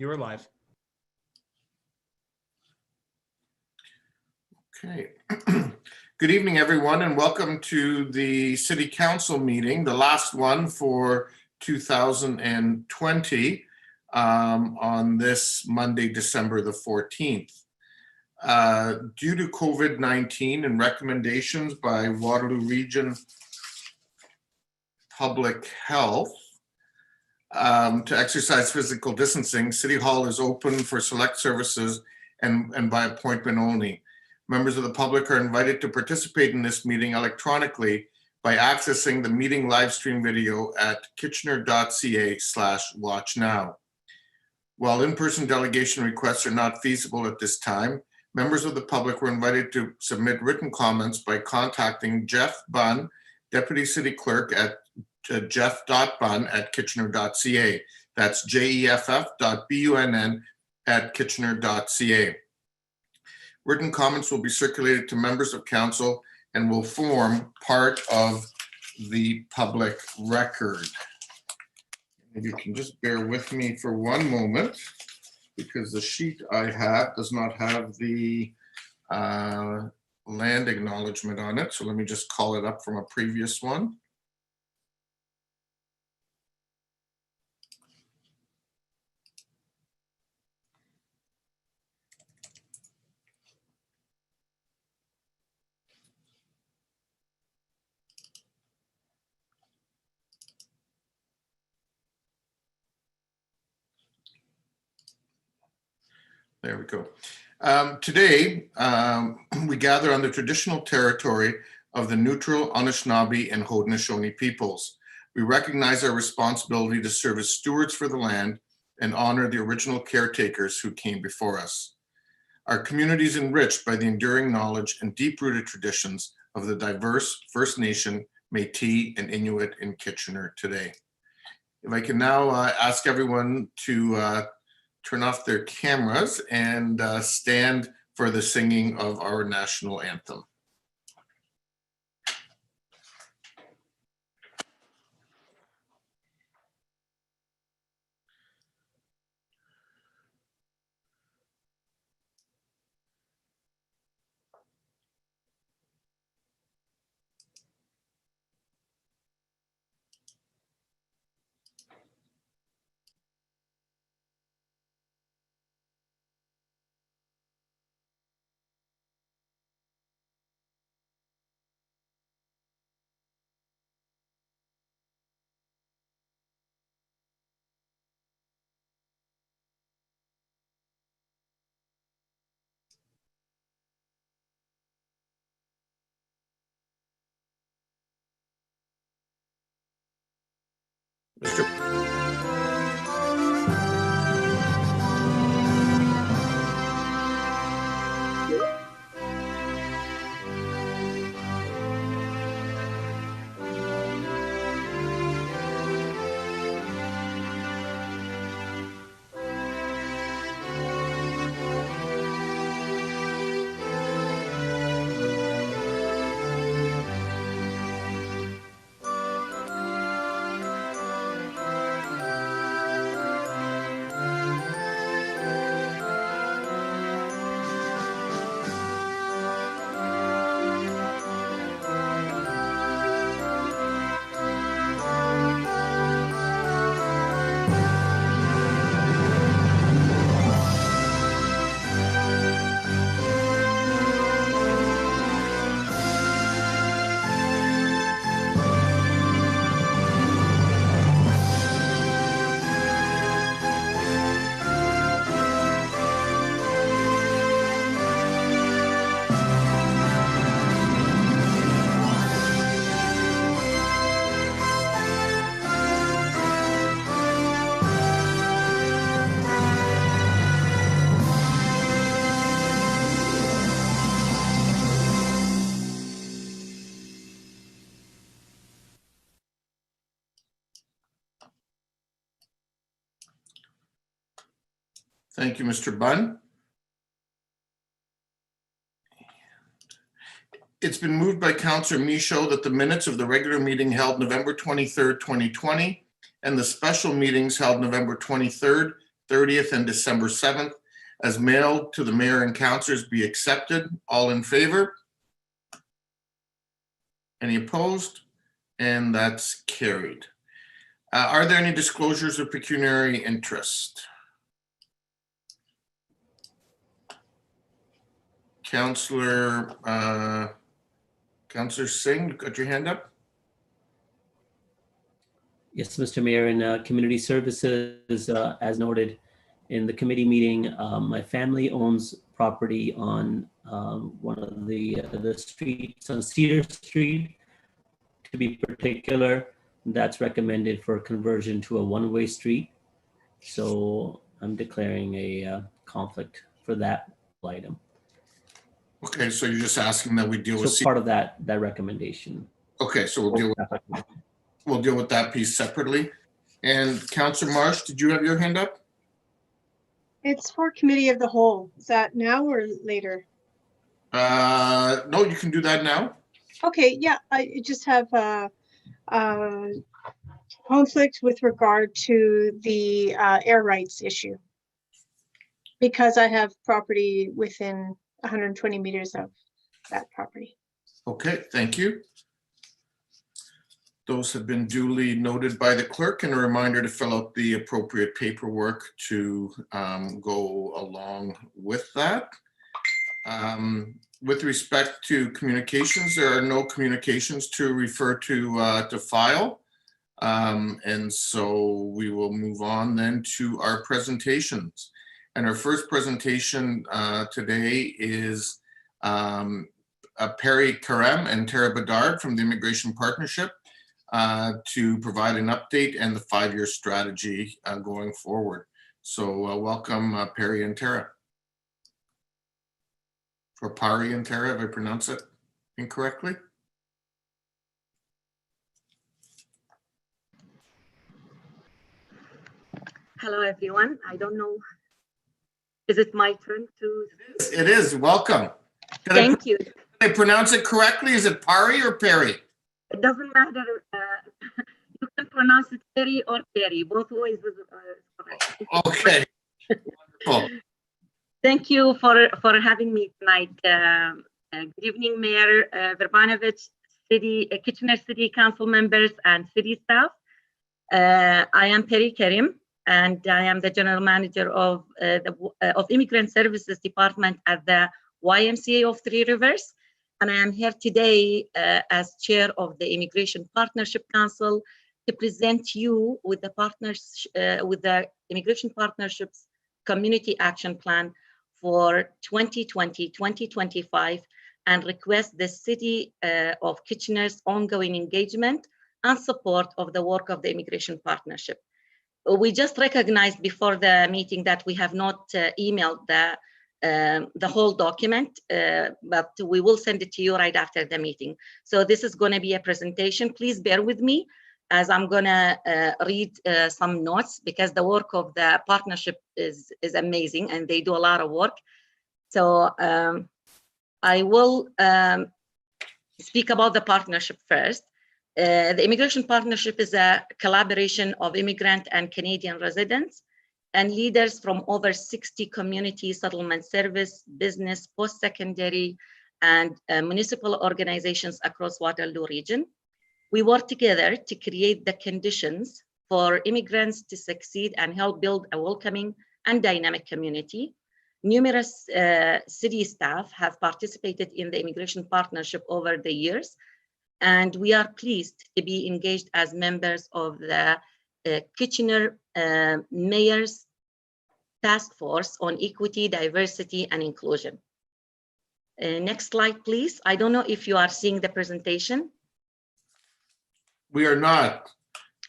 You are live. Okay. Good evening, everyone, and welcome to the City Council meeting, the last one for 2020 on this Monday, December the 14th. Due to COVID-19 and recommendations by Waterloo Region Public Health to exercise physical distancing, City Hall is open for select services and by appointment only. Members of the public are invited to participate in this meeting electronically by accessing the meeting live stream video at kitchener.ca/watchnow. While in-person delegation requests are not feasible at this time, members of the public were invited to submit written comments by contacting Jeff Bunn, Deputy City Clerk at jeff.bunn@kitchener.ca. That's jeff.bunn@kitchener.ca. Written comments will be circulated to members of council and will form part of the public record. If you can just bear with me for one moment, because the sheet I have does not have the land acknowledgement on it. So let me just call it up from a previous one. There we go. Today, we gather on the traditional territory of the neutral Anishinaabe and Haudenosaunee peoples. We recognize our responsibility to serve as stewards for the land and honor the original caretakers who came before us. Our community is enriched by the enduring knowledge and deep-rooted traditions of the diverse First Nation, Métis, and Inuit in Kitchener today. If I can now ask everyone to turn off their cameras and stand for the singing of our national anthem. Mr. Thank you, Mr. Bunn. It's been moved by Councillor Michaud that the minutes of the regular meeting held November 23rd, 2020, and the special meetings held November 23rd, 30th and December 7th as mailed to the mayor and councilors be accepted. All in favor? Any opposed? And that's carried. Are there any disclosures of pecuniary interest? Councillor Singh, you got your hand up? Yes, Mr. Mayor, in community services, as noted in the committee meeting, my family owns property on one of the streets on Cedar Street. To be particular, that's recommended for conversion to a one-way street. So I'm declaring a conflict for that item. Okay, so you're just asking that we deal with. So part of that recommendation. Okay, so we'll deal with that piece separately. And Councillor Marsh, did you have your hand up? It's for committee of the whole. Is that now or later? No, you can do that now. Okay, yeah, I just have a conflict with regard to the air rights issue, because I have property within 120 meters of that property. Okay, thank you. Those have been duly noted by the clerk, and a reminder to fill out the appropriate paperwork to go along with that. With respect to communications, there are no communications to refer to file. And so we will move on then to our presentations. And our first presentation today is Perry Karem and Tara Bedard from the Immigration Partnership to provide an update and the 5-year strategy going forward. So welcome Perry and Tara. Or Pari and Tara, have I pronounced it incorrectly? Hello, everyone. I don't know. Is it my turn to? It is. Welcome. Thank you. Did I pronounce it correctly? Is it Pari or Perry? It doesn't matter. You can pronounce it Perry or Perry. Both ways is correct. Okay. Wonderful. Thank you for having me tonight. Good evening, Mayor Verbanovich, Kitchener City Council members and city staff. I am Perry Karim, and I am the General Manager of Immigrant Services Department at the YMCA of Three Rivers. And I am here today as Chair of the Immigration Partnership Council to present you with the Immigration Partnerships Community Action Plan for 2020-2025 and request the City of Kitchener's ongoing engagement and support of the work of the Immigration Partnership. We just recognized before the meeting that we have not emailed the whole document, but we will send it to you right after the meeting. So this is going to be a presentation. Please bear with me as I'm going to read some notes, because the work of the partnership is amazing and they do a lot of work. So I will speak about the partnership first. The Immigration Partnership is a collaboration of immigrant and Canadian residents and leaders from over 60 community settlement service, business, post-secondary, and municipal organizations across Waterloo region. We work together to create the conditions for immigrants to succeed and help build a welcoming and dynamic community. Numerous city staff have participated in the Immigration Partnership over the years, and we are pleased to be engaged as members of the Kitchener Mayor's Task Force on Equity, Diversity, and Inclusion. Next slide, please. I don't know if you are seeing the presentation. We are not.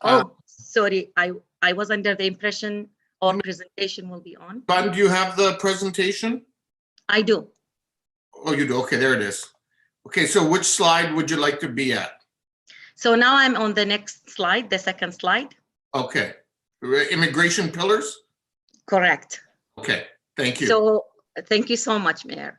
Oh, sorry. I was under the impression our presentation will be on. Don, do you have the presentation? I do. Oh, you do? Okay, there it is. Okay, so which slide would you like to be at? So now I'm on the next slide, the second slide. Okay. Immigration pillars? Correct. Okay, thank you. So thank you so much, Mayor.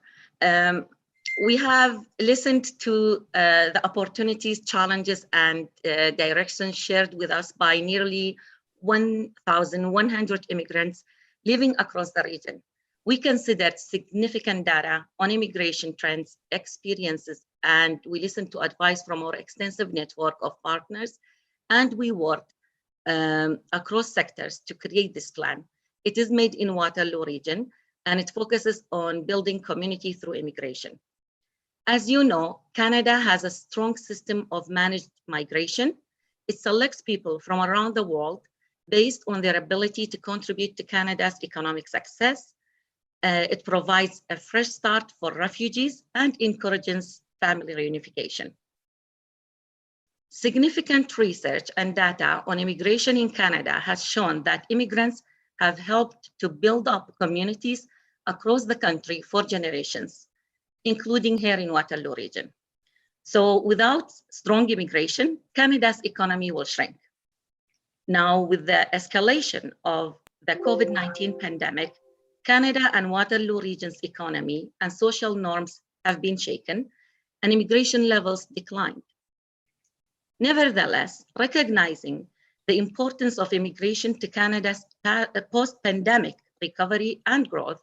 We have listened to the opportunities, challenges, and directions shared with us by nearly 1,100 immigrants living across the region. We considered significant data on immigration trends, experiences, and we listened to advice from our extensive network of partners, and we worked across sectors to create this plan. It is made in Waterloo region, and it focuses on building community through immigration. As you know, Canada has a strong system of managed migration. It selects people from around the world based on their ability to contribute to Canada's economic success. It provides a fresh start for refugees and encourages family reunification. Significant research and data on immigration in Canada has shown that immigrants have helped to build up communities across the country for generations, including here in Waterloo region. So without strong immigration, Canada's economy will shrink. Now, with the escalation of the COVID-19 pandemic, Canada and Waterloo region's economy and social norms have been shaken, and immigration levels declined. Nevertheless, recognizing the importance of immigration to Canada's post-pandemic recovery and growth,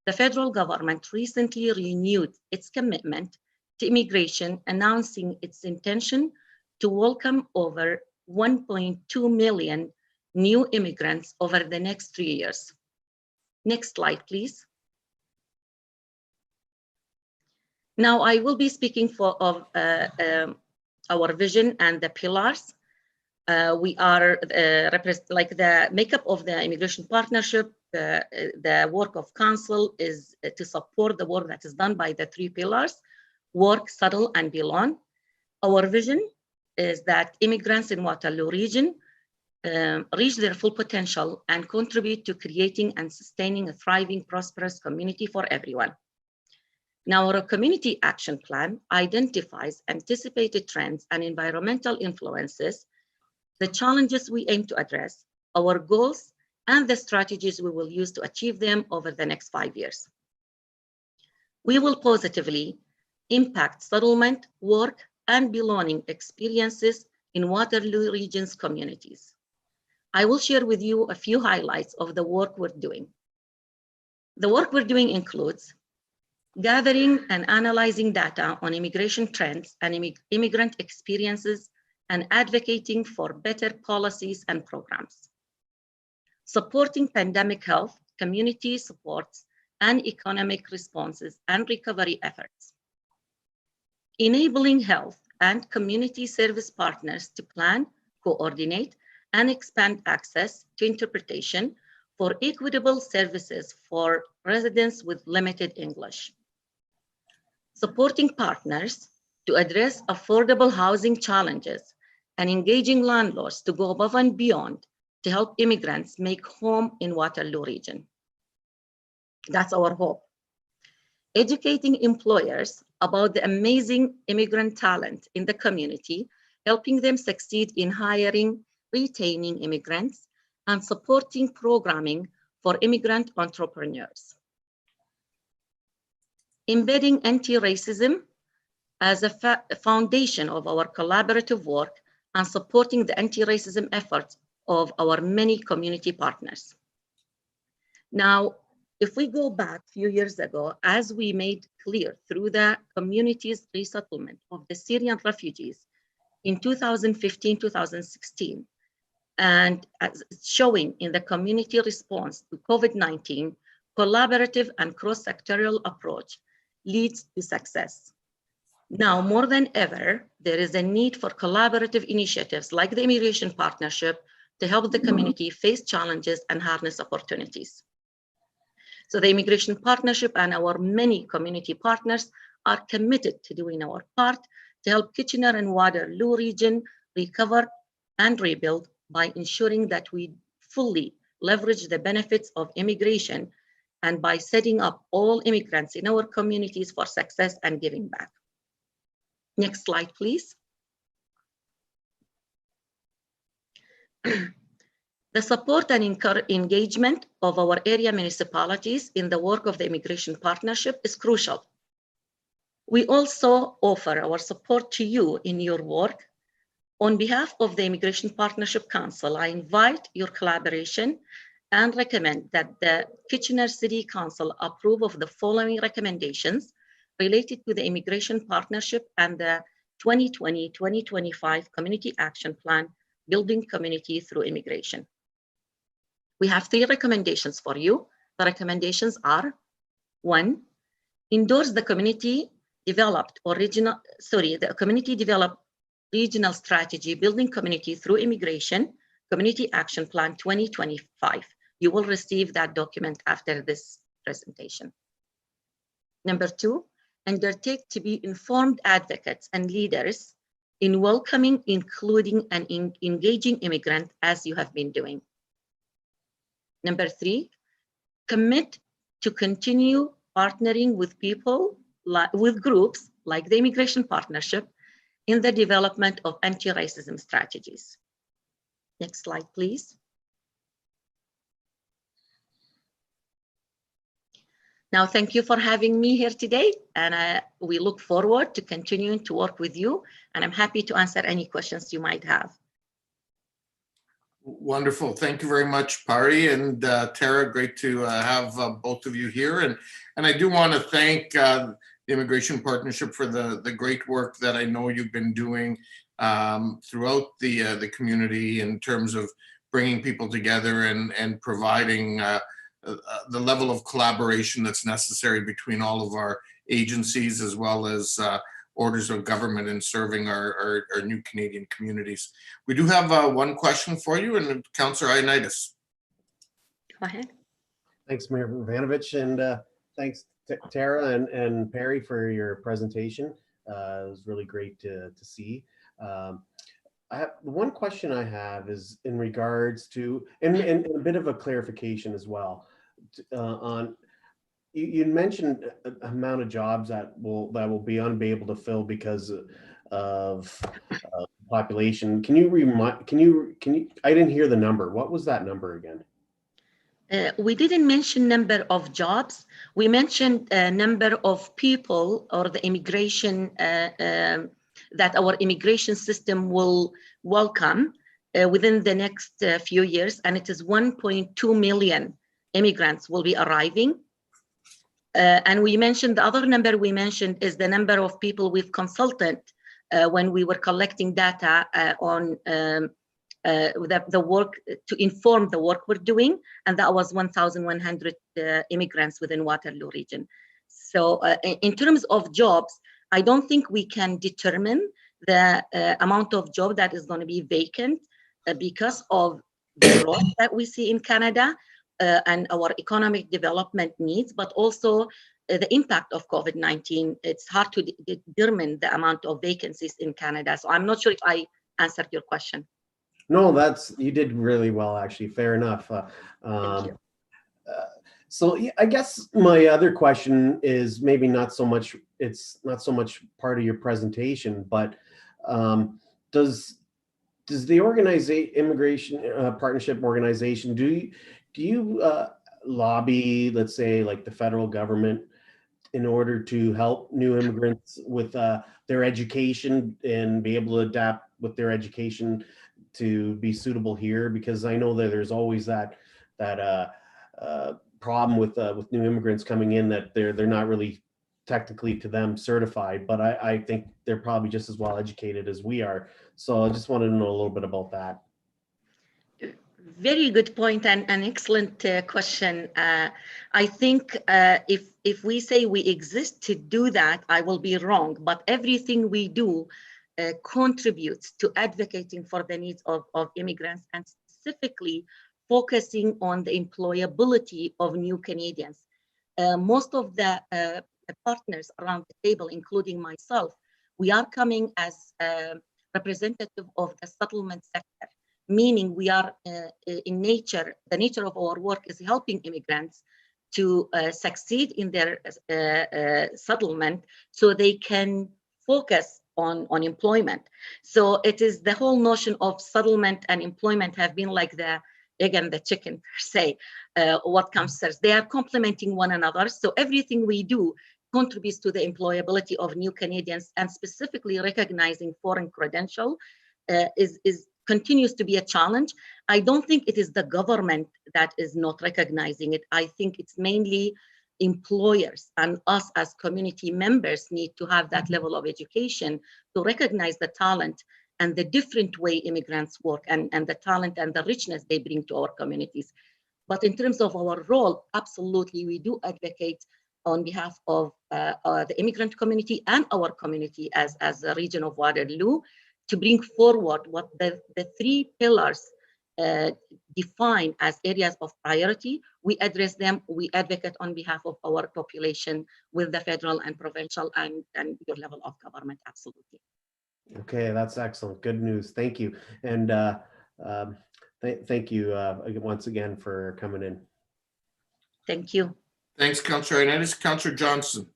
the federal government recently renewed its commitment to immigration, announcing its intention to welcome over 1.2 million new immigrants over the next 3 years. Next slide, please. Now I will be speaking of our vision and the pillars. We are like the makeup of the immigration partnership. The work of council is to support the work that is done by the 3 pillars: work, settle, and belong. Our vision is that immigrants in Waterloo region reach their full potential and contribute to creating and sustaining a thriving, prosperous community for everyone. Now, our community action plan identifies anticipated trends and environmental influences, the challenges we aim to address, our goals, and the strategies we will use to achieve them over the next 5 years. We will positively impact settlement, work, and belonging experiences in Waterloo region's communities. I will share with you a few highlights of the work we're doing. The work we're doing includes gathering and analyzing data on immigration trends and immigrant experiences and advocating for better policies and programs. Supporting pandemic health, community supports, and economic responses and recovery efforts. Enabling health and community service partners to plan, coordinate, and expand access to interpretation for equitable services for residents with limited English. Supporting partners to address affordable housing challenges and engaging landlords to go above and beyond to help immigrants make home in Waterloo region. That's our hope. Educating employers about the amazing immigrant talent in the community, helping them succeed in hiring, retaining immigrants, and supporting programming for immigrant entrepreneurs. Embedding anti-racism as a foundation of our collaborative work and supporting the anti-racism efforts of our many community partners. Now, if we go back a few years ago, as we made clear through the community's resettlement of the Syrian refugees in 2015, 2016, and as showing in the community response to COVID-19, collaborative and cross-sectorial approach leads to success. Now, more than ever, there is a need for collaborative initiatives like the Immigration Partnership to help the community face challenges and harness opportunities. So the Immigration Partnership and our many community partners are committed to doing our part to help Kitchener and Waterloo region recover and rebuild by ensuring that we fully leverage the benefits of immigration and by setting up all immigrants in our communities for success and giving back. Next slide, please. The support and engagement of our area municipalities in the work of the Immigration Partnership is crucial. We also offer our support to you in your work. On behalf of the Immigration Partnership Council, I invite your collaboration and recommend that the Kitchener City Council approve of the following recommendations related to the Immigration Partnership and the 2020-2025 Community Action Plan, Building Community Through Immigration. We have 3 recommendations for you. The recommendations are: 1, endorse the community developed regional strategy, Building Community Through Immigration, Community Action Plan 2025. You will receive that document after this presentation. Number 2, undertake to be informed advocates and leaders in welcoming, including, and engaging immigrants as you have been doing. Number 3, commit to continue partnering with people, with groups like the Immigration Partnership in the development of anti-racism strategies. Next slide, please. Now, thank you for having me here today, and we look forward to continuing to work with you, and I'm happy to answer any questions you might have. Wonderful. Thank you very much, Pari and Tara. Great to have both of you here. And I do want to thank the Immigration Partnership for the great work that I know you've been doing throughout the community in terms of bringing people together and providing the level of collaboration that's necessary between all of our agencies, as well as orders of government in serving our new Canadian communities. We do have one question for you, and Councillor Ioannidis. Go ahead. Thanks, Mayor Vojinovic, and thanks Tara and Perry for your presentation. It was really great to see. One question I have is in regards to, and a bit of a clarification as well, on you mentioned a amount of jobs that will be unable to fill because of population. Can you remind? Can you? I didn't hear the number. What was that number again? We didn't mention number of jobs. We mentioned number of people or the immigration that our immigration system will welcome within the next few years, and it is 1.2 million immigrants will be arriving. And we mentioned the other number we mentioned is the number of people we've consulted when we were collecting data on the work to inform the work we're doing, and that was 1,100 immigrants within Waterloo region. So in terms of jobs, I don't think we can determine the amount of job that is going to be vacant because of the growth that we see in Canada and our economic development needs, but also the impact of COVID-19. It's hard to determine the amount of vacancies in Canada. So I'm not sure if I answered your question. No, you did really well, actually. Fair enough. Thank you. So I guess my other question is maybe not so much, it's not so much part of your presentation, but does the Immigration Partnership organization, do you lobby, let's say, like the federal government in order to help new immigrants with their education and be able to adapt with their education to be suitable here? Because I know that there's always that problem with new immigrants coming in, that they're not really technically to them certified, but I think they're probably just as well educated as we are. So I just wanted to know a little bit about that. Very good point and an excellent question. I think if we say we exist to do that, I will be wrong, but everything we do contributes to advocating for the needs of immigrants, and specifically focusing on the employability of new Canadians. Most of the partners around the table, including myself, we are coming as representative of the settlement sector, meaning we are in nature, the nature of our work is helping immigrants to succeed in their settlement so they can focus on employment. So it is the whole notion of settlement and employment have been like the egg and the chicken per se. What comes first? They are complementing one another. So everything we do contributes to the employability of new Canadians, and specifically recognizing foreign credential continues to be a challenge. I don't think it is the government that is not recognizing it. I think it's mainly employers, and us as community members need to have that level of education to recognize the talent and the different way immigrants work, and the talent and the richness they bring to our communities. But in terms of our role, absolutely, we do advocate on behalf of the immigrant community and our community as a region of Waterloo to bring forward what the 3 pillars defined as areas of priority. We address them, we advocate on behalf of our population with the federal and provincial and your level of government, absolutely. Okay, that's excellent. Good news. Thank you. And thank you once again for coming in. Thank you. Thanks, Councillor Ioannidis. Councillor Johnson.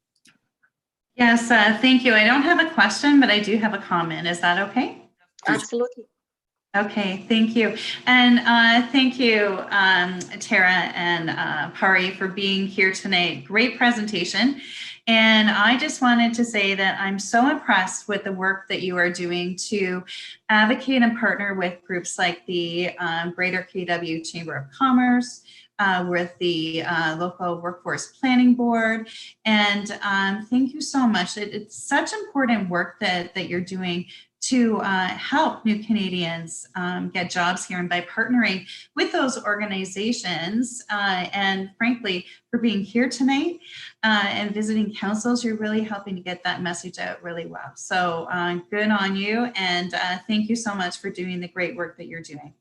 Yes, thank you. I don't have a question, but I do have a comment. Is that okay? Absolutely. Okay, thank you. And thank you, Tara and Pari, for being here tonight. Great presentation. And I just wanted to say that I'm so impressed with the work that you are doing to advocate and partner with groups like the Greater KW Chamber of Commerce, with the local workforce planning board. And thank you so much. It's such important work that you're doing to help new Canadians get jobs here, and by partnering with those organizations, and frankly, for being here tonight and visiting councils, you're really helping to get that message out really well. So good on you, and thank you so much for doing the great work that you're doing.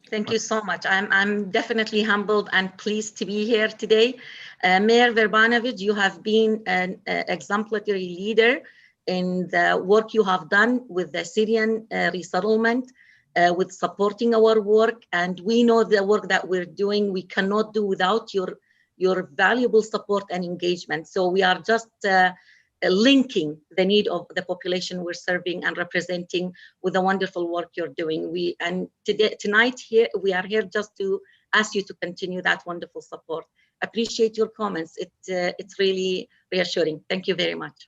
Thank you so much. I'm definitely humbled and pleased to be here today. Mayor Verbanovic, you have been an exemplary leader in the work you have done with the Syrian resettlement, with supporting our work. And we know the work that we're doing, we cannot do without your valuable support and engagement. So we are just linking the need of the population we're serving and representing with the wonderful work you're doing. Tonight here, we are here just to ask you to continue that wonderful support. Appreciate your comments. It's really reassuring. Thank you very much.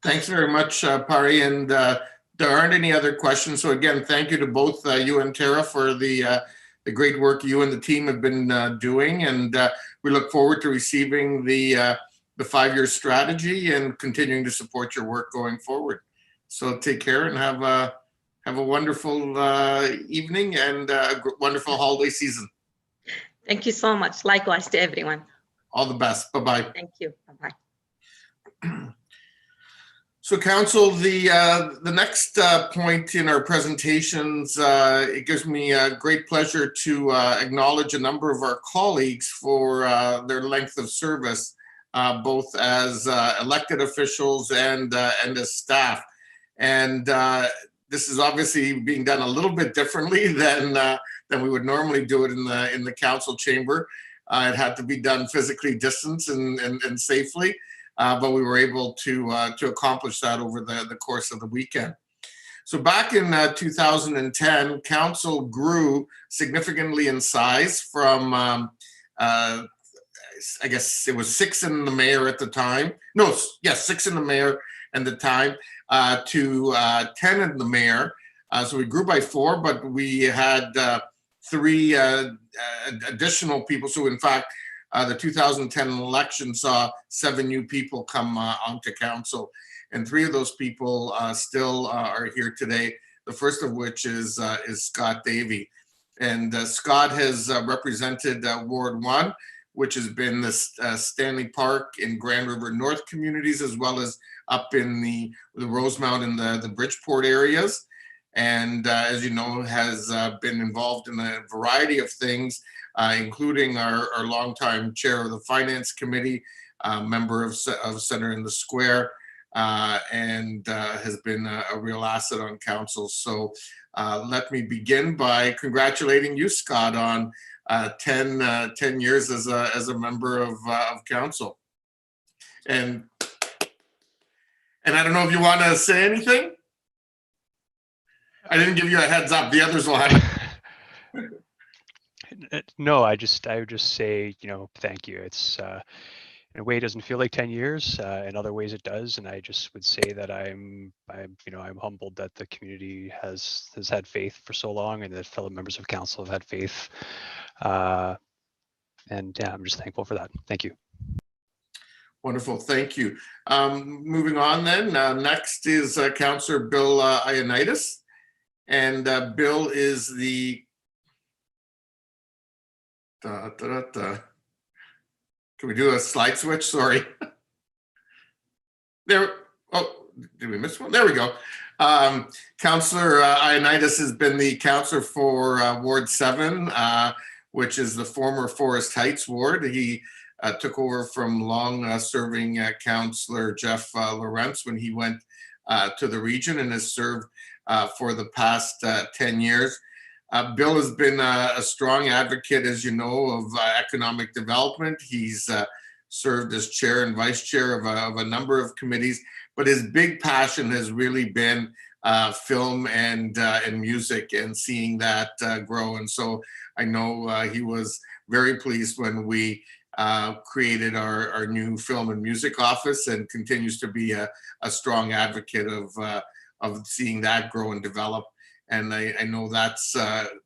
Thanks very much, Pari. And there aren't any other questions. So again, thank you to both you and Tara for the great work you and the team have been doing. And we look forward to receiving the 5-year strategy and continuing to support your work going forward. So take care and have a wonderful evening and a wonderful holiday season. Thank you so much. Likewise to everyone. All the best. Bye-bye. Thank you. Bye-bye. So Council, the next point in our presentations, it gives me a great pleasure to acknowledge a number of our colleagues for their length of service, both as elected officials and as staff. And this is obviously being done a little bit differently than we would normally do it in the council chamber. It had to be done physically distanced and safely. But we were able to accomplish that over the course of the weekend. So back in 2010, council grew significantly in size from, I guess it was 6 in the mayor at the time. No, yes, 6 in the mayor at the time to 10 in the mayor. So we grew by 4, but we had 3 additional people. So in fact, the 2010 election saw 7 new people come onto council, and 3 of those people still are here today. The first of which is Scott Davey, and Scott has represented Ward 1, which has been the Stanley Park and Grand River North communities, as well as up in the Rosemount and the Bridgeport areas, and as you know, has been involved in a variety of things. Including our longtime chair of the Finance Committee, member of Center in the Square, and has been a real asset on council. So let me begin by congratulating you, Scott, on 10 years as a member of council. And I don't know if you want to say anything. I didn't give you a heads up. The others will have. No, I would just say, thank you. It's, in a way it doesn't feel like 10 years. In other ways it does. And I just would say that I'm humbled that the community has had faith for so long, and that fellow members of council have had faith. And yeah, I'm just thankful for that. Thank you. Wonderful, thank you. Moving on then, next is Councillor Bill Ioannidis. And Bill is the, can we do a slide switch? Sorry. There, oh, did we miss one? There we go. Councillor Ioannidis has been the councillor for Ward 7, which is the former Forest Heights ward. He took over from long-serving Councillor Jeff Lawrence when he went to the region, and has served for the past 10 years. Bill has been a strong advocate, as you know, of economic development. He's served as chair and vice chair of a number of committees, but his big passion has really been film and music, and seeing that grow. And so I know he was very pleased when we created our new film and music office, and continues to be a strong advocate of seeing that grow and develop. And I know that's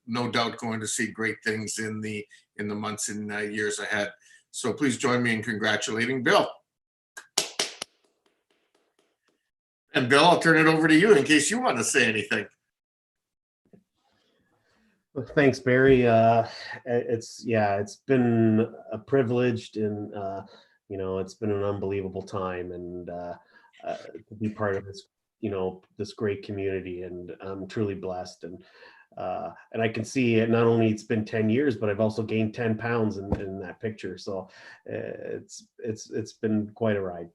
no doubt going to see great things in the months and years ahead. So please join me in congratulating Bill. And Bill, I'll turn it over to you in case you want to say anything. Well, thanks, Barry. It's been a privilege, and it's been an unbelievable time, and to be part of this, this great community, and I'm truly blessed. And I can see it, not only it's been 10 years, but I've also gained 10 pounds in that picture. So it's been quite a ride.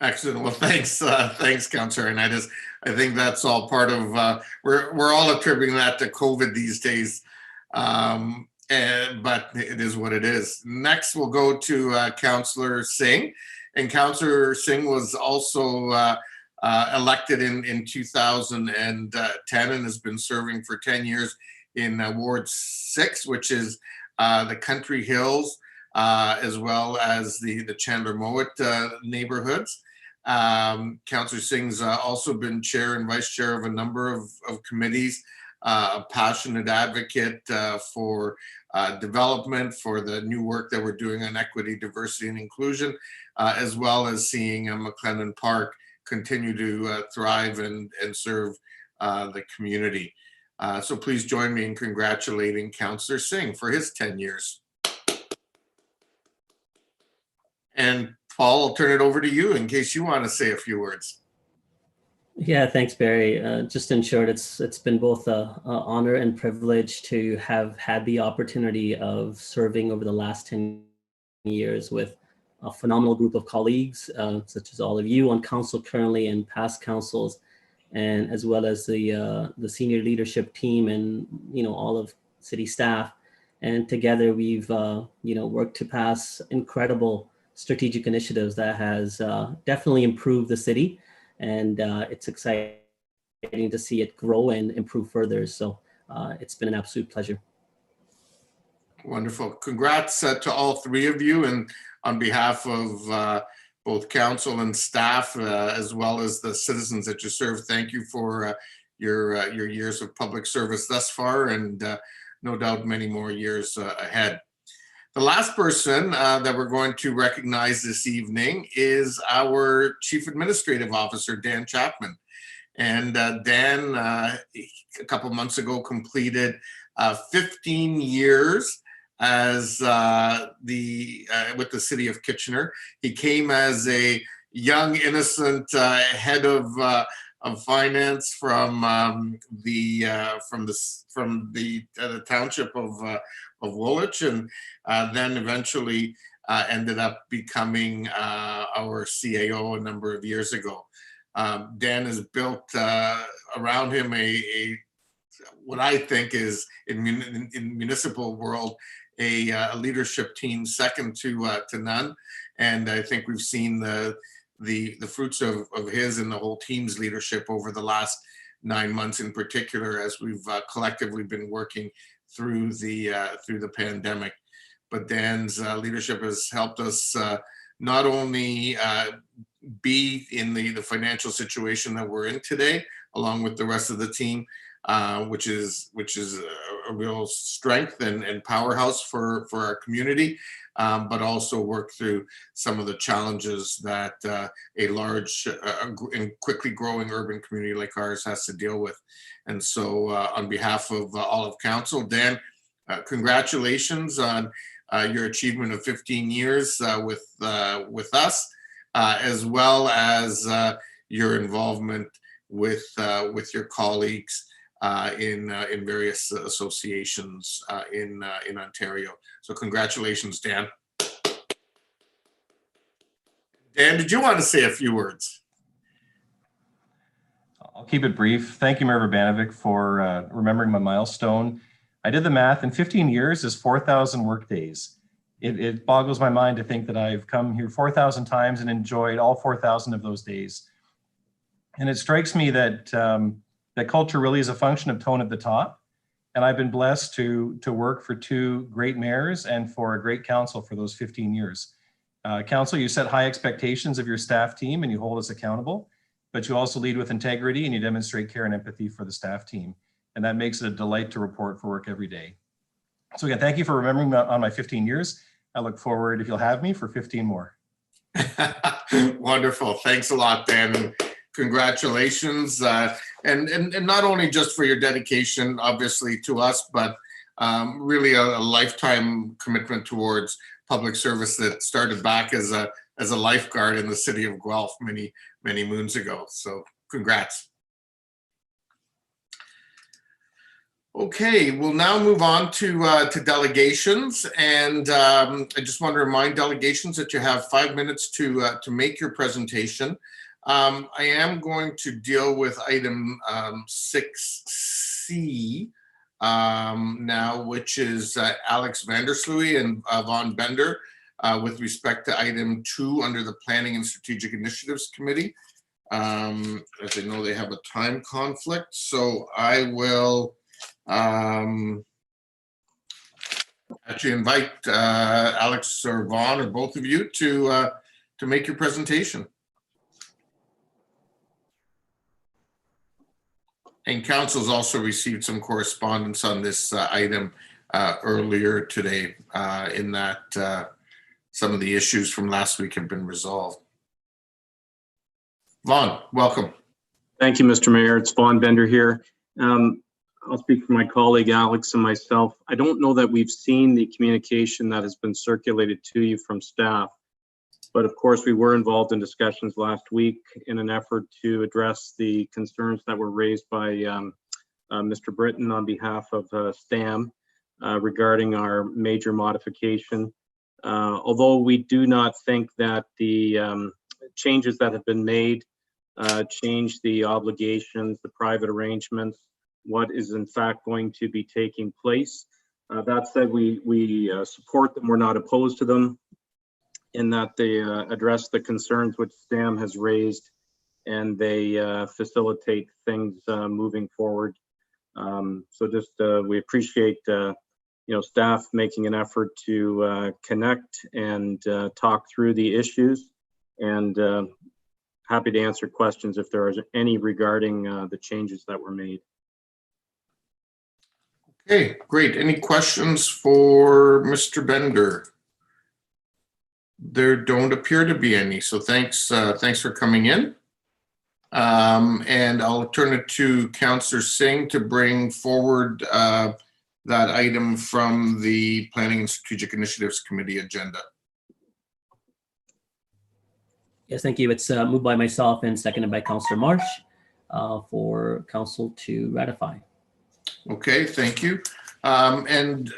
Excellent. Well, thanks, Councillor Ioannidis. I think that's all part of, we're all attributing that to COVID these days, but it is what it is. Next, we'll go to Councillor Singh, and Councillor Singh was also elected in 2010, and has been serving for 10 years in Ward 6, which is the Country Hills, as well as the Chandler Mowat neighborhoods. Councillor Singh's also been chair and vice chair of a number of committees, a passionate advocate for development, for the new work that we're doing on equity, diversity, and inclusion, as well as seeing McLennan Park continue to thrive and serve the community. So please join me in congratulating Councillor Singh for his 10 years. And Paul, I'll turn it over to you in case you want to say a few words. Yeah, thanks, Barry. Just in short, it's been both an honor and privilege to have had the opportunity of serving over the last 10 years with a phenomenal group of colleagues, such as all of you on council currently and past councils, and as well as the senior leadership team and all of city staff. And together we've worked to pass incredible strategic initiatives that has definitely improved the city, and it's exciting to see it grow and improve further. So it's been an absolute pleasure. Wonderful. Congrats to all three of you, and on behalf of both council and staff, as well as the citizens that you serve, thank you for your years of public service thus far, and no doubt many more years ahead. The last person that we're going to recognize this evening is our Chief Administrative Officer, Dan Chapman. And Dan, a couple months ago, completed 15 years as with the City of Kitchener. He came as a young, innocent head of finance from the township of Woolwich, and then eventually ended up becoming our CAO a number of years ago. Dan has built around him what I think is in municipal world a leadership team second to none, and I think we've seen the fruits of his and the whole team's leadership over the last 9 months in particular, as we've collectively been working through the pandemic. but Dan's leadership has helped us not only be in the financial situation that we're in today, along with the rest of the team, which is a real strength and powerhouse for our community, but also work through some of the challenges that a large and quickly growing urban community like ours has to deal with. And so on behalf of all of council, Dan, congratulations on your achievement of 15 years with us, as well as your involvement with your colleagues in various associations in Ontario. So congratulations, Dan. Dan, did you want to say a few words? I'll keep it brief. Thank you, Mayor Urbanovic, for remembering my milestone. I did the math, and 15 years is 4,000 work days. It boggles my mind to think that I've come here 4,000 times and enjoyed all 4,000 of those days. And it strikes me that that culture really is a function of tone at the top. And I've been blessed to work for two great mayors and for a great council for those 15 years. Council, you set high expectations of your staff team and you hold us accountable, but you also lead with integrity and you demonstrate care and empathy for the staff team. And that makes it a delight to report for work every day. So again, thank you for remembering me on my 15 years. I look forward, if you'll have me, for 15 more. Wonderful. Thanks a lot, Dan. Congratulations. And not only just for your dedication, obviously, to us, but really a lifetime commitment towards public service that started back as a lifeguard in the city of Guelph many moons ago. So congrats. Okay, we'll now move on to delegations, and I just want to remind delegations that you have 5 minutes to make your presentation. I am going to deal with item 6C now, which is Alex Vandersloot and Vaughn Bender with respect to item 2 under the Planning and Strategic Initiatives Committee. As I know, they have a time conflict, so I will actually invite Alex or Vaughn or both of you to make your presentation. And council's also received some correspondence on this item earlier today in that some of the issues from last week have been resolved. Vaughn, welcome. Thank you, Mr. Mayor. It's Vaughn Bender here. I'll speak for my colleague Alex and myself. I don't know that we've seen the communication that has been circulated to you from staff, but of course we were involved in discussions last week in an effort to address the concerns that were raised by Mr. Britton on behalf of STAM regarding our major modification. Although we do not think that the changes that have been made change the obligations, the private arrangements, what is in fact going to be taking place. That said, we support them. We're not opposed to them in that they address the concerns which STAM has raised, and they facilitate things moving forward. So just we appreciate staff making an effort to connect and talk through the issues, and happy to answer questions if there are any regarding the changes that were made. Okay, great. Any questions for Mr. Bender? There don't appear to be any, so thanks for coming in. And I'll turn it to Councillor Singh to bring forward that item from the Planning and Strategic Initiatives Committee agenda. Yes, thank you. It's moved by myself and seconded by Councillor Marsh for council to ratify. Okay, thank you. And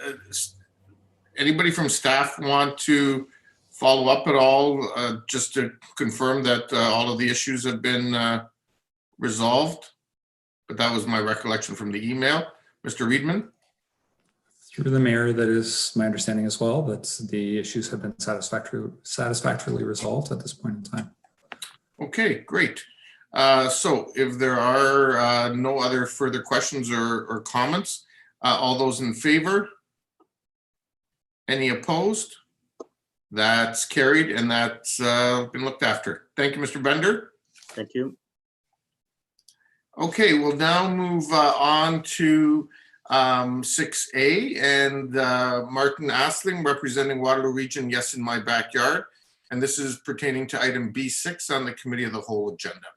anybody from staff want to follow up at all, just to confirm that all of the issues have been resolved? But that was my recollection from the email. Mr. Reedman? Through the mayor, that is my understanding as well, that the issues have been satisfactorily resolved at this point in time. Okay, great. So if there are no other further questions or comments, all those in favor? Any opposed? That's carried and that's been looked after. Thank you, Mr. Bender. Thank you. Okay, we'll now move on to 6A and Martin Asling representing Waterloo Region, Yes in My Backyard. And this is pertaining to item B6 on the Committee of the Whole agenda.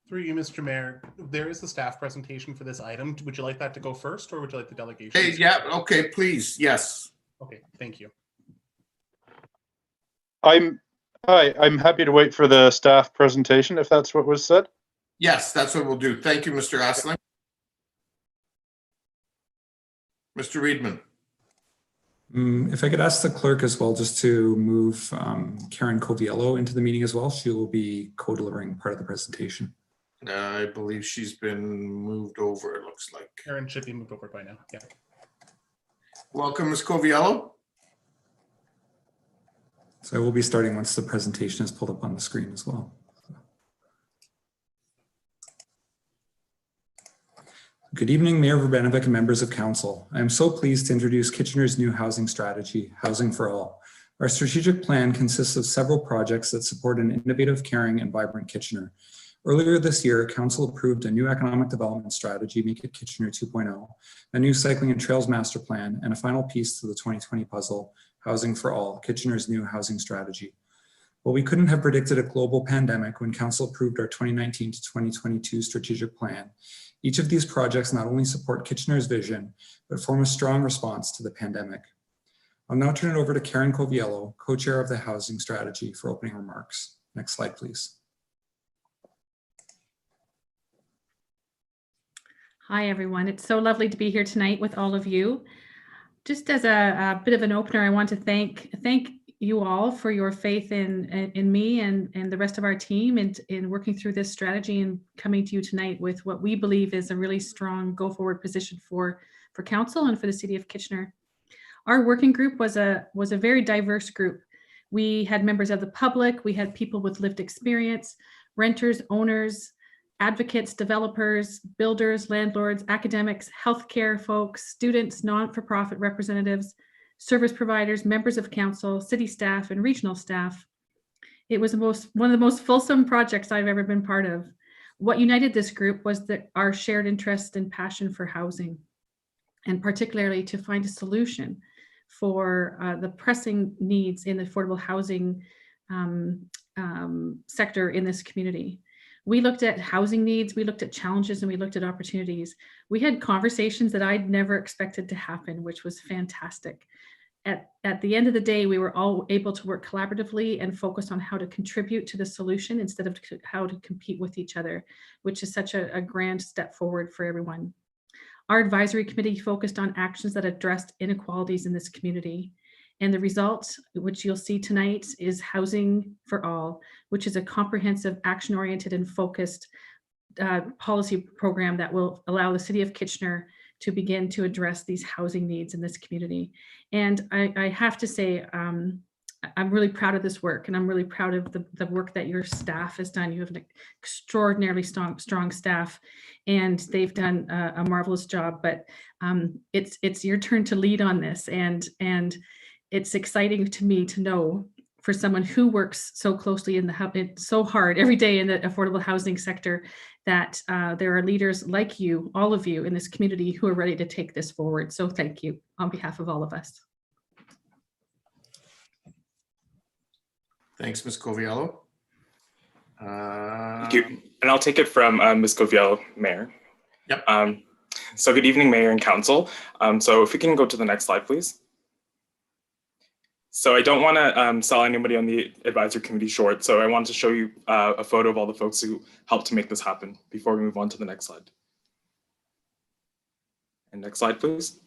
Through you, Mr. Mayor, there is a staff presentation for this item. Would you like that to go first, or would you like the delegation? Hey, yeah, okay, please, yes. Okay, thank you. I'm happy to wait for the staff presentation if that's what was said. Yes, that's what we'll do. Thank you, Mr. Asling. Mr. Reedman. If I could ask the clerk as well, just to move Karen Coviello into the meeting as well. She will be co-delivering part of the presentation. I believe she's been moved over, it looks like. Karen should be moved over by now. Yeah. Welcome, Ms. Coviello. So I will be starting once the presentation is pulled up on the screen as well. Good evening, Mayor Urbanovic and members of council. I am so pleased to introduce Kitchener's new housing strategy, Housing for All. Our strategic plan consists of several projects that support an innovative, caring, and vibrant Kitchener. Earlier this year, council approved a new economic development strategy, Make It Kitchener 2.0, a new cycling and trails master plan, and a final piece to the 2020 puzzle, Housing for All, Kitchener's new housing strategy. While we couldn't have predicted a global pandemic when council approved our 2019 to 2022 strategic plan, each of these projects not only support Kitchener's vision, but form a strong response to the pandemic. I'll now turn it over to Karen Coviello, co-chair of the housing strategy, for opening remarks. Next slide, please. Hi, everyone. It's so lovely to be here tonight with all of you. Just as a bit of an opener, I want to thank you all for your faith in me and the rest of our team in working through this strategy and coming to you tonight with what we believe is a really strong go forward position for council and for the city of Kitchener. Our working group was a very diverse group. We had members of the public, we had people with lived experience, renters, owners, advocates, developers, builders, landlords, academics, healthcare folks, students, non-for-profit representatives, service providers, members of council, city staff, and regional staff. It was one of the most fulsome projects I've ever been part of. What united this group was our shared interest and passion for housing, and particularly to find a solution for the pressing needs in the affordable housing sector in this community. We looked at housing needs, we looked at challenges, and we looked at opportunities. We had conversations that I'd never expected to happen, which was fantastic. At the end of the day, we were all able to work collaboratively and focus on how to contribute to the solution instead of how to compete with each other, which is such a grand step forward for everyone. Our advisory committee focused on actions that addressed inequalities in this community. And the result, which you'll see tonight, is Housing for All, which is a comprehensive, action-oriented and focused policy program that will allow the city of Kitchener to begin to address these housing needs in this community. And I have to say, I'm really proud of this work, and I'm really proud of the work that your staff has done. You have an extraordinarily strong staff, and they've done a marvelous job, but it's your turn to lead on this. And it's exciting to me to know, for someone who works so closely so hard every day in the affordable housing sector, that there are leaders like you, all of you in this community, who are ready to take this forward. So thank you on behalf of all of us. Thanks, Ms. Coviello. Thank you. And I'll take it from Ms. Coviello, Mayor. Yep. So good evening, Mayor and Council. So if we can go to the next slide, please. So I don't want to sell anybody on the advisory committee short, so I want to show you a photo of all the folks who helped to make this happen before we move on to the next slide. And next slide, please.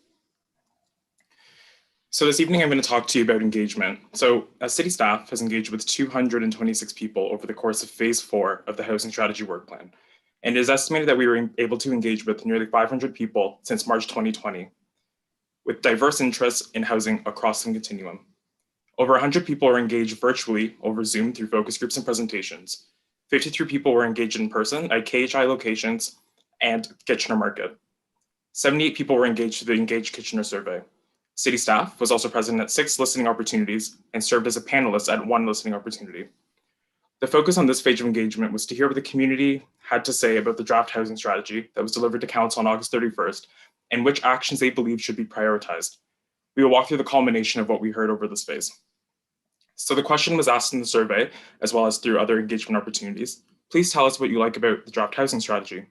So this evening, I'm going to talk to you about engagement. So city staff has engaged with 226 people over the course of phase 4 of the Housing Strategy Work Plan. And it is estimated that we were able to engage with nearly 500 people since March 2020, with diverse interests in housing across the continuum. Over 100 people were engaged virtually over Zoom through focus groups and presentations. 53 people were engaged in person at KHI locations and Kitchener Market. 78 people were engaged through the Engage Kitchener survey. City staff was also present at 6 listening opportunities and served as a panelist at 1 listening opportunity. The focus on this phase of engagement was to hear what the community had to say about the draft housing strategy that was delivered to Council on August 31st and which actions they believe should be prioritized. We will walk through the culmination of what we heard over this phase. So the question was asked in the survey, as well as through other engagement opportunities. Please tell us what you like about the draft housing strategy.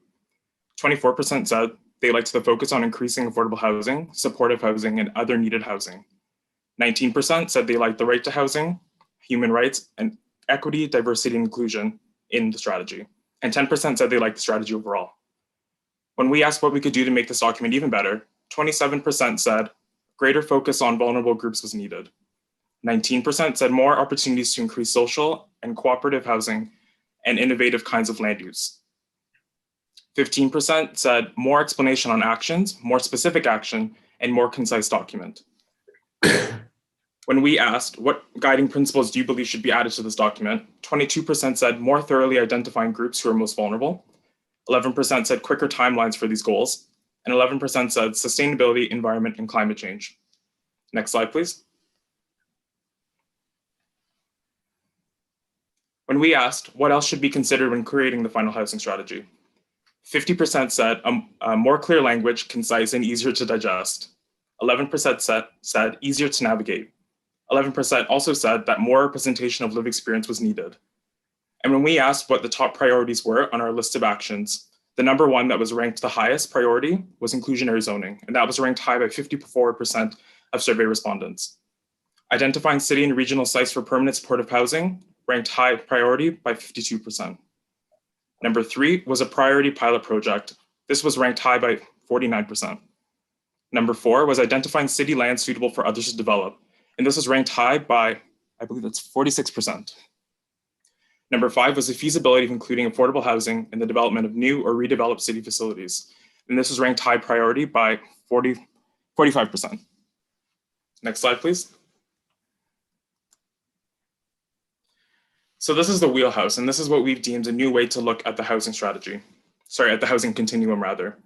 24% said they liked the focus on increasing affordable housing, supportive housing, and other needed housing. 19% said they liked the right to housing, human rights, and equity, diversity, and inclusion in the strategy. And 10% said they liked the strategy overall. When we asked what we could do to make this document even better, 27% said greater focus on vulnerable groups was needed. 19% said more opportunities to increase social and cooperative housing and innovative kinds of land use. 15% said more explanation on actions, more specific action, and more concise document. When we asked what guiding principles do you believe should be added to this document, 22% said more thoroughly identifying groups who are most vulnerable, 11% said quicker timelines for these goals, and 11% said sustainability, environment, and climate change. Next slide, please. When we asked what else should be considered when creating the final housing strategy, 50% said more clear language, concise, and easier to digest. 11% said easier to navigate. 11% also said that more representation of lived experience was needed. And when we asked what the top priorities were on our list of actions, the number one that was ranked the highest priority was inclusionary zoning, and that was ranked high by 54% of survey respondents. Identifying city and regional sites for permanent supportive housing ranked high priority by 52%. Number 3 was a priority pilot project. This was ranked high by 49%. Number 4 was identifying city land suitable for others to develop. And this was ranked high by, I believe that's 46%. Number 5 was the feasibility of including affordable housing in the development of new or redeveloped city facilities. And this was ranked high priority by 45%. Next slide, please. So this is the wheelhouse, and this is what we've deemed a new way to look at the housing strategy. Sorry, at the housing continuum, rather.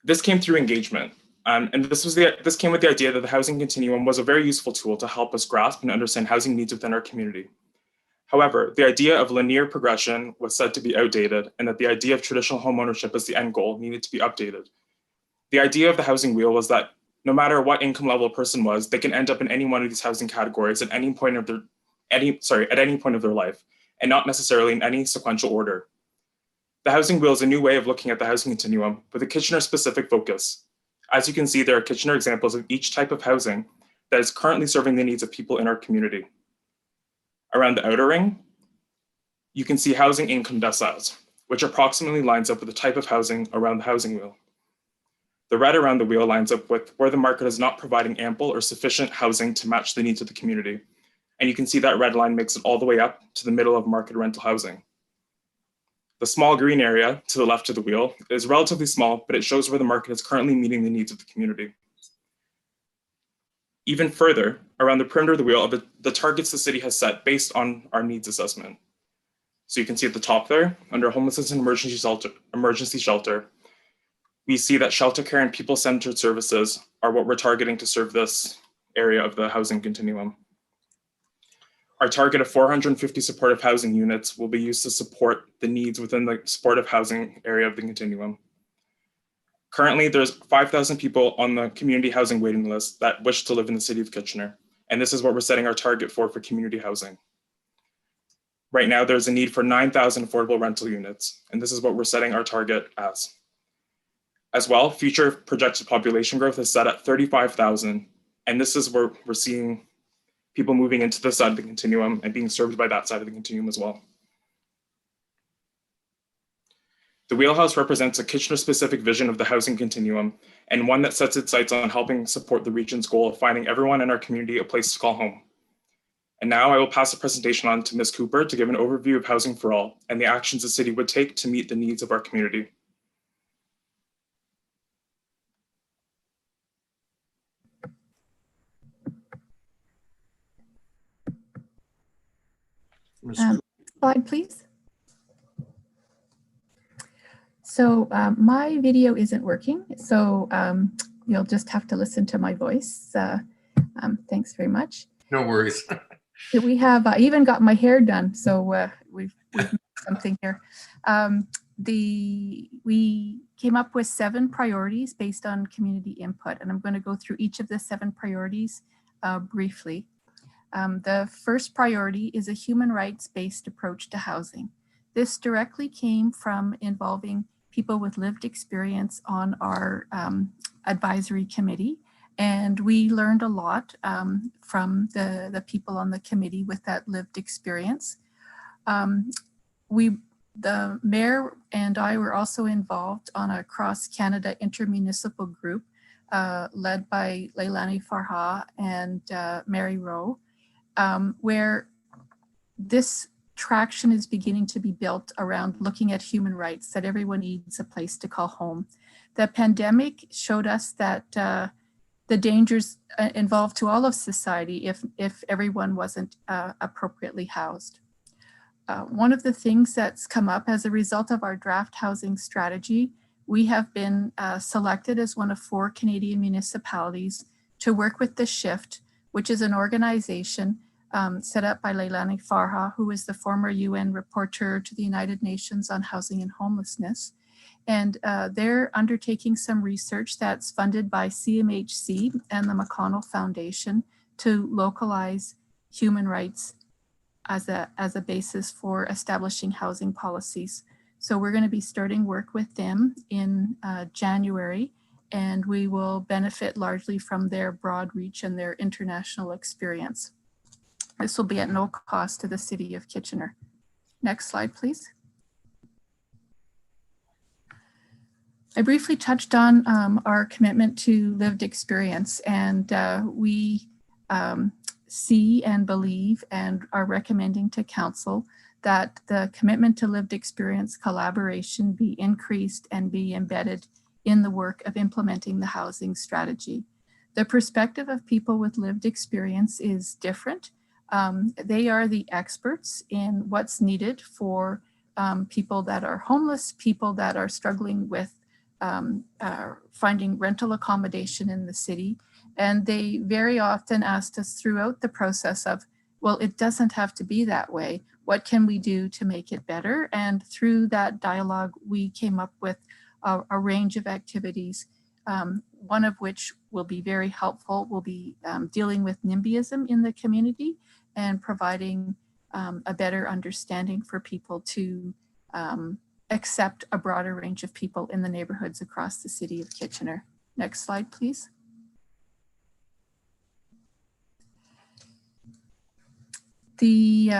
This came through engagement. And this came with the idea that the housing continuum was a very useful tool to help us grasp and understand housing needs within our community. However, the idea of linear progression was said to be outdated, and that the idea of traditional homeownership as the end goal needed to be updated. The idea of the housing wheel was that no matter what income level a person was, they can end up in any one of these housing categories at any point of their life, and not necessarily in any sequential order. The housing wheel is a new way of looking at the housing continuum with a Kitchener-specific focus. As you can see, there are Kitchener examples of each type of housing that is currently serving the needs of people in our community. Around the outer ring, you can see housing income deciles, which approximately lines up with the type of housing around the housing wheel. The red around the wheel lines up with where the market is not providing ample or sufficient housing to match the needs of the community. And you can see that red line makes it all the way up to the middle of market rental housing. The small green area to the left of the wheel is relatively small, but it shows where the market is currently meeting the needs of the community. Even further, around the perimeter of the wheel are the targets the city has set based on our needs assessment. So you can see at the top there, under homelessness and emergency shelter, we see that shelter care and people-centered services are what we're targeting to serve this area of the housing continuum. Our target of 450 supportive housing units will be used to support the needs within the supportive housing area of the continuum. Currently, there's 5,000 people on the community housing waiting list that wish to live in the city of Kitchener. And this is what we're setting our target for community housing. Right now, there's a need for 9,000 affordable rental units. And this is what we're setting our target as. As well, future projected population growth is set at 35,000. And this is where we're seeing people moving into this side of the continuum and being served by that side of the continuum as well. The Wheelhouse represents a Kitchener-specific vision of the housing continuum, and one that sets its sights on helping support the region's goal of finding everyone in our community a place to call home. And now I will pass the presentation on to Ms. Cooper to give an overview of Housing for All and the actions the city would take to meet the needs of our community. Slide, please. So my video isn't working, so you'll just have to listen to my voice. Thanks very much. No worries. We have, I even got my hair done, so we've made something here. We came up with 7 priorities based on community input, and I'm going to go through each of the 7 priorities briefly. The first priority is a human rights-based approach to housing. This directly came from involving people with lived experience on our advisory committee. And we learned a lot from the people on the committee with that lived experience. The mayor and I were also involved on a cross-Canada intermunicipal group led by Leilani Farha and Mary Rowe, where this traction is beginning to be built around looking at human rights, that everyone needs a place to call home. The pandemic showed us that the dangers involved to all of society if everyone wasn't appropriately housed. One of the things that's come up as a result of our draft housing strategy, we have been selected as one of 4 Canadian municipalities to work with The Shift, which is an organization set up by Leilani Farha, who is the former UN rapporteur to the United Nations on housing and homelessness. And they're undertaking some research that's funded by CMHC and the McConnell Foundation to localize human rights as a basis for establishing housing policies. So we're going to be starting work with them in January, and we will benefit largely from their broad reach and their international experience. This will be at no cost to the city of Kitchener. Next slide, please. I briefly touched on our commitment to lived experience, and we see and believe and are recommending to council that the commitment to lived experience collaboration be increased and be embedded in the work of implementing the housing strategy. The perspective of people with lived experience is different. They are the experts in what's needed for people that are homeless, people that are struggling with finding rental accommodation in the city. And they very often asked us throughout the process of, well, it doesn't have to be that way. What can we do to make it better? And through that dialogue, we came up with a range of activities, one of which will be very helpful, will be dealing with NIMBYism in the community and providing a better understanding for people to accept a broader range of people in the neighborhoods across the city of Kitchener. Next slide, please. The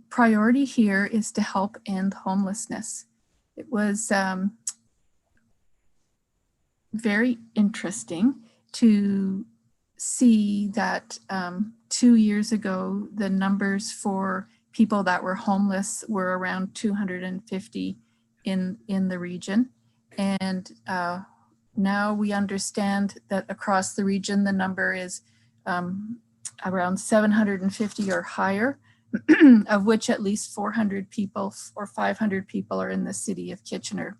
priority here is to help end homelessness. It was very interesting to see that 2 years ago, the numbers for people that were homeless were around 250 in the region. And now we understand that across the region, the number is around 750 or higher, of which at least 400 people or 500 people are in the city of Kitchener.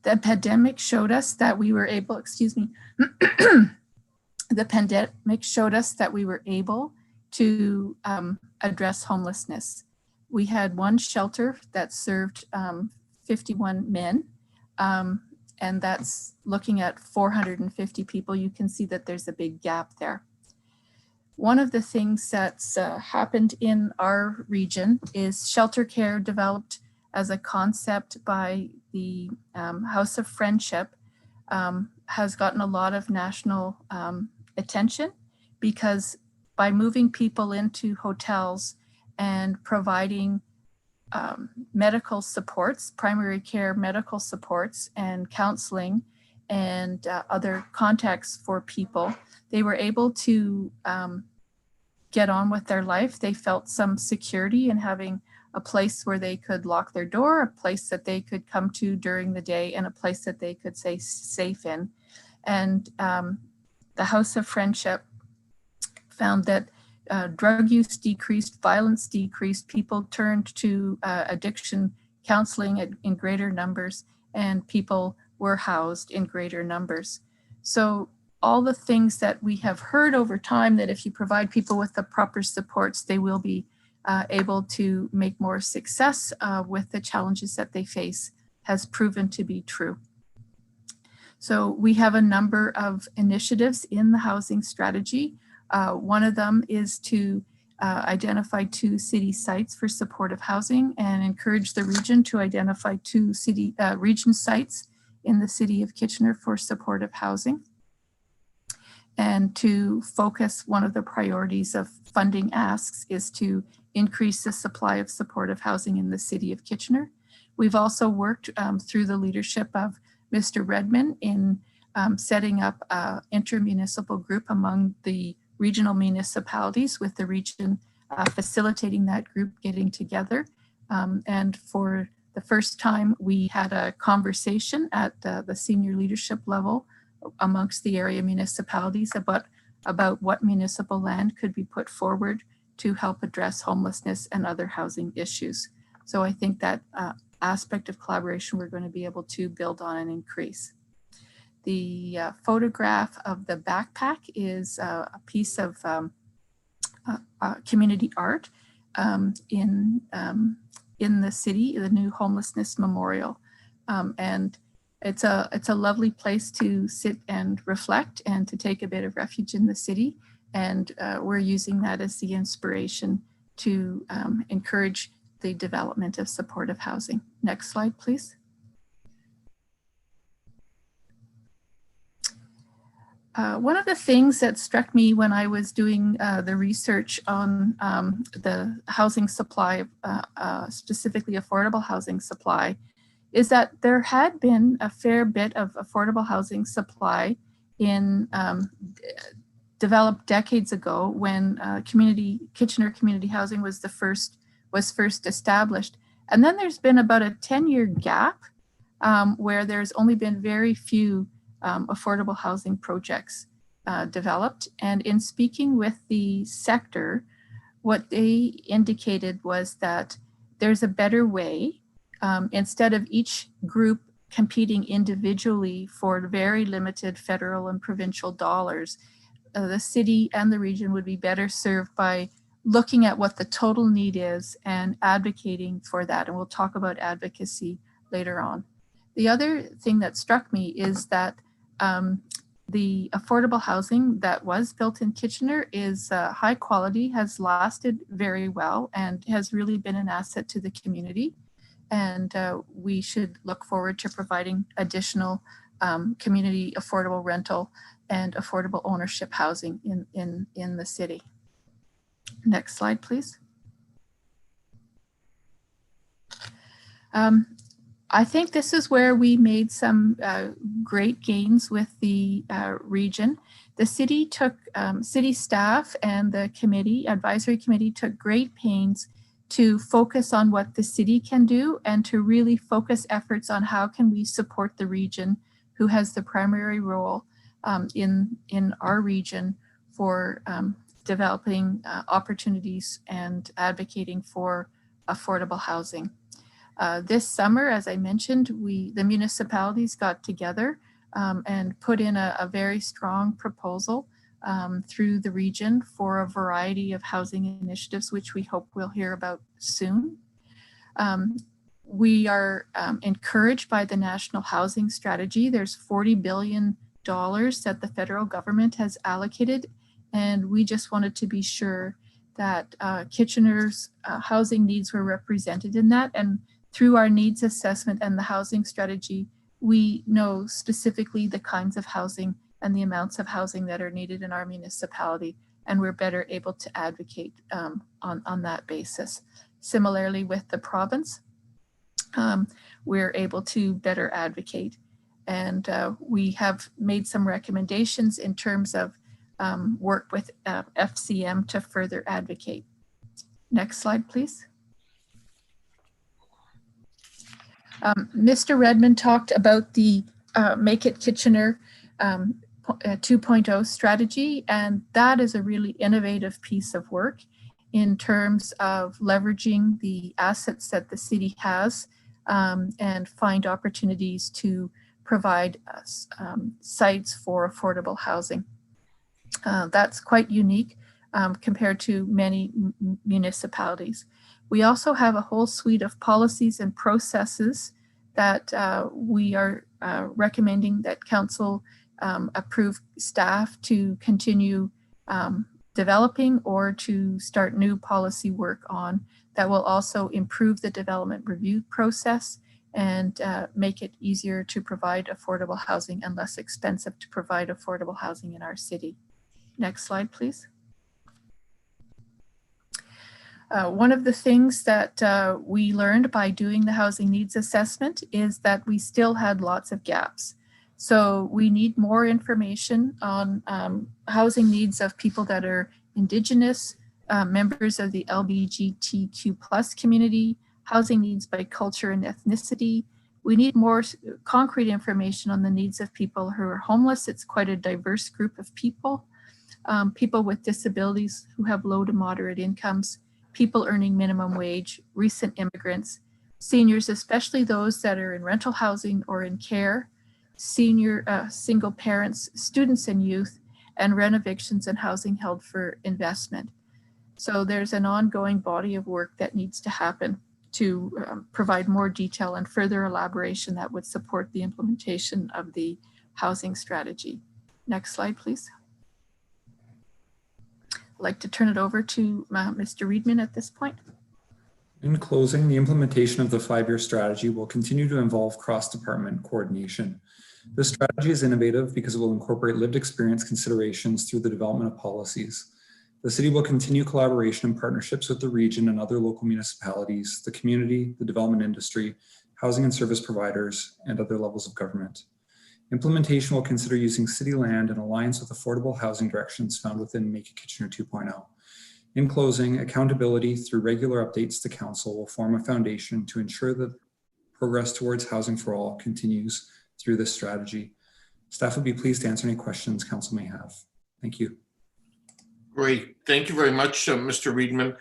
The pandemic showed us that we were able, the pandemic showed us that we were able to address homelessness. We had one shelter that served 51 men, and that's looking at 450 people. You can see that there's a big gap there. One of the things that's happened in our region is shelter care developed as a concept by the House of Friendship, has gotten a lot of national attention, because by moving people into hotels and providing medical supports, primary care medical supports and counseling and other contacts for people. They were able to get on with their life. They felt some security in having a place where they could lock their door, a place that they could come to during the day, and a place that they could stay safe in. And the House of Friendship found that drug use decreased, violence decreased, people turned to addiction counseling in greater numbers, and people were housed in greater numbers. So all the things that we have heard over time, that if you provide people with the proper supports, they will be able to make more success with the challenges that they face, has proven to be true. So we have a number of initiatives in the housing strategy. One of them is to identify 2 city sites for supportive housing and encourage the region to identify 2 region sites in the city of Kitchener for supportive housing. And to focus, one of the priorities of funding asks is to increase the supply of supportive housing in the city of Kitchener. We've also worked through the leadership of Mr. Redmond in setting up an intermunicipal group among the regional municipalities, with the region facilitating that group getting together. And for the first time, we had a conversation at the senior leadership level amongst the area municipalities about what municipal land could be put forward to help address homelessness and other housing issues. So I think that aspect of collaboration we're going to be able to build on and increase. The photograph of the backpack is a piece of community art in the city, the new homelessness memorial. And it's a lovely place to sit and reflect and to take a bit of refuge in the city. And we're using that as the inspiration to encourage the development of supportive housing. Next slide, please. One of the things that struck me when I was doing the research on the housing supply, specifically affordable housing supply, is that there had been a fair bit of affordable housing supply in developed decades ago when Kitchener Community Housing was first established. And then there's been about a 10-year gap where there's only been very few affordable housing projects developed. And in speaking with the sector, what they indicated was that there's a better way. Instead of each group competing individually for very limited federal and provincial dollars, the city and the region would be better served by looking at what the total need is and advocating for that. And we'll talk about advocacy later on. The other thing that struck me is that the affordable housing that was built in Kitchener is high quality, has lasted very well, and has really been an asset to the community. And we should look forward to providing additional community affordable rental and affordable ownership housing in the city. Next slide, please. I think this is where we made some great gains with the region. The city took, city staff and the advisory committee took great pains to focus on what the city can do and to really focus efforts on how can we support the region, who has the primary role in our region for developing opportunities and advocating for affordable housing. This summer, as I mentioned, the municipalities got together and put in a very strong proposal through the region for a variety of housing initiatives, which we hope we'll hear about soon. We are encouraged by the National Housing Strategy. There's $40 billion that the federal government has allocated, and we just wanted to be sure that Kitchener's housing needs were represented in that. And through our needs assessment and the housing strategy, we know specifically the kinds of housing and the amounts of housing that are needed in our municipality, and we're better able to advocate on that basis. Similarly with the province, we're able to better advocate. And we have made some recommendations in terms of work with FCM to further advocate. Next slide, please. Mr. Redmond talked about the Make It Kitchener 2.0 strategy, and that is a really innovative piece of work in terms of leveraging the assets that the city has and find opportunities to provide sites for affordable housing. That's quite unique compared to many municipalities. We also have a whole suite of policies and processes that we are recommending that council approve staff to continue developing or to start new policy work on that will also improve the development review process and make it easier to provide affordable housing and less expensive to provide affordable housing in our city. Next slide, please. One of the things that we learned by doing the housing needs assessment is that we still had lots of gaps. So we need more information on housing needs of people that are Indigenous, members of the LGBTQ+ community, housing needs by culture and ethnicity. We need more concrete information on the needs of people who are homeless. It's quite a diverse group of people. People with disabilities who have low to moderate incomes, people earning minimum wage, recent immigrants, seniors, especially those that are in rental housing or in care, senior single parents, students and youth, and renovictions and housing held for investment. So there's an ongoing body of work that needs to happen to provide more detail and further elaboration that would support the implementation of the housing strategy. Next slide, please. I'd like to turn it over to Mr. Reedman at this point. In closing, the implementation of the 5-year strategy will continue to involve cross-department coordination. This strategy is innovative because it will incorporate lived experience considerations through the development of policies. The city will continue collaboration and partnerships with the region and other local municipalities, the community, the development industry, housing and service providers, and other levels of government. Implementation will consider using city land in alliance with affordable housing directions found within Make It Kitchener 2.0. In closing, accountability through regular updates to council will form a foundation to ensure that progress towards housing for all continues through this strategy. Staff would be pleased to answer any questions council may have. Thank you. Great. Thank you very much, Mr. Reedman.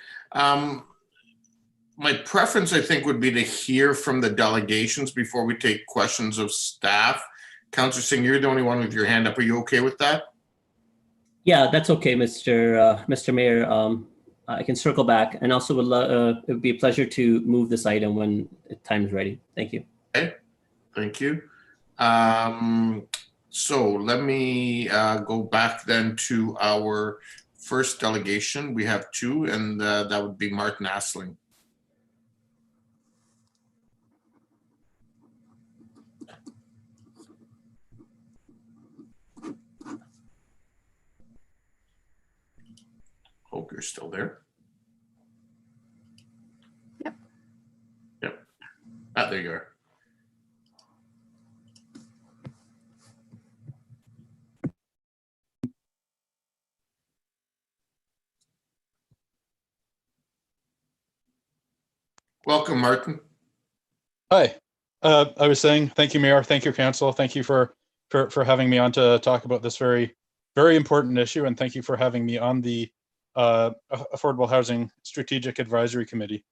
My preference, I think, would be to hear from the delegations before we take questions of staff. Councillor Singh, you're the only one with your hand up. Are you okay with that? Yeah, that's okay, Mr. Mayor. I can circle back, and also it would be a pleasure to move this item when the time is ready. Thank you. Okay, thank you. So let me go back then to our first delegation. We have two, and that would be Martin Asling. Hope you're still there. Yep. Yep. Ah, there you are. Welcome, Martin. Hi. I was saying thank you, Mayor. Thank you, Council. Thank you for having me on to talk about this very important issue, and thank you for having me on the Affordable Housing Strategic Advisory Committee.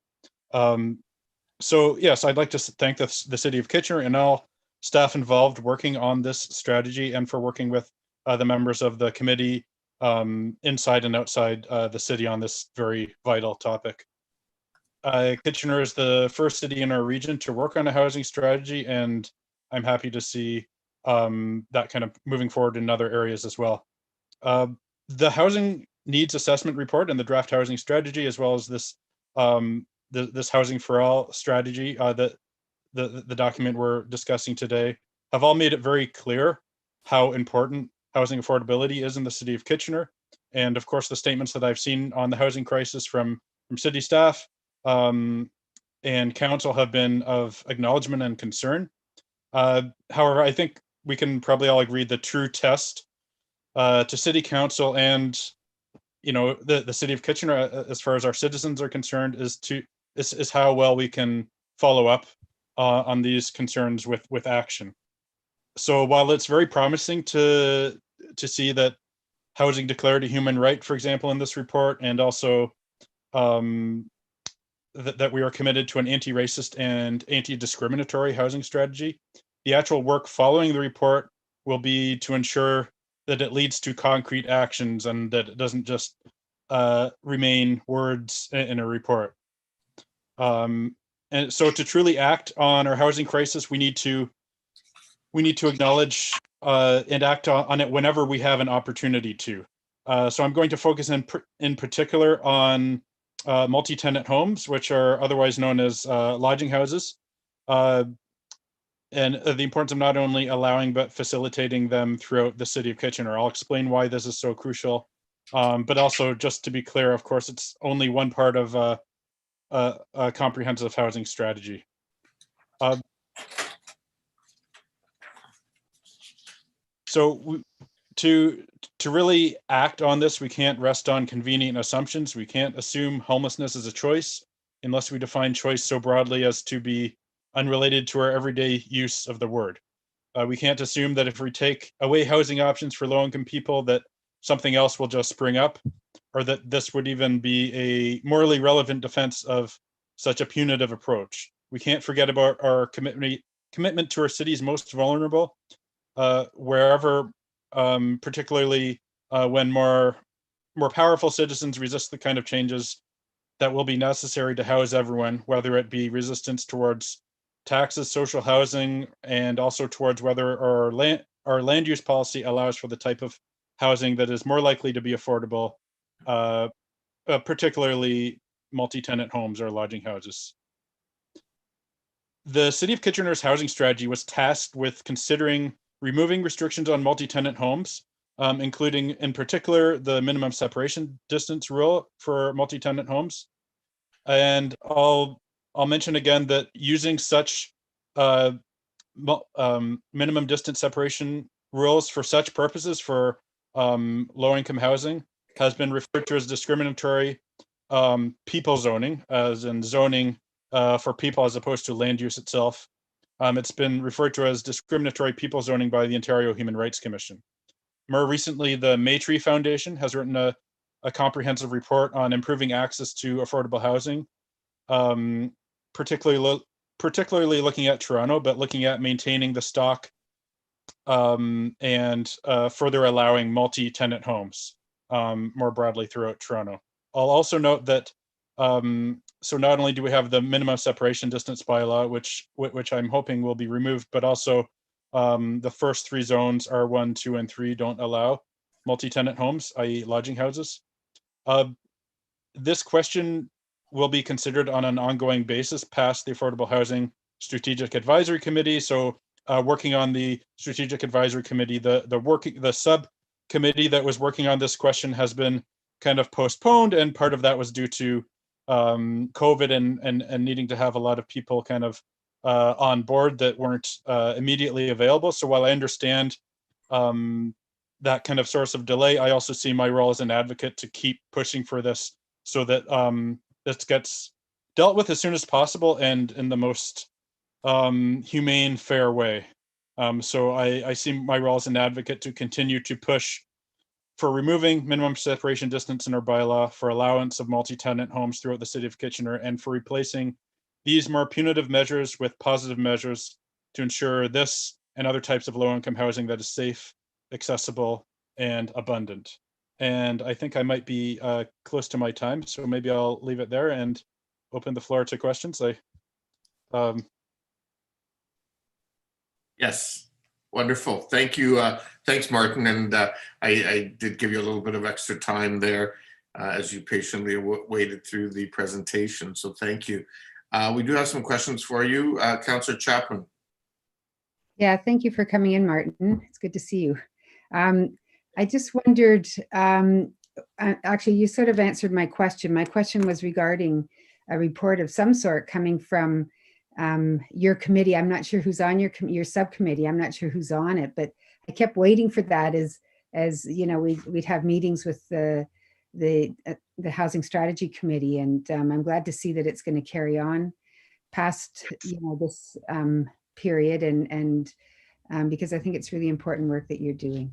So yes, I'd like to thank the City of Kitchener and all staff involved working on this strategy, and for working with the members of the committee inside and outside the city on this very vital topic. Kitchener is the first city in our region to work on a housing strategy, and I'm happy to see that kind of moving forward in other areas as well. The Housing Needs Assessment Report and the Draft Housing Strategy, as well as this this Housing for All strategy, the document we're discussing today, have all made it very clear how important housing affordability is in the City of Kitchener. And of course, the statements that I've seen on the housing crisis from city staff and council have been of acknowledgement and concern. However, I think we can probably all agree the true test to city council and the city of Kitchener, as far as our citizens are concerned, is how well we can follow up on these concerns with action. So while it's very promising to see that housing declared a human right, for example, in this report, and also that we are committed to an anti-racist and anti-discriminatory housing strategy, the actual work following the report will be to ensure that it leads to concrete actions and that it doesn't just remain words in a report. And so to truly act on our housing crisis, we need to acknowledge and act on it whenever we have an opportunity to. So I'm going to focus in particular on multi-tenant homes, which are otherwise known as lodging houses. And the importance of not only allowing but facilitating them throughout the city of Kitchener. I'll explain why this is so crucial, but also just to be clear, of course, it's only one part of a comprehensive housing strategy. So to really act on this, we can't rest on convenient assumptions. We can't assume homelessness is a choice unless we define choice so broadly as to be unrelated to our everyday use of the word. We can't assume that if we take away housing options for low-income people that something else will just spring up, or that this would even be a morally relevant defense of such a punitive approach. We can't forget about our commitment to our city's most vulnerable, wherever, particularly when more powerful citizens resist the kind of changes that will be necessary to house everyone, whether it be resistance towards taxes, social housing, and also towards whether our land use policy allows for the type of housing that is more likely to be affordable, particularly multi-tenant homes or lodging houses. The City of Kitchener's housing strategy was tasked with considering removing restrictions on multi-tenant homes, including in particular the minimum separation distance rule for multi-tenant homes. And I'll mention again that using such minimum distance separation rules for such purposes for low-income housing has been referred to as discriminatory people zoning, as in zoning for people as opposed to land use itself. It's been referred to as discriminatory people zoning by the Ontario Human Rights Commission. More recently, the Maytree Foundation has written a comprehensive report on improving access to affordable housing, particularly looking at Toronto, but looking at maintaining the stock and further allowing multi-tenant homes more broadly throughout Toronto. I'll also note that so not only do we have the minimum separation distance bylaw, which I'm hoping will be removed, but also the first three zones, R1, 2, and 3, don't allow multi-tenant homes, i.e. lodging houses. This question will be considered on an ongoing basis past the Affordable Housing Strategic Advisory Committee. So working on the Strategic Advisory Committee, the subcommittee that was working on this question has been kind of postponed, and part of that was due to COVID and needing to have a lot of people kind of on board that weren't immediately available. So while I understand that kind of source of delay, I also see my role as an advocate to keep pushing for this so that this gets dealt with as soon as possible and in the most humane, fair way. So I see my role as an advocate to continue to push for removing minimum separation distance in our bylaw, for allowance of multi-tenant homes throughout the city of Kitchener, and for replacing these more punitive measures with positive measures to ensure this and other types of low-income housing that is safe, accessible, and abundant. And I think I might be close to my time, so maybe I'll leave it there and open the floor to questions. Yes, wonderful. Thank you. Thanks, Martin. And I did give you a little bit of extra time there as you patiently waited through the presentation. So thank you. We do have some questions for you. Councillor Chapman. Yeah, thank you for coming in, Martin. It's good to see you. I just wondered, actually, you sort of answered my question. My question was regarding a report of some sort coming from your committee. I'm not sure who's on your subcommittee. I'm not sure who's on it, but I kept waiting for that as you know, we'd have meetings with the Housing Strategy Committee, and I'm glad to see that it's going to carry on past, you know, this period, and because I think it's really important work that you're doing.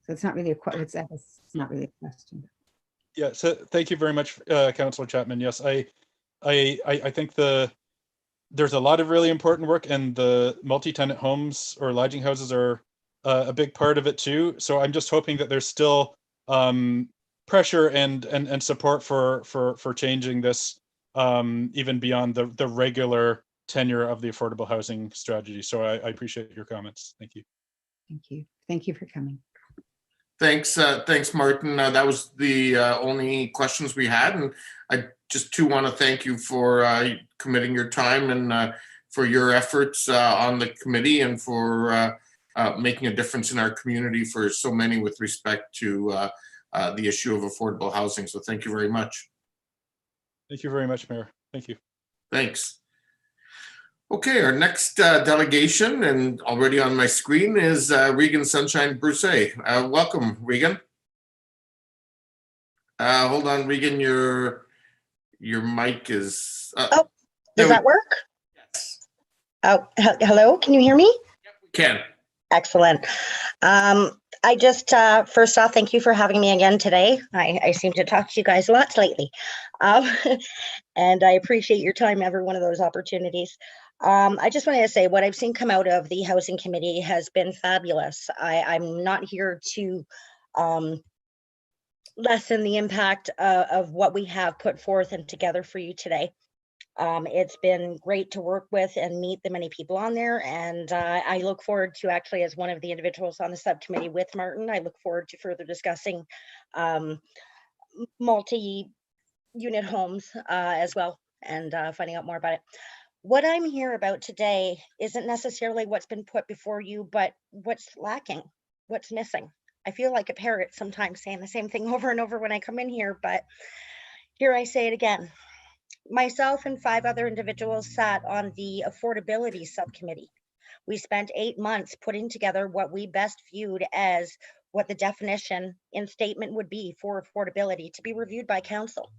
So it's not really it's not really a question. Yeah, so thank you very much, Councillor Chapman. Yes, I think there's a lot of really important work, and the multi-tenant homes or lodging houses are a big part of it too. So I'm just hoping that there's still pressure and support for changing this even beyond the regular tenure of the affordable housing strategy. So I appreciate your comments. Thank you. Thank you. Thank you for coming. Thanks, thanks, Martin. That was the only questions we had, and I just too want to thank you for committing your time and for your efforts on the committee, and for making a difference in our community for so many with respect to the issue of affordable housing. So thank you very much. Thank you very much, Mayor. Thank you. Thanks. Okay, our next delegation, and already on my screen, is Regan Sunshine Broussais. Welcome, Regan. Hold on, Regan, your mic is... oh, does that work? Yes. Oh, hello, can you hear me? Yep, we can. Excellent. I just, first off, thank you for having me again today. I seem to talk to you guys lots lately. And I appreciate your time, every one of those opportunities. I just wanted to say what I've seen come out of the Housing Committee has been fabulous. I'm not here to lessen the impact of what we have put forth and together for you today. It's been great to work with and meet the many people on there, and I look forward to, actually, as one of the individuals on the subcommittee with Martin, I look forward to further discussing multi-unit homes as well, and finding out more about it. What I'm here about today isn't necessarily what's been put before you, but what's lacking, what's missing. I feel like a parrot sometimes saying the same thing over and over when I come in here, but here I say it again. Myself and 5 other individuals sat on the affordability subcommittee. We spent 8 months putting together what we best viewed as what the definition in statement would be for affordability to be reviewed by council.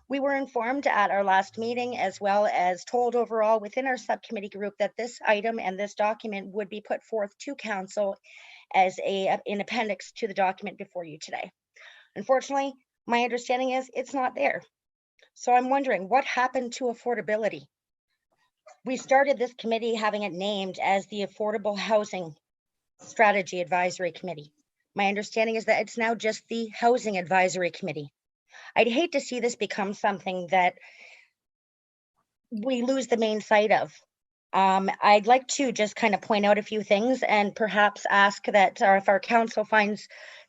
We were informed at our last meeting, as well as told overall within our subcommittee group, that this item and this document would be put forth to council as an appendix to the document before you today. Unfortunately, my understanding is it's not there. So I'm wondering what happened to affordability. We started this committee having it named as the Affordable Housing Strategy Advisory Committee. My understanding is that it's now just the Housing Advisory Committee. I'd hate to see this become something that we lose the main sight of. I'd like to just kind of point out a few things, and perhaps ask that if our council finds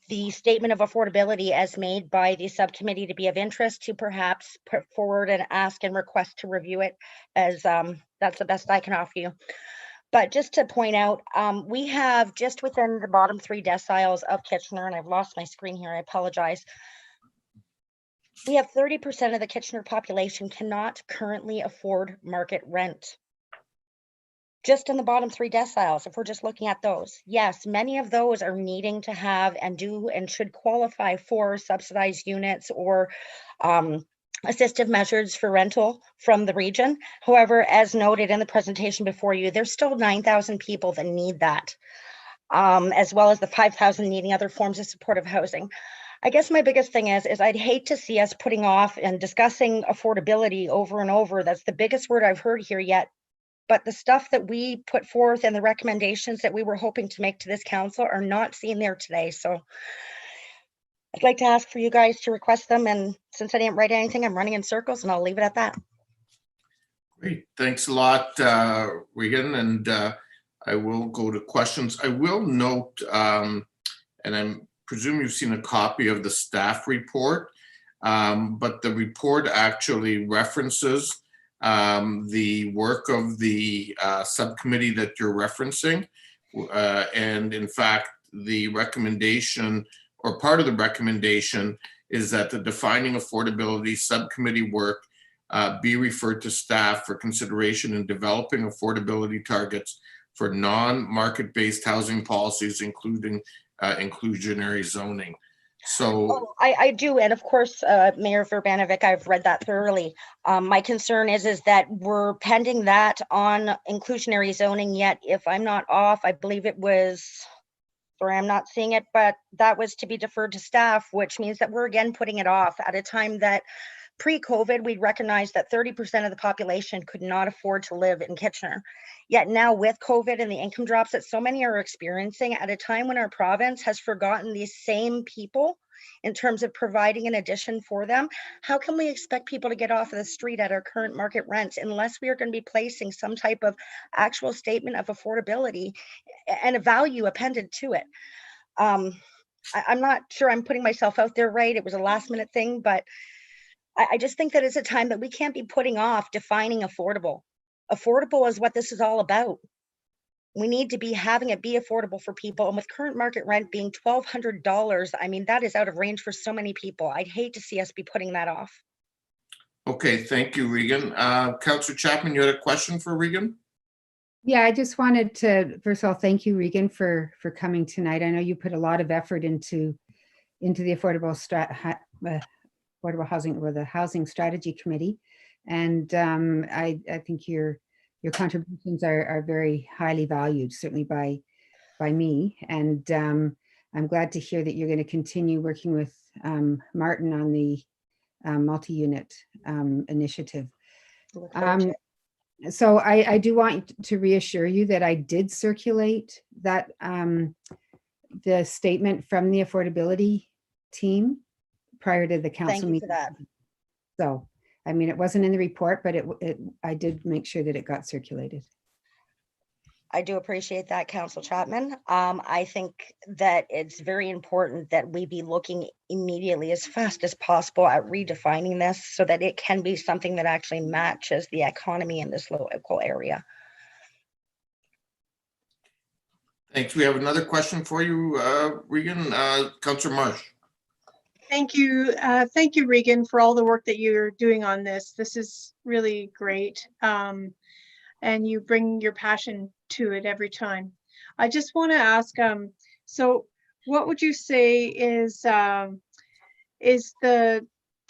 the statement of affordability as made by the subcommittee to be of interest, to perhaps put forward and ask and request to review it, as that's the best I can offer you. But just to point out, we have just within the bottom 3 deciles of Kitchener, and I've lost my screen here, I apologize. We have 30% of the Kitchener population cannot currently afford market rent. Just in the bottom 3 deciles, if we're just looking at those. Yes, many of those are needing to have and do and should qualify for subsidized units or assistive measures for rental from the region. However, as noted in the presentation before you, there's still 9,000 people that need that, as well as the 5,000 needing other forms of supportive housing. I guess my biggest thing is I'd hate to see us putting off and discussing affordability over and over. That's the biggest word I've heard here yet. But the stuff that we put forth and the recommendations that we were hoping to make to this council are not seen there today. So I'd like to ask for you guys to request them. And since I didn't write anything, I'm running in circles, and I'll leave it at that. Great. Thanks a lot, Regan. And I will go to questions. I will note, and I presume you've seen a copy of the staff report, but the report actually references the work of the subcommittee that you're referencing. And in fact, the recommendation, or part of the recommendation, is that the Defining Affordability Subcommittee work be referred to staff for consideration in developing affordability targets for non-market-based housing policies, including inclusionary zoning. So Oh, I do, and of course, Mayor Verbanovic, I've read that thoroughly. My concern is that we're pending that on inclusionary zoning, yet if I'm not off, I believe it was, sorry, I'm not seeing it, but that was to be deferred to staff, which means that we're again putting it off at a time that pre-COVID, we recognized that 30% of the population could not afford to live in Kitchener. Yet now with COVID and the income drops that so many are experiencing at a time when our province has forgotten these same people in terms of providing an addition for them, how can we expect people to get off of the street at our current market rents unless we are going to be placing some type of actual statement of affordability and a value appended to it? I'm not sure I'm putting myself out there right. It was a last minute thing, but I just think that it's a time that we can't be putting off defining affordable. Affordable is what this is all about. We need to be having it be affordable for people. And with current market rent being $1,200, I mean, that is out of range for so many people. I'd hate to see us be putting that off. okay, thank you, Regan. Councillor Chapman, you had a question for Regan? Yeah, I just wanted to, first of all, thank you, Regan, for coming tonight. I know you put a lot of effort into the affordable housing, or the Housing Strategy Committee. And I think your contributions are very highly valued, certainly by me. And I'm glad to hear that you're going to continue working with Martin on the multi-unit initiative. So I do want to reassure you that I did circulate that the statement from the affordability team prior to the council meeting. Thank you for that. So, I mean, it wasn't in the report, but I did make sure that it got circulated. I do appreciate that, Councillor Chapman. I think that it's very important that we be looking immediately as fast as possible at redefining this so that it can be something that actually matches the economy in this local area. Thanks. We have another question for you, Regan. Councillor Marsh. Thank you. Thank you, Regan, for all the work that you're doing on this. This is really great. And you bring your passion to it every time. I just want to ask, so what would you say is the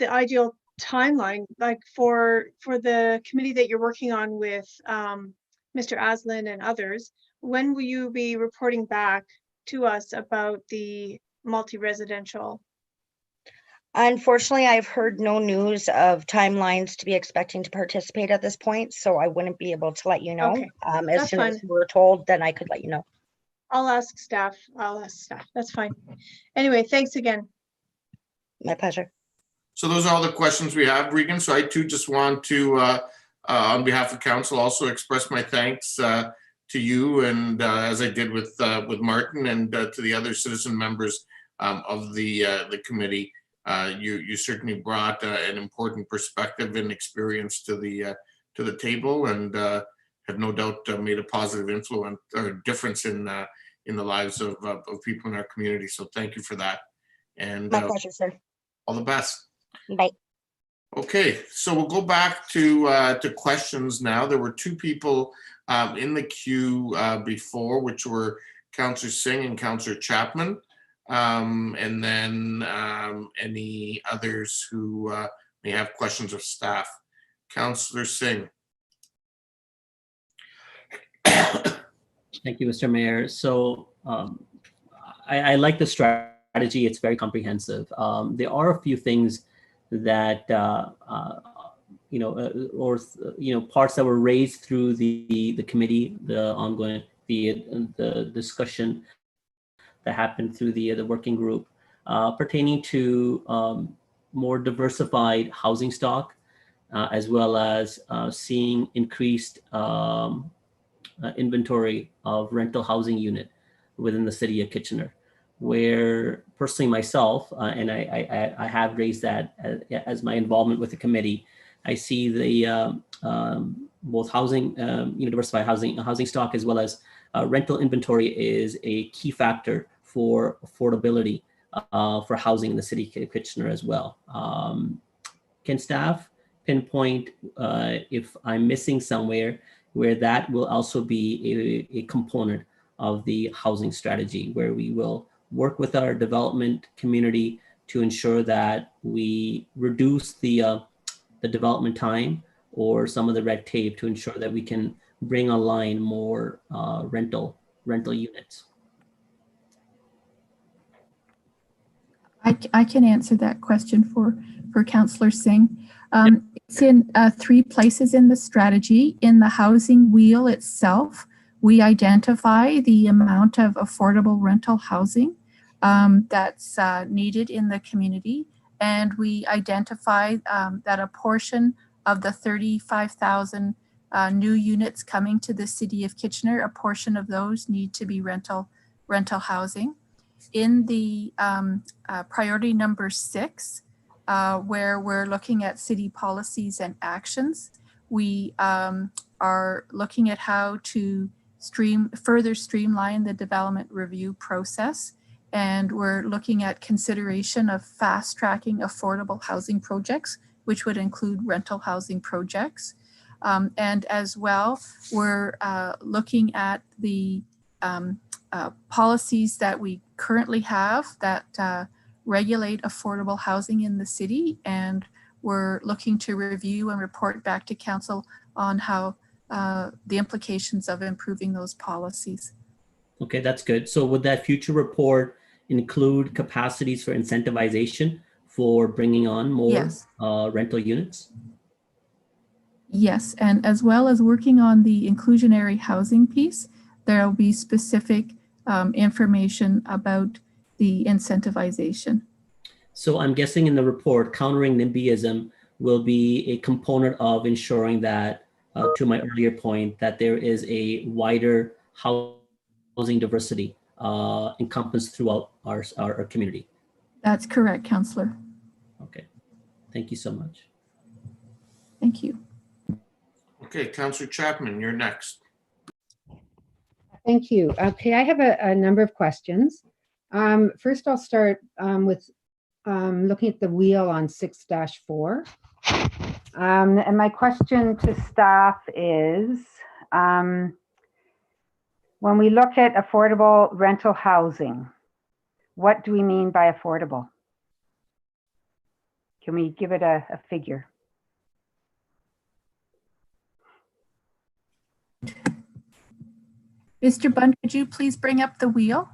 ideal timeline, like for the committee that you're working on with Mr. Aslan and others? When will you be reporting back to us about the multi-residential? Unfortunately, I've heard no news of timelines to be expecting to participate at this point, so I wouldn't be able to let you know. Okay, As that's soon as fine. we're told, then I could let you know. I'll ask staff. That's fine. Anyway, thanks again. My pleasure. So those are all the questions we have, Regan. So I too just want to, on behalf of council, also express my thanks to you, and as I did with Martin, and to the other citizen members of the committee. You certainly brought an important perspective and experience to the table, and have no doubt made a positive influence or difference in the lives of people in our community. So thank you for that. And My pleasure, sir. all the best. Bye. Okay, so we'll go back to questions now. There were two people in the queue before, which were Councillor Singh and Councillor Chapman. And then any others who may have questions of staff. Councillor Singh. Thank you, Mr. Mayor. So I like the strategy. It's very comprehensive. There are a few things that, parts that were raised through the committee, the ongoing, the discussion that happened through the working group pertaining to more diversified housing stock, as well as seeing increased inventory of rental housing unit within the city of Kitchener, where personally myself, and I have raised that as my involvement with the committee, I see the both housing, diversified housing stock, as well as rental inventory is a key factor for affordability for housing in the city of Kitchener as well. Can staff pinpoint if I'm missing somewhere, where that will also be a component of the housing strategy, where we will work with our development community to ensure that we reduce the development time or some of the red tape to ensure that we can bring online more rental units. I can answer that question for Councillor Singh. It's in 3 places in the strategy. In the housing wheel itself, we identify the amount of affordable rental housing that's needed in the community. And we identify that a portion of the 35,000 new units coming to the city of Kitchener, a portion of those need to be rental housing. In the priority number 6, where we're looking at city policies and actions, we are looking at how to further streamline the development review process. And we're looking at consideration of fast tracking affordable housing projects, which would include rental housing projects. And as well, we're looking at the policies that we currently have that regulate affordable housing in the city. And we're looking to review and report back to council on how the implications of improving those policies. Okay, that's good. So would that future report include capacities for incentivization for bringing on more Yes. Rental units? Yes, and as well as working on the inclusionary housing piece, there will be specific information about the incentivization. So I'm guessing in the report, countering NIMBYism will be a component of ensuring that, to my earlier point, that there is a wider housing diversity encompassed throughout our community. That's correct, Councillor. Okay, thank you so much. Thank you. Okay, Councillor Chapman, you're next. Thank you. Okay, I have a number of questions. First, I'll start with looking at the wheel on 6-4. And my question to staff is, when we look at affordable rental housing, what do we mean by affordable? Can we give it a figure? Mr. Bund, could you please bring up the wheel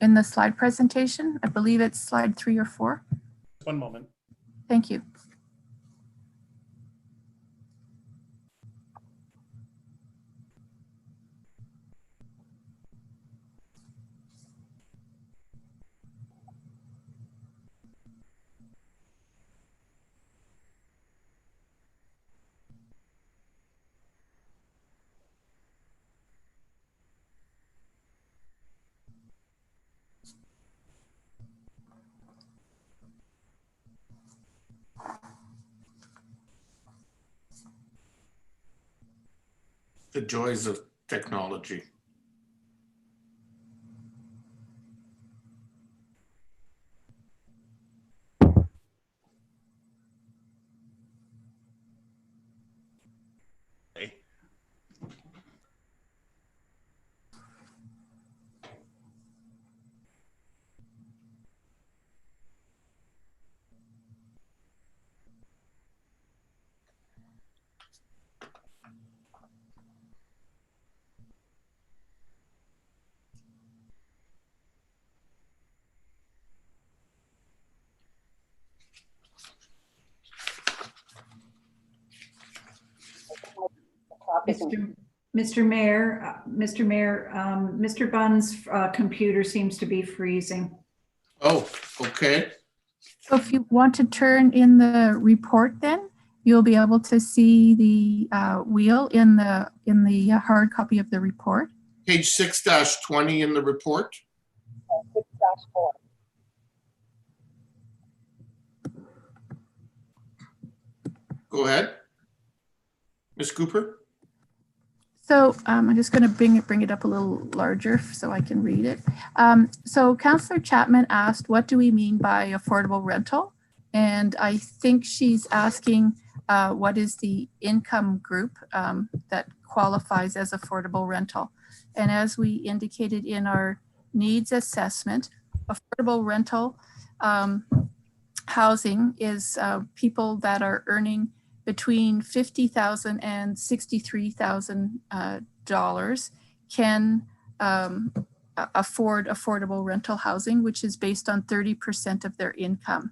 in the slide presentation? I believe it's slide 3 or 4. One moment. Thank you. The joys of technology. Mr. Mayor, Mr. Bunn's computer seems to be freezing. Oh, okay. So if you want to turn in the report, then you'll be able to see the wheel in the hard copy of the report. Page 6-20 in the report. 6-4. Go ahead. Ms. Cooper. So I'm just going to bring it up a little larger so I can read it. So Councillor Chapman asked, what do we mean by affordable rental? And I think she's asking what is the income group that qualifies as affordable rental. And as we indicated in our needs assessment, affordable rental housing is people that are earning between $50,000 and $63,000 can afford affordable rental housing, which is based on 30% of their income.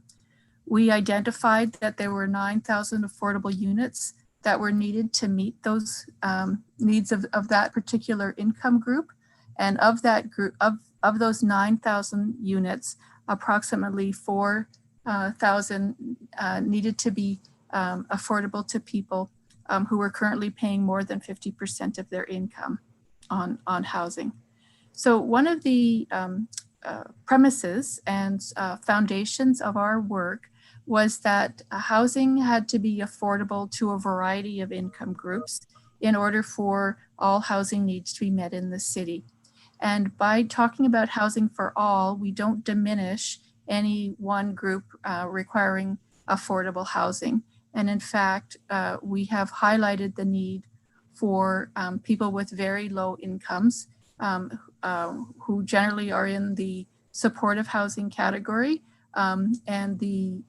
We identified that there were 9,000 affordable units that were needed to meet those needs of that particular income group. And of that group, of those 9,000 units, approximately 4,000 needed to be affordable to people who were currently paying more than 50% of their income on housing. So one of the premises and foundations of our work was that housing had to be affordable to a variety of income groups in order for all housing needs to be met in the city. And by talking about housing for all, we don't diminish any one group requiring affordable housing. And in fact, we have highlighted the need for people with very low incomes who generally are in the supportive housing category and the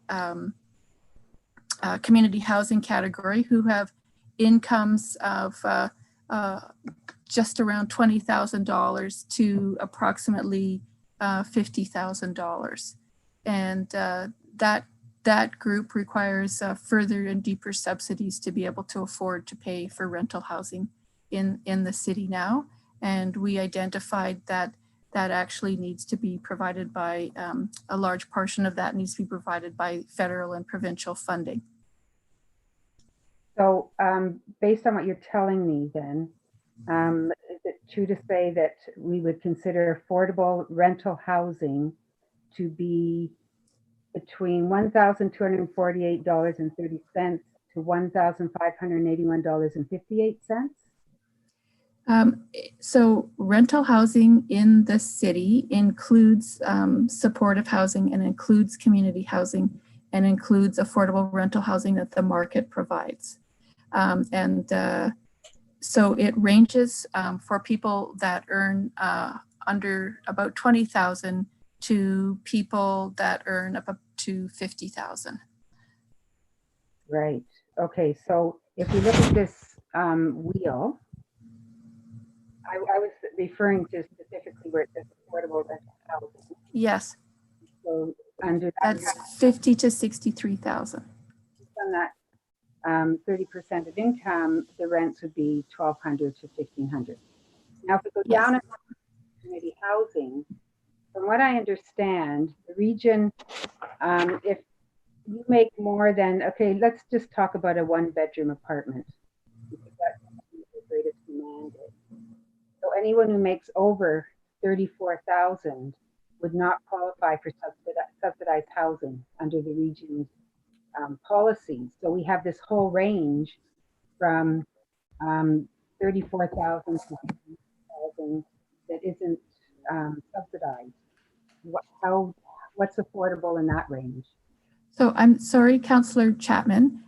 community housing category, who have incomes of just around $20,000 to approximately $50,000. And that group requires further and deeper subsidies to be able to afford to pay for rental housing in the city now. And we identified that that actually needs to be provided by, a large portion of that needs to be provided by federal and provincial funding. So based on what you're telling me then, is it true to say that we would consider affordable rental housing to be between $1,248.30 to $1,581.58? So rental housing in the city includes supportive housing and includes community housing and includes affordable rental housing that the market provides. So it ranges for people that earn under about 20,000 to people that earn up to 50,000. Right. Okay. So if we look at this wheel, I was referring to specifically where it says affordable rental housing. Yes. So under that's 50 to 63,000. On that 30% of income, the rents would be $1,200 to $1,500. Now, if we go down in community housing, from what I understand, the region, if you make more than, okay, let's just talk about a one-bedroom apartment, because that's the greatest demand is. So anyone who makes over 34,000 would not qualify for subsidized housing under the region's policies. So we have this whole range from 34,000 to 50,000 that isn't subsidized. What's affordable in that range? So I'm sorry, Councillor Chapman,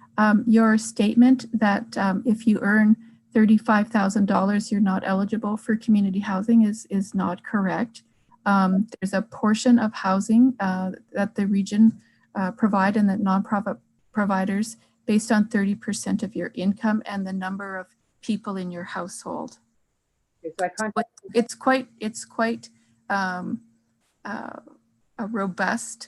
your statement that if you earn $35,000, you're not eligible for community housing is not correct. There's a portion of housing that the region provide and that nonprofit providers based on 30% of your income and the number of people in your household. It's quite a robust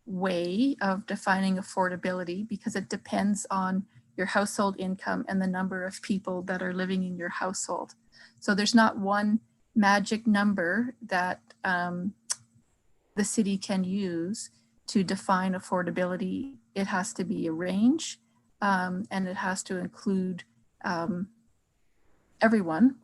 way of defining affordability because it depends on your household income and the number of people that are living in your household. So there's not one magic number that the city can use to define affordability. It has to be a range and it has to include everyone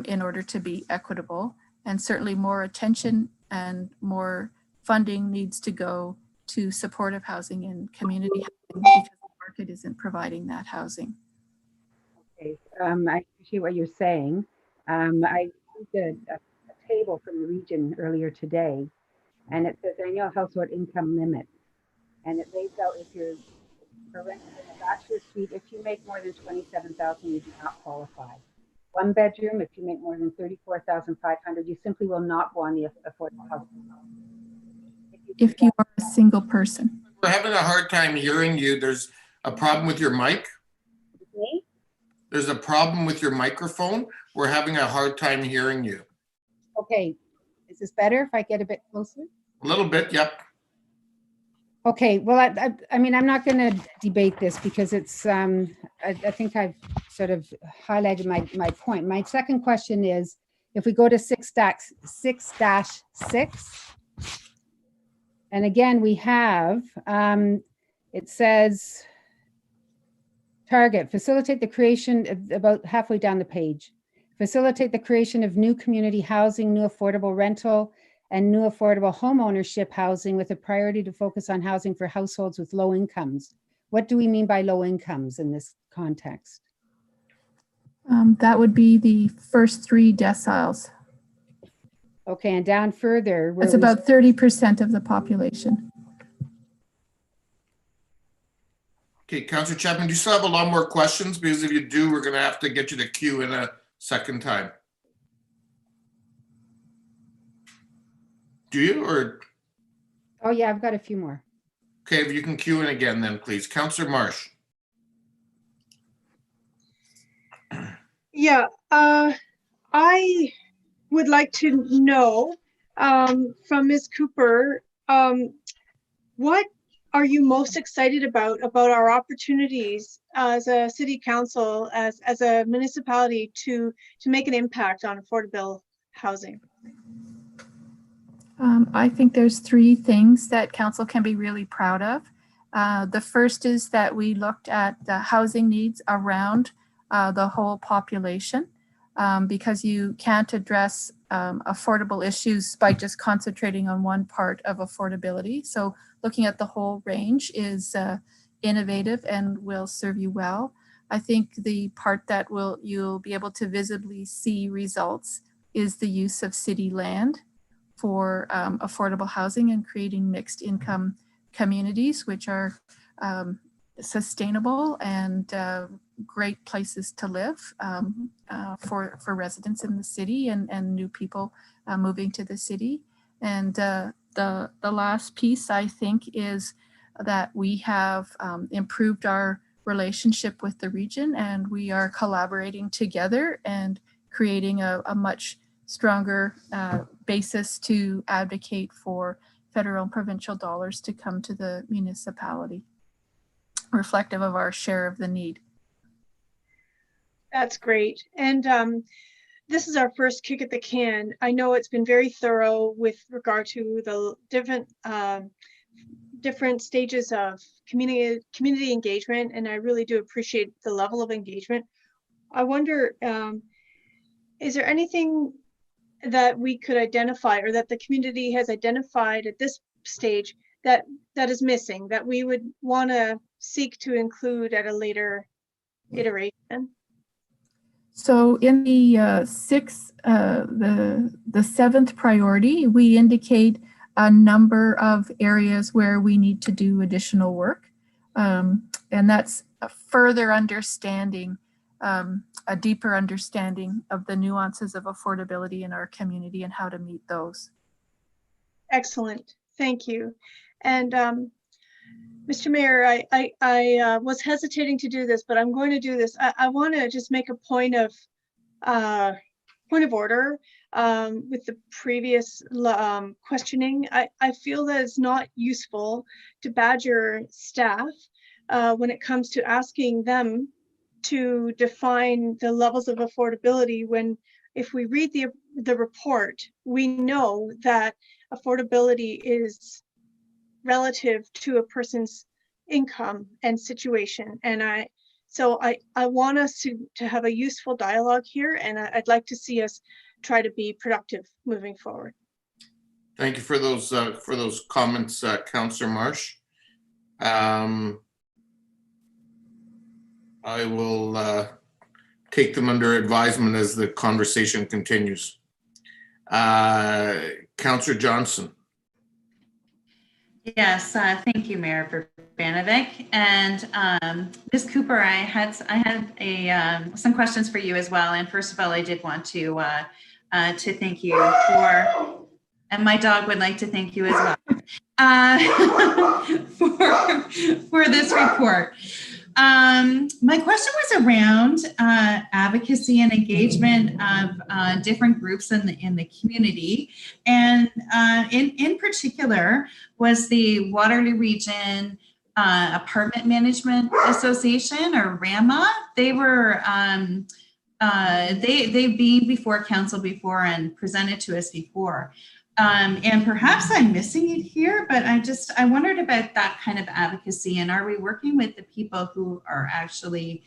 in order to be equitable. And certainly more attention and more funding needs to go to supportive housing and community housing because the market isn't providing that housing. Okay, I appreciate what you're saying. I did a table from the region earlier today, and it says annual household income limit And it lays out if you're for rent in a bachelor suite, if you make more than 27,000, you do not qualify. One bedroom, if you make more than 34,500, you simply will not go on the affordable housing. If you are a single person. We're having a hard time hearing you. There's a problem with your mic. Me? There's a problem with your microphone. We're having a hard time hearing you. Okay, is this better if I get a bit closer? A little bit, yep. Okay, well, I mean, I'm not going to debate this because it's, I think I've sort of highlighted my point. My second question is, if we go to 6-6, and again, we have, it says, target, facilitate the creation, about halfway down the page, facilitate the creation of new community housing, new affordable rental, and new affordable home ownership housing with a priority to focus on housing for households with low incomes. What do we mean by low incomes in this context? That would be the first 3 deciles. Okay, and down further. That's about 30% of the population. Okay, Councillor Chapman, do you still have a lot more questions? Because if you do, we're going to have to get you to queue in a second time. Do you, or? Oh yeah, I've got a few more. Okay, if you can queue in again then, please. Councillor Marsh. Yeah, I would like to know from Ms. Cooper, what are you most excited about our opportunities as a city council, as a municipality to make an impact on affordable housing? I think there's 3 things that council can be really proud of. The first is that we looked at the housing needs around the whole population, because you can't address affordable issues by just concentrating on one part of affordability. So looking at the whole range is innovative and will serve you well. I think the part that you'll be able to visibly see results is the use of city land for affordable housing and creating mixed income communities, which are sustainable and great places to live for residents in the city and new people moving to the city. And the last piece, I think, is that we have improved our relationship with the region, and we are collaborating together and creating a much stronger basis to advocate for federal and provincial dollars to come to the municipality, reflective of our share of the need. That's great. And this is our first kick at the can. I know it's been very thorough with regard to the different stages of community engagement, and I really do appreciate the level of engagement. I wonder, is there anything that we could identify, or that the community has identified at this stage that is missing, that we would want to seek to include at a later iteration? So in the the 7th priority, we indicate a number of areas where we need to do additional work, and that's a further understanding, a deeper understanding of the nuances of affordability in our community and how to meet those. Excellent, thank you. And Mr. Mayor, I was hesitating to do this, but I'm going to do this. I want to just make a point of order with the previous questioning. I feel that it's not useful to badger staff when it comes to asking them to define the levels of affordability, when if we read the report, we know that affordability is relative to a person's income and situation. And I want us to have a useful dialogue here, and I'd like to see us try to be productive moving forward. Thank you for those comments, Councillor Marsh. I will take them under advisement as the conversation continues. Councillor Johnson. Yes, thank you, Mayor Banovic. And Ms. Cooper, I had some questions for you as well. And first of all, I did want to thank you for, and my dog would like to thank you as well for this report. My question was around advocacy and engagement of different groups in the community, and in particular was the Waterloo Region Apartment Management Association, or RAMA. They were they've been before council before and presented to us before. And perhaps I'm missing it here, but I wondered about that kind of advocacy, and are we working with the people who are actually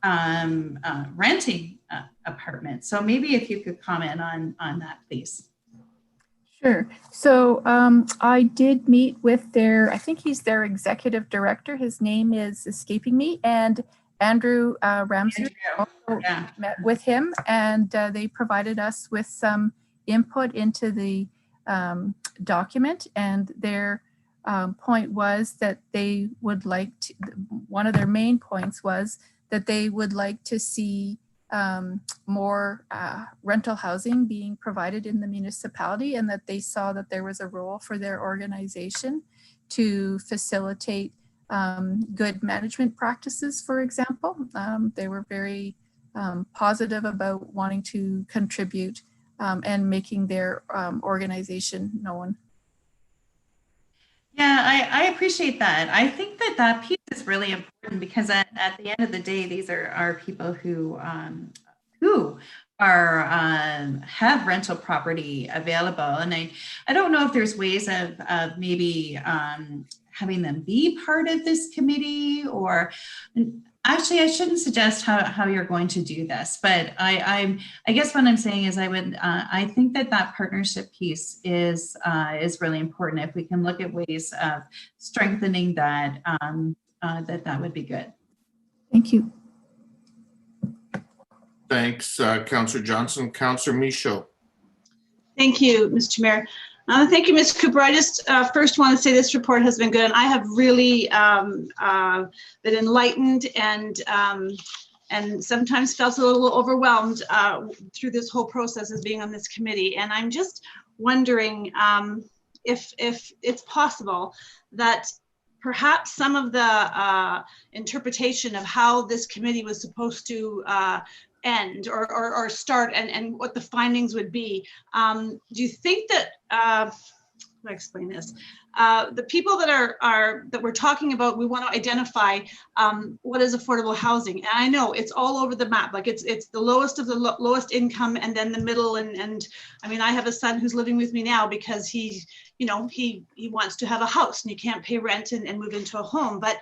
renting apartments? So maybe if you could comment on that, please. Sure. So I did meet with I think he's their executive director. His name is escaping me, and Andrew Ramsey also met with him, and they provided us with some input into the document, and their point was that they would like to, one of their main points was that they would like to see more rental housing being provided in the municipality, and that they saw that there was a role for their organization to facilitate good management practices, for example. They were very positive about wanting to contribute and making their organization known. Yeah, I appreciate that. I think that piece is really important, because at the end of the day, these are people who are have rental property available, and I don't know if there's ways of maybe having them be part of this committee, or actually I shouldn't suggest how you're going to do this, but I guess what I'm saying is I think that partnership piece is really important. If we can look at ways of strengthening that, that would be good. Thank you. Thanks, Councillor Johnson. Councillor Michaud. Thank you, Mr. Mayor. Thank you, Ms. Cooper. I just first want to say this report has been good, and I have really been enlightened and sometimes felt a little overwhelmed through this whole process as being on this committee. And I'm just wondering if it's possible that perhaps some of the interpretation of how this committee was supposed to end or start, and what the findings would be. Do you think that, how do I explain this? The people that we're talking about, we want to identify what is affordable housing. And I know it's all over the map. Like it's the lowest of the lowest income, and then the middle. And I mean, I have a son who's living with me now because he wants to have a house, and you can't pay rent and move into a home. But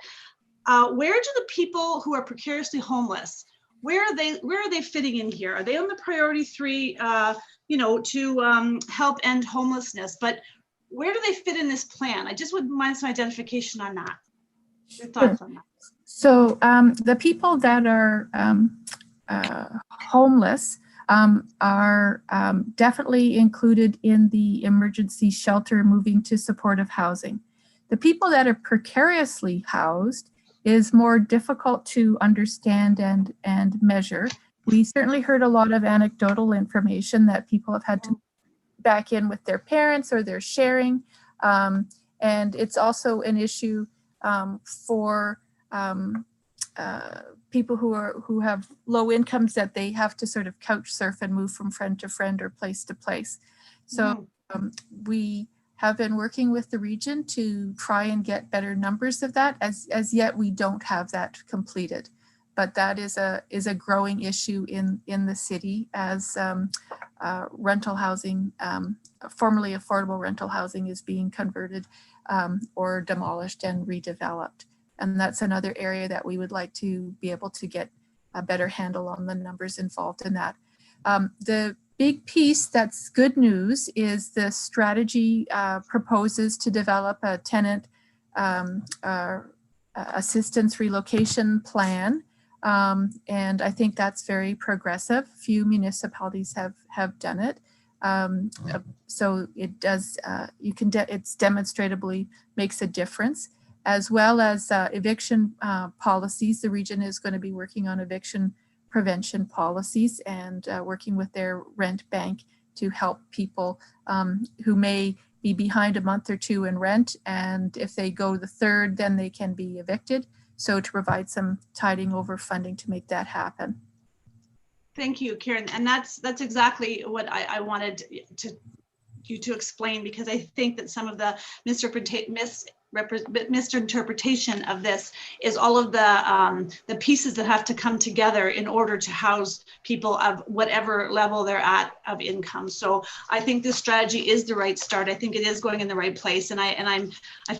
where do the people who are precariously homeless, where are they fitting in here? Are they on the priority 3, to help end homelessness? But where do they fit in this plan? I just would mind some identification on that. Your thoughts on that? So the people that are homeless are definitely included in the emergency shelter moving to supportive housing. The people that are precariously housed is more difficult to understand and measure. We certainly heard a lot of anecdotal information that people have had to back in with their parents or they're sharing. And it's also an issue for people who have low incomes, that they have to sort of couch surf and move from friend to friend or place to place. So we have been working with the region to try and get better numbers of that. As yet, we don't have that completed, but that is a growing issue in the city as rental housing, formerly affordable rental housing, is being converted or demolished and redeveloped. And that's another area that we would like to be able to get a better handle on the numbers involved in that. The big piece that's good news is the strategy proposes to develop a tenant assistance relocation plan. And I think that's very progressive. Few municipalities have done it. So it does, it's demonstrably makes a difference, as well as eviction policies. The region is going to be working on eviction prevention policies and working with their rent bank to help people who may be behind a month or two in rent. And if they go the third, then they can be evicted. So to provide some tiding over funding to make that happen. Thank you, Karen. And that's exactly what I wanted you to explain, because I think that some of the misinterpretation of this is all of the pieces that have to come together in order to house people of whatever level they're at of income. So I think this strategy is the right start. I think it is going in the right place, and I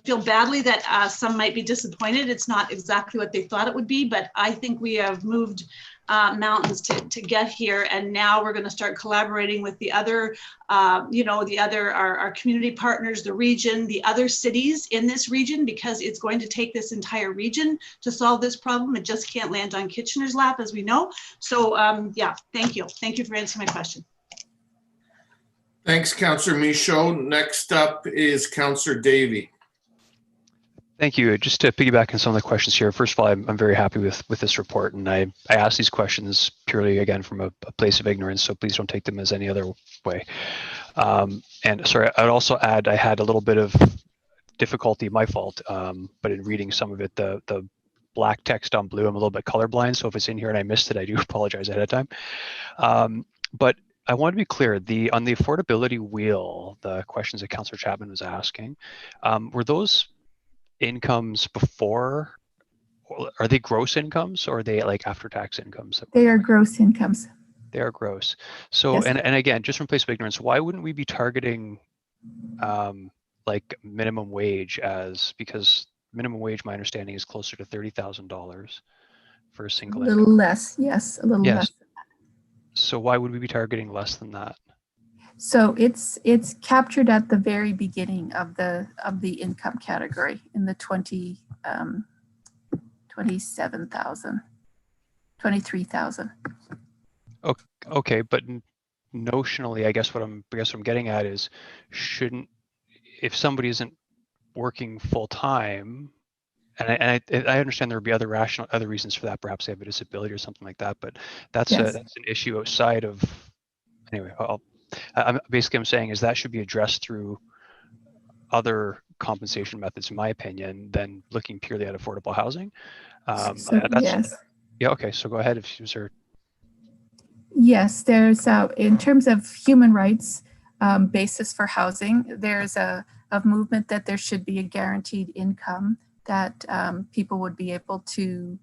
feel badly that some might be disappointed. It's not exactly what they thought it would be, but I think we have moved mountains to get here, and now we're going to start collaborating with the other, our community partners, the region, the other cities in this region, because it's going to take this entire region to solve this problem. It just can't land on Kitchener's lap, as we know. So yeah, thank you. Thank you for answering my question. Thanks, Councillor Michaud. Next up is Councillor Davey. Thank you. Just to piggyback on some of the questions here, first of all, I'm very happy with this report, and I ask these questions purely, again, from a place of ignorance, so please don't take them as any other way. And sorry, I'd also add I had a little bit of difficulty, my fault, but in reading some of it, the black text on blue, I'm a little bit colorblind, so if it's in here and I missed it, I do apologize ahead of time. But I want to be clear, on the affordability wheel, the questions that Councillor Chapman was asking, were those incomes before, are they gross incomes, or are they like after-tax incomes? They are gross incomes. They are gross. So, Yes. and again, just from place of ignorance, why wouldn't we be targeting like minimum wage because minimum wage, my understanding, is closer to $30,000 for a A single little income. less, yes, a little Yes. less. So why would we be targeting less than that? So it's captured at the very beginning of the income category in the 27,000, 23,000. Okay, but notionally, I guess what I'm getting at is, if somebody isn't working full time, and I understand there would be other reasons for that, perhaps they have a disability or something like that, but that's Yes. that's an issue outside of. Anyway, I'm saying is that should be addressed through other compensation methods, in my opinion, than looking purely at affordable housing. Yes. Yeah. Okay. So go ahead if you're. Yes, there's in terms of human rights basis for housing, there's a movement that there should be a guaranteed income that people would be able to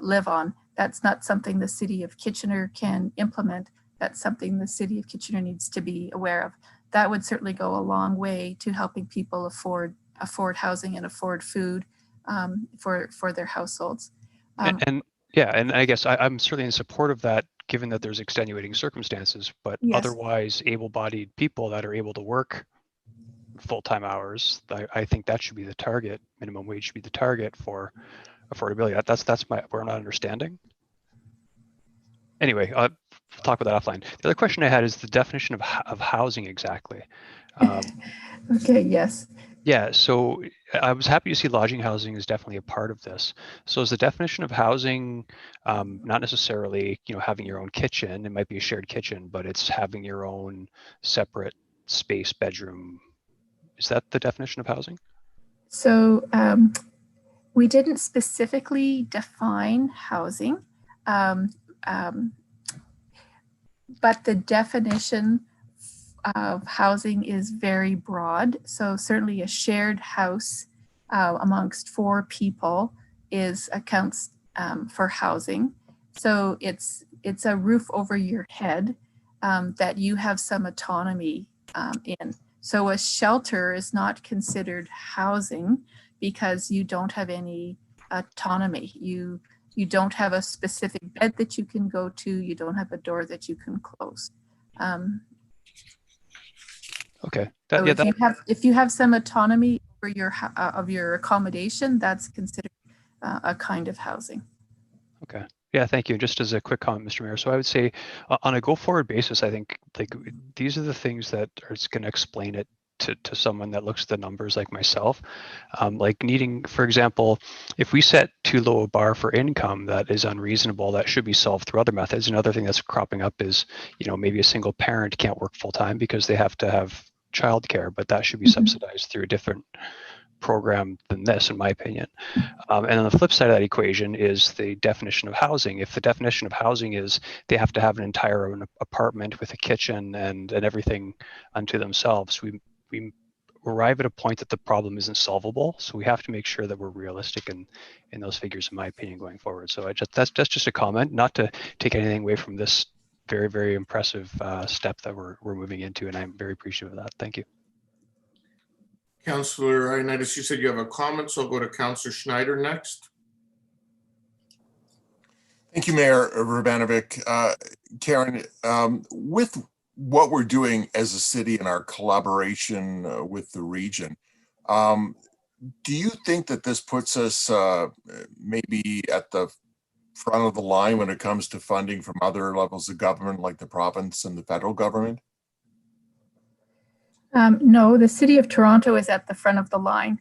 live on. That's not something the City of Kitchener can implement. That's something the City of Kitchener needs to be aware of. That would certainly go a long way to helping people afford housing and afford food for their households. And I guess I'm certainly in support of that, given that there's extenuating circumstances, but Yes. otherwise able-bodied people that are able to work full-time hours, I think that should be the target. Minimum wage should be the target for affordability. That's we're not understanding. Anyway, I'll talk about that offline. The other question I had is the definition of housing exactly. Okay, yes. Yeah, so I was happy to see lodging housing is definitely a part of this. So is the definition of housing not necessarily, having your own kitchen? It might be a shared kitchen, but it's having your own separate space, bedroom. Is that the definition of housing? So we didn't specifically define housing, but the definition of housing is very broad. So certainly a shared house amongst 4 people accounts for housing. So it's a roof over your head that you have some autonomy in. So a shelter is not considered housing because you don't have any autonomy. You don't have a specific bed that you can go to. You don't have a door that you can close. Okay. So if you have some autonomy for your accommodation, that's considered a kind of housing. Okay. Yeah, thank you. Just as a quick comment, Mr. Mayor. So I would say on a go forward basis, I think like these are the things that are going to explain it to someone that looks at the numbers like myself. Like needing, for example, if we set too low a bar for income that is unreasonable, that should be solved through other methods. Another thing that's cropping up is, maybe a single parent can't work full time because they have to have childcare, but that should be subsidized through a different program than this, in my opinion. And on the flip side of that equation is the definition of housing. If the definition of housing is they have to have an entire apartment with a kitchen and everything unto themselves, we arrive at a point that the problem isn't solvable. So we have to make sure that we're realistic in those figures, in my opinion, going forward. So that's just a comment, not to take anything away from this very, very impressive step that we're moving into, and I'm very appreciative of that. Thank you. Councillor Ioannidis, you said you have a comment, so I'll go to Councillor Schneider next. Thank you, Mayor Urbanovic. Karen, with what we're doing as a city and our collaboration with the region, do you think that this puts us maybe at the front of the line when it comes to funding from other levels of government, like the province and the federal government? No, the City of Toronto is at the front of the line.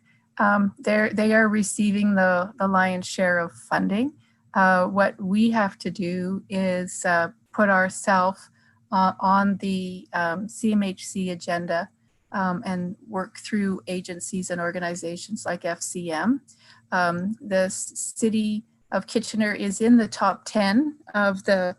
They are receiving the lion's share of funding. What we have to do is put ourselves on the CMHC agenda and work through agencies and organizations like FCM. The City of Kitchener is in the top 10 of the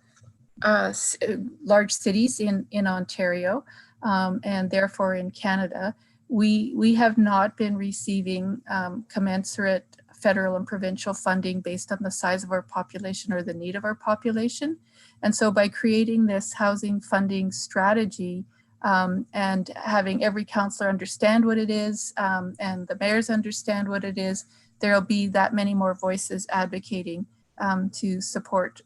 large cities in Ontario. And therefore in Canada, we have not been receiving commensurate federal and provincial funding based on the size of our population or the need of our population. And so by creating this housing funding strategy and having every councillor understand what it is and the mayors understand what it is, there'll be that many more voices advocating to support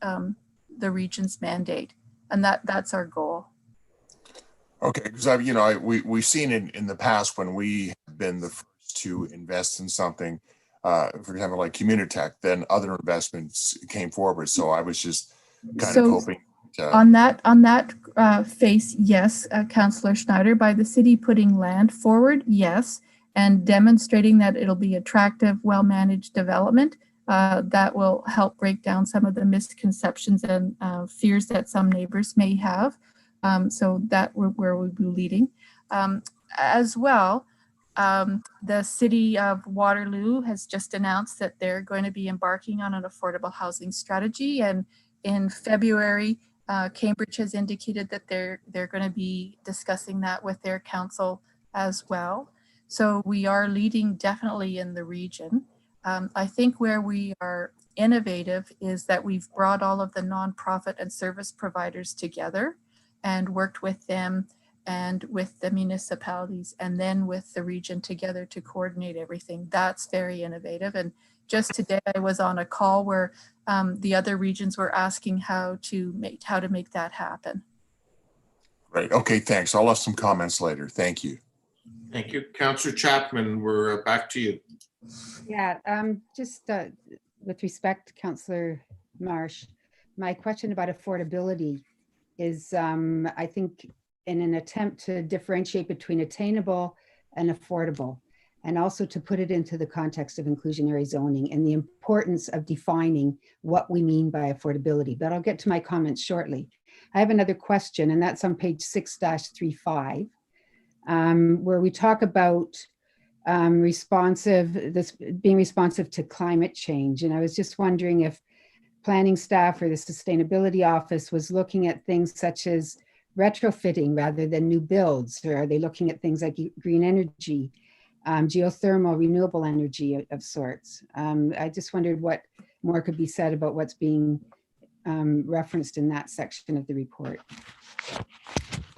the region's mandate. And that's our goal. Okay, because we've seen in the past when we have been the first to invest in something, for example, like Communitech, then other investments came forward. So I was just kind of hoping. On that face, yes, Councillor Schneider, by the city putting land forward, yes, and demonstrating that it'll be attractive, well-managed development, that will help break down some of the misconceptions and fears that some neighbors may have. So that where we'll be leading. As well, the City of Waterloo has just announced that they're going to be embarking on an affordable housing strategy. And in February, Cambridge has indicated that they're going to be discussing that with their council as well. So we are leading definitely in the region. I think where we are innovative is that we've brought all of the nonprofit and service providers together and worked with them and with the municipalities and then with the region together to coordinate everything. That's very innovative. And just today I was on a call where the other regions were asking how to make that happen. Great. Okay, thanks. I'll have some comments later. Thank you. Thank you. Councillor Chapman, we're back to you. Yeah, just with respect to Councillor Marsh, my question about affordability is, I think, in an attempt to differentiate between attainable and affordable, and also to put it into the context of inclusionary zoning and the importance of defining what we mean by affordability. But I'll get to my comments shortly. I have another question, and that's on page 6-35, where we talk about being responsive to climate change. And I was just wondering if planning staff or the sustainability office was looking at things such as retrofitting rather than new builds, or are they looking at things like green energy, geothermal, renewable energy of sorts? I just wondered what more could be said about what's being referenced in that section of the report.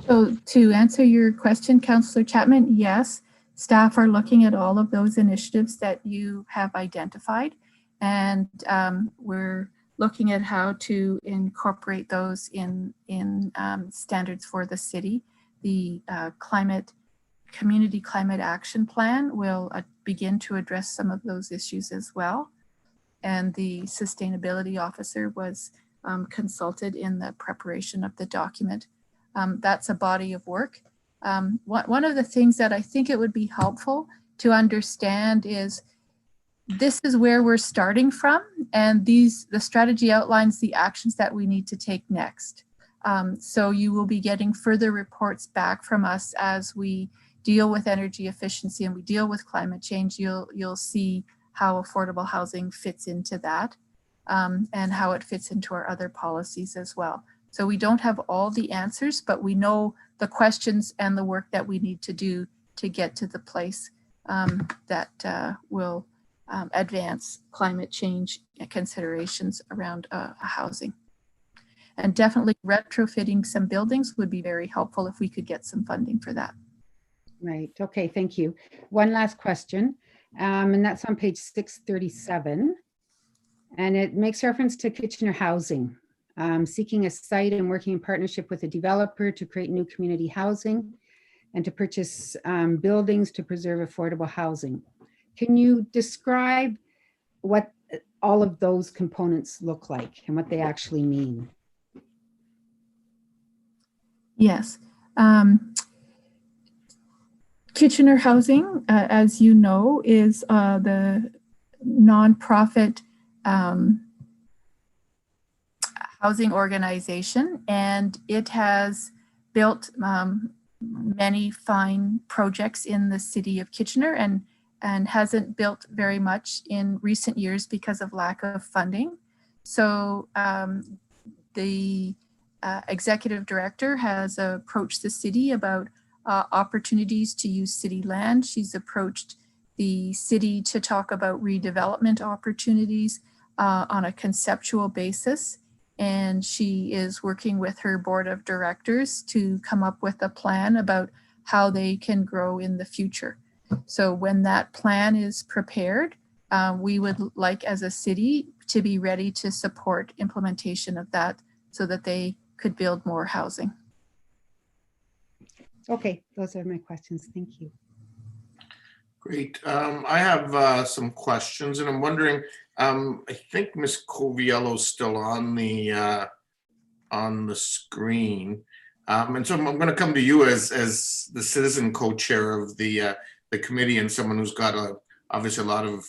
So to answer your question, Councillor Chapman, yes, staff are looking at all of those initiatives that you have identified, and we're looking at how to incorporate those in standards for the city. The Community Climate Action Plan will begin to address some of those issues as well. and the sustainability officer was consulted in the preparation of the document. That's a body of work. One of the things that I think it would be helpful to understand is this is where we're starting from, and the strategy outlines the actions that we need to take next. So you will be getting further reports back from us as we deal with energy efficiency and we deal with climate change. You'll see how affordable housing fits into that, and how it fits into our other policies as well. So we don't have all the answers, but we know the questions and the work that we need to do to get to the place that will advance climate change considerations around housing. And definitely retrofitting some buildings would be very helpful if we could get some funding for that. Right. Okay. Thank you. One last question, and that's on page 637. And it makes reference to Kitchener Housing, seeking a site and working in partnership with a developer to create new community housing and to purchase buildings to preserve affordable housing. Can you describe what all of those components look like and what they actually mean? Yes. Kitchener Housing, as you know, is the nonprofit housing organization, and it has built many fine projects in the city of Kitchener, and hasn't built very much in recent years because of lack of funding. So the executive director has approached the city about opportunities to use city land. She's approached the city to talk about redevelopment opportunities on a conceptual basis. And she is working with her board of directors to come up with a plan about how they can grow in the future. So when that plan is prepared, we would like as a city to be ready to support implementation of that so that they could build more housing. Okay, those are my questions. Thank you. Great. I have some questions, and I'm wondering, I think Ms. Coviello's still on the screen. And so I'm going to come to you as the citizen co-chair of the committee, and someone who's got obviously a lot of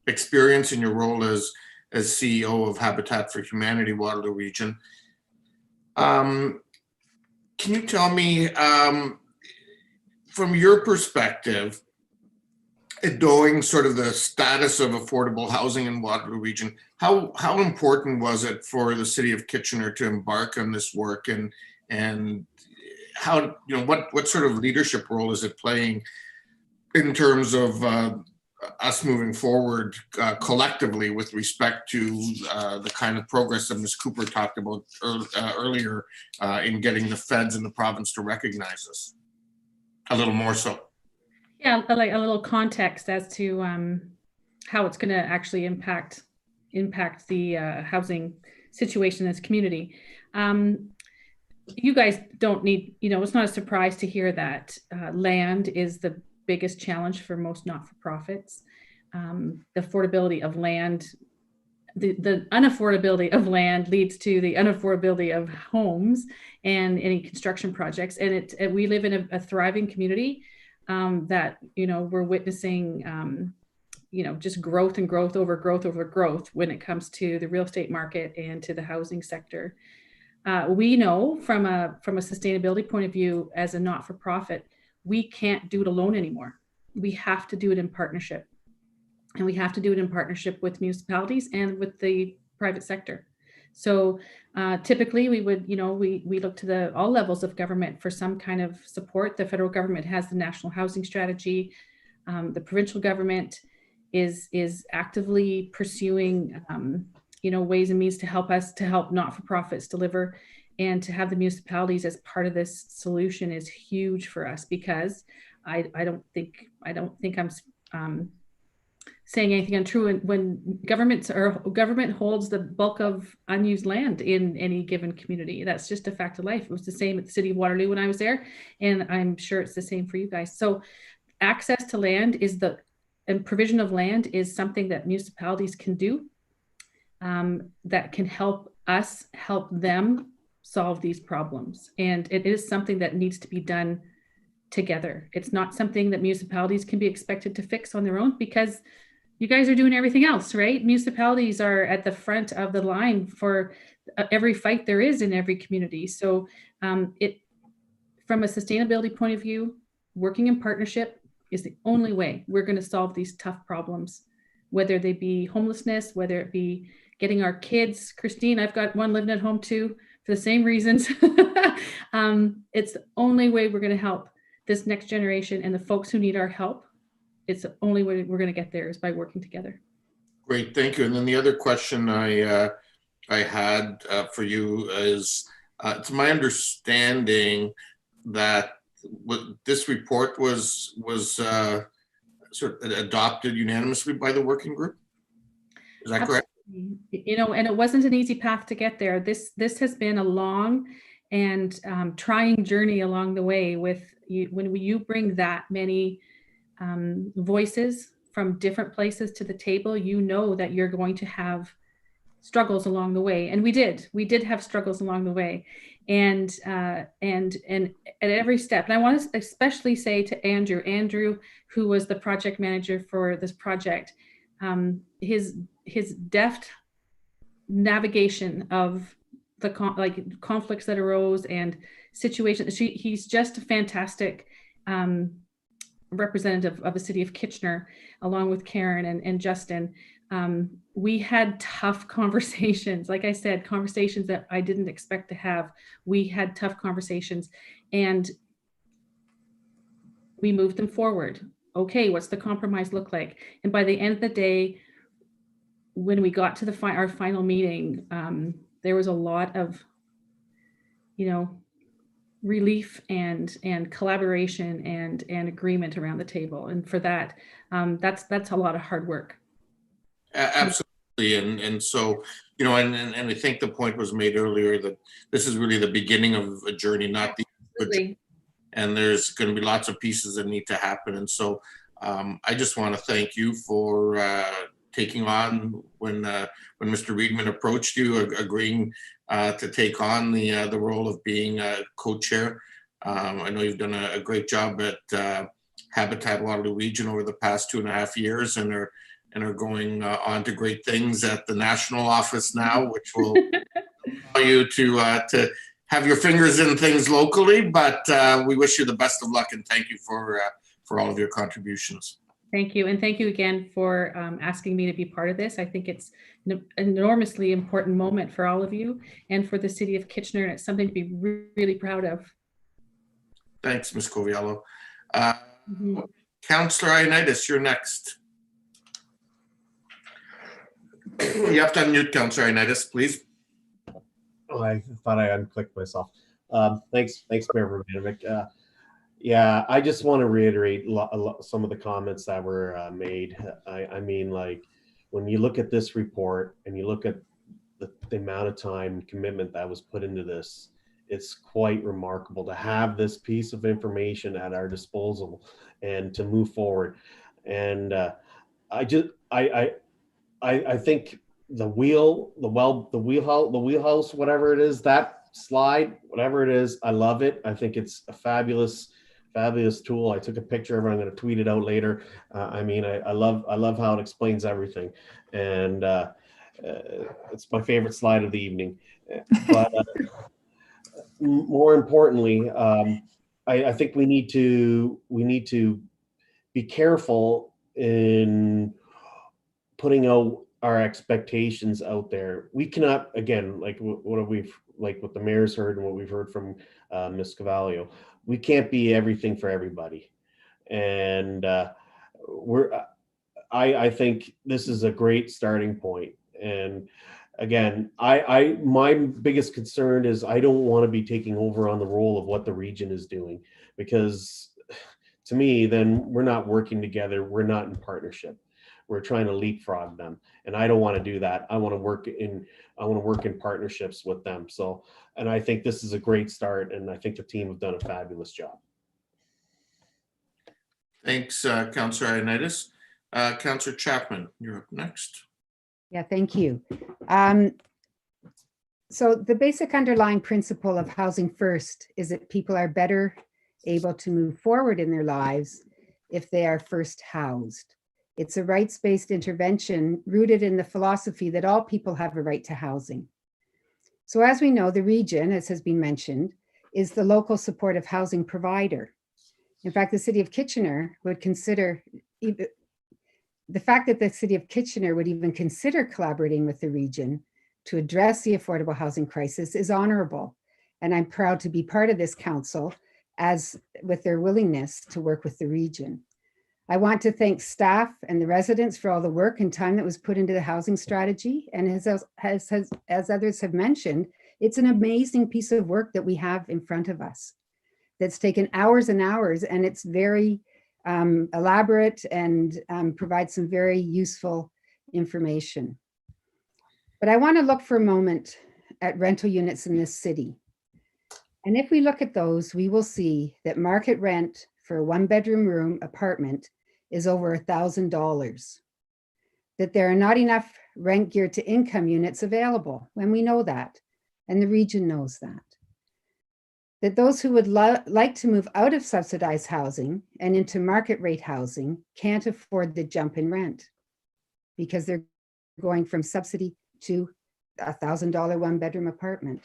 experience in your role as CEO of Habitat for Humanity Waterloo Region. Can you tell me, from your perspective, knowing sort of the status of affordable housing in Waterloo Region, how important was it for the city of Kitchener to embark on this work, and how, what sort of leadership role is it playing in terms of us moving forward collectively with respect to the kind of progress that Ms. Cooper talked about earlier in getting the feds and the province to recognize us a little more so? Yeah, like a little context as to how it's going to actually impact the housing situation in this community. You guys don't need, it's not a surprise to hear that land is the biggest challenge for most not-for-profits. The affordability of land, the unaffordability of land leads to the unaffordability of homes and any construction projects. And we live in a thriving community that, we're witnessing, just growth and growth over growth over growth when it comes to the real estate market and to the housing sector. We know from a sustainability point of view, as a not-for-profit, we can't do it alone anymore. We have to do it in partnership. And we have to do it in partnership with municipalities and with the private sector. So typically we would, we look to all levels of government for some kind of support. The federal government has the National Housing Strategy. The provincial government is actively pursuing, ways and means to help not-for-profits deliver, and to have the municipalities as part of this solution is huge for us, because I don't think I'm saying anything untrue when government holds the bulk of unused land in any given community. That's just a fact of life. It was the same at the City of Waterloo when I was there, and I'm sure it's the same for you guys. So access to land is the and provision of land is something that municipalities can do, that can help us help them solve these problems. And it is something that needs to be done together. It's not something that municipalities can be expected to fix on their own, because you guys are doing everything else, right? Municipalities are at the front of the line for every fight there is in every community. So from a sustainability point of view, working in partnership is the only way we're going to solve these tough problems, whether they be homelessness, whether it be getting our kids. Christine, I've got one living at home too, for the same reasons. It's the only way we're going to help this next generation and the folks who need our help. It's the only way we're going to get there is by working together. Great, thank you. And then the other question I had for you is, it's my understanding that this report was sort of adopted unanimously by the working group. Is that correct? You know, and it wasn't an easy path to get there. This has been a long and trying journey along the way. With you, when you bring that many voices from different places to the table, you know that you're going to have struggles along the way, and we did have struggles along the way, and at every step. And I want to especially say to Andrew, who was the project manager for this project, his deft navigation of the conflicts that arose and situations. He's just a fantastic representative of the city of Kitchener, along with Karen and Justin. We had tough conversations. Like I said, conversations that I didn't expect to have. We had tough conversations and we moved them forward. Okay, what's the compromise look like? And by the end of the day, when we got to our final meeting, there was a lot of, relief and collaboration and agreement around the table. And for that, that's a lot of hard work. Absolutely. And so, and I think the point was made earlier that this is really the beginning of a journey, not the end. And there's going to be lots of pieces that need to happen. And so I just want to thank you for taking on when Mr. Reedman approached you, agreeing to take on the role of being co-chair. I know you've done a great job at Habitat Waterloo Region over the past 2.5 years, and are going on to great things at the national office now, which will allow you to have your fingers in things locally. But we wish you the best of luck, and thank you for all of your contributions. Thank you. And thank you again for asking me to be part of this. I think it's an enormously important moment for all of you and for the city of Kitchener, and it's something to be really proud of. Thanks, Ms. Coviello. Councillor Ioannidis, you're next. You have to unmute, Councillor Ioannidis, please. Oh, I thought I unclicked myself. Thanks, Mayor Urbanovic. Yeah, I just want to reiterate some of the comments that were made. I mean, like, when you look at this report and you look at the amount of time and commitment that was put into this, it's quite remarkable to have this piece of information at our disposal and to move forward. And I think the wheelhouse, whatever it is, that slide, whatever it is, I love it. I think it's a fabulous tool. I took a picture of it. I'm going to tweet it out later. I mean, I love how it explains everything, and it's my favorite slide of the evening. But more importantly, I think we need to be careful in putting out our expectations out there. We cannot, again, like what the mayor's heard and what we've heard from Ms. Coviello, we can't be everything for everybody. And I think this is a great starting point. And again, my biggest concern is I don't want to be taking over on the role of what the region is doing, because to me, then we're not working together. We're not in partnership. We're trying to leapfrog them, and I don't want to do that. I want to work in partnerships with them. So, and I think this is a great start, and I think the team have done a fabulous job. Thanks, Councillor Ioannidis. Councillor Chapman, you're up next. Yeah, thank you. So the basic underlying principle of Housing First is that people are better able to move forward in their lives if they are first housed. It's a rights-based intervention rooted in the philosophy that all people have a right to housing. So as we know, the region, as has been mentioned, is the local supportive housing provider. In fact, the City of Kitchener would consider, the fact that the City of Kitchener would even consider collaborating with the region to address the affordable housing crisis is honorable. And I'm proud to be part of this council as with their willingness to work with the region. I want to thank staff and the residents for all the work and time that was put into the housing strategy. And as others have mentioned, it's an amazing piece of work that we have in front of us that's taken hours and hours, and it's very elaborate and provides some very useful information. But I want to look for a moment at rental units in this city. And if we look at those, we will see that market rent for a one-bedroom room apartment is over $1,000. That there are not enough rent geared to income units available, and we know that, and the region knows that. That those who would like to move out of subsidized housing and into market rate housing can't afford the jump in rent because they're going from subsidy to $1,000 one-bedroom apartment.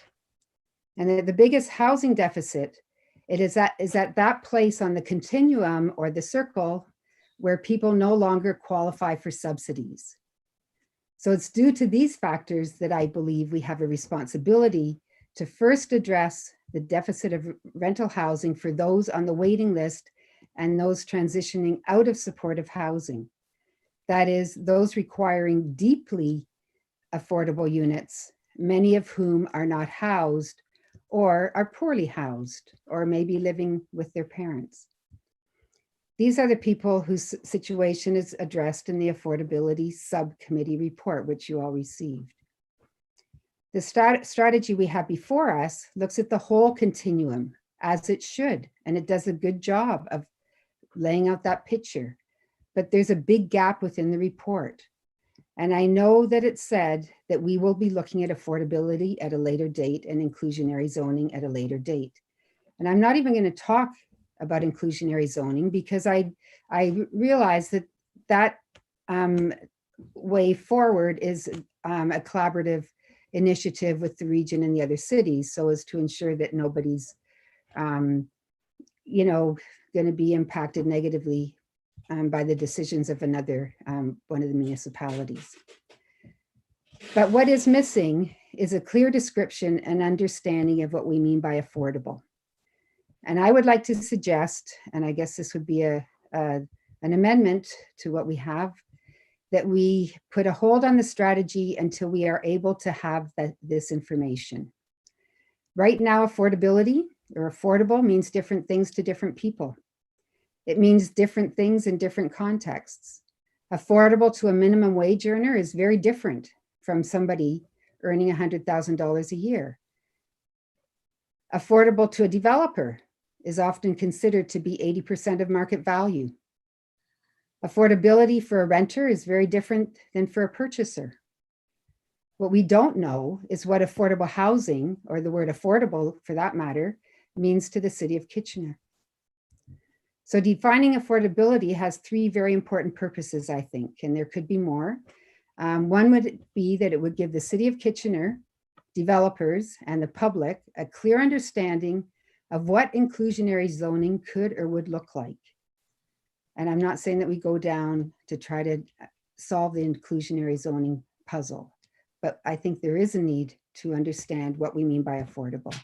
And the biggest housing deficit, is at that place on the continuum or the circle where people no longer qualify for subsidies. So it's due to these factors that I believe we have a responsibility to first address the deficit of rental housing for those on the waiting list and those transitioning out of supportive housing. That is, those requiring deeply affordable units, many of whom are not housed or are poorly housed or maybe living with their parents. These are the people whose situation is addressed in the Affordability Subcommittee report, which you all received. The strategy we have before us looks at the whole continuum, as it should, and it does a good job of laying out that picture. But there's a big gap within the report. And I know that it said that we will be looking at affordability at a later date and inclusionary zoning at a later date. And I'm not even going to talk about inclusionary zoning because I realize that way forward is a collaborative initiative with the region and the other cities, so as to ensure that nobody's going to be impacted negatively by the decisions of another one of the municipalities. But what is missing is a clear description and understanding of what we mean by affordable. And I would like to suggest, and I guess this would be an amendment to what we have, that we put a hold on the strategy until we are able to have this information. Right now, affordability or affordable means different things to different people. It means different things in different contexts. Affordable to a minimum wage earner is very different from somebody earning $100,000 a year. Affordable to a developer is often considered to be 80% of market value. Affordability for a renter is very different than for a purchaser. What we don't know is what affordable housing, or the word affordable for that matter, means to the City of Kitchener. So defining affordability has three very important purposes, I think, and there could be more. One would be that it would give the City of Kitchener, developers, and the public a clear understanding of what inclusionary zoning could or would look like. And I'm not saying that we go down to try to solve the inclusionary zoning puzzle, but I think there is a need to understand what we mean by affordable.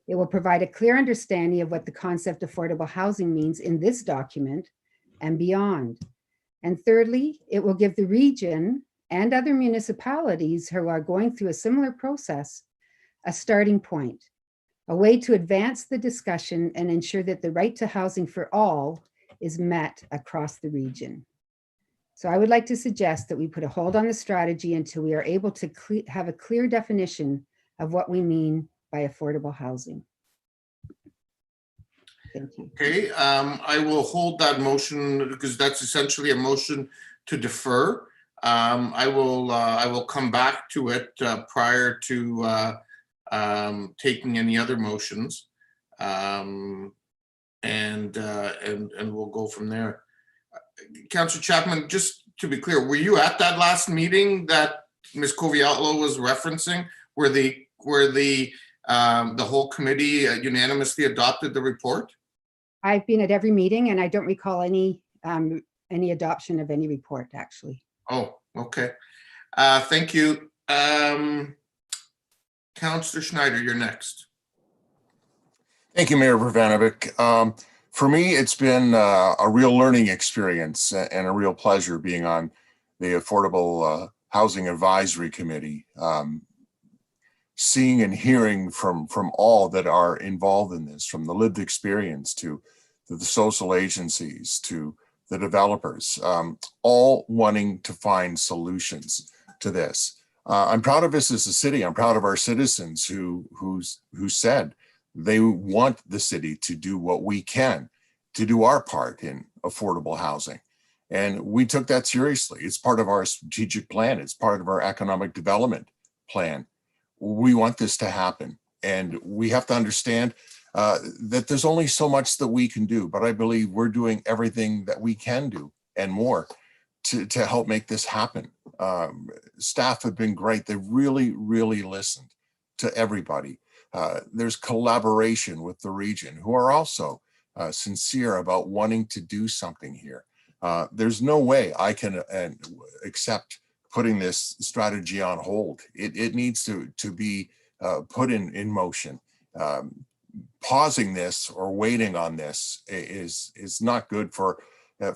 It will provide a clear understanding of what the concept of affordable housing means in this document and beyond. And thirdly, it will give the region and other municipalities who are going through a similar process a starting point, a way to advance the discussion and ensure that the right to housing for all is met across the region. So I would like to suggest that we put a hold on the strategy until we are able to have a clear definition of what we mean by affordable housing. Thank you. Okay, I will hold that motion because that's essentially a motion defer. I will come back to it prior to taking any other motions, and we'll go from there. Councillor Chapman, just to be clear, were you at that last meeting that Ms. Coviello was referencing, where the whole committee unanimously adopted the report? I've been at every meeting and I don't recall any adoption of any report, actually. Oh, okay. Thank you. Councillor Schneider, you're next. Thank you, Mayor Vrbanovic. For me, it's been a real learning experience and a real pleasure being on the Affordable Housing Advisory Committee, seeing and hearing from all that are involved in this, from the lived experience to the social agencies to the developers, all wanting to find solutions to this. I'm proud of us as a city. I'm proud of our citizens who said they want the city to do what we can to do our part in affordable housing. And we took that seriously. It's part of our strategic plan. It's part of our economic development plan. We want this to happen. And we have to understand that there's only so much that we can do, but I believe we're doing everything that we can do and more to help make this happen. Staff have been great. They really, really listened to everybody. There's collaboration with the region, who are also sincere about wanting to do something here. There's no way I can accept putting this strategy on hold. It needs to be put in motion. Pausing this or waiting on this is not good for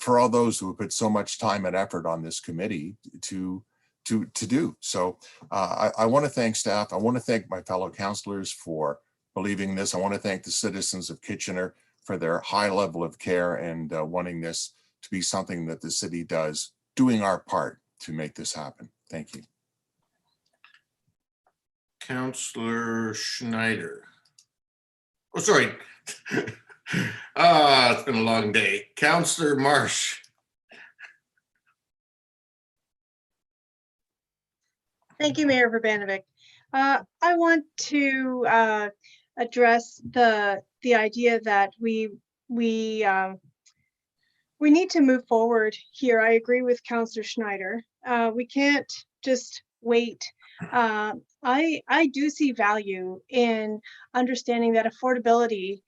all those who have put so much time and effort on this committee to do. So I want to thank staff. I want to thank my fellow councillors for believing this. I want to thank the citizens of Kitchener for their high level of care and wanting this to be something that the city does, doing our part to make this happen. Thank you. Councillor Schneider. Oh, sorry. It's been a long day. Councillor Marsh. Thank you, Mayor Vrbanovic. I want to address the idea that we need to move forward here. I agree with Councillor Schneider. We can't just wait. I do see value in understanding that affordability,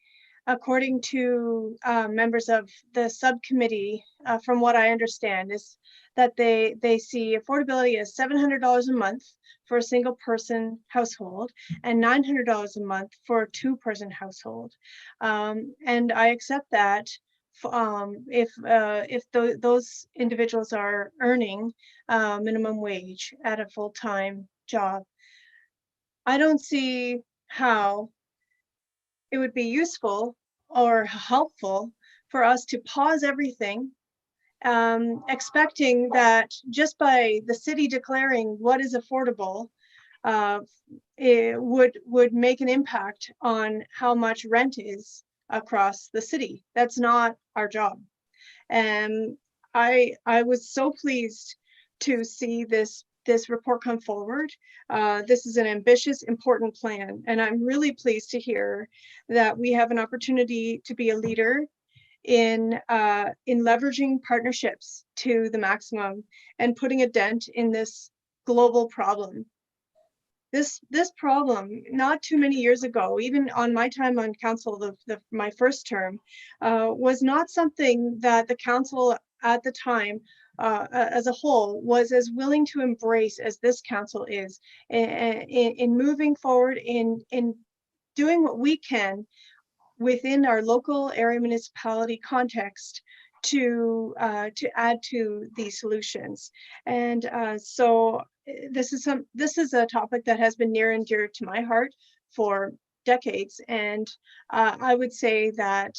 according to members of the subcommittee, from what I understand, is that they see affordability as $700 a month for a single person household and $900 a month for a two-person household. And I accept that if those individuals are earning minimum wage at a full-time job. I don't see how it would be useful or helpful for us to pause everything, expecting that just by the city declaring what is affordable, it would make an impact on how much rent is across the city. That's not our job. And I was so pleased to see this report come forward. This is an ambitious, important plan, and I'm really pleased to hear that we have an opportunity to be a leader in leveraging partnerships to the maximum and putting a dent in this global problem. This problem, not too many years ago, even on my time on council, my first term, was not something that the council at the time as a whole was as willing to embrace as this council is in moving forward in doing what we can within our local area municipality context to add to these solutions. And so this is a topic that has been near and dear to my heart for decades. And I would say that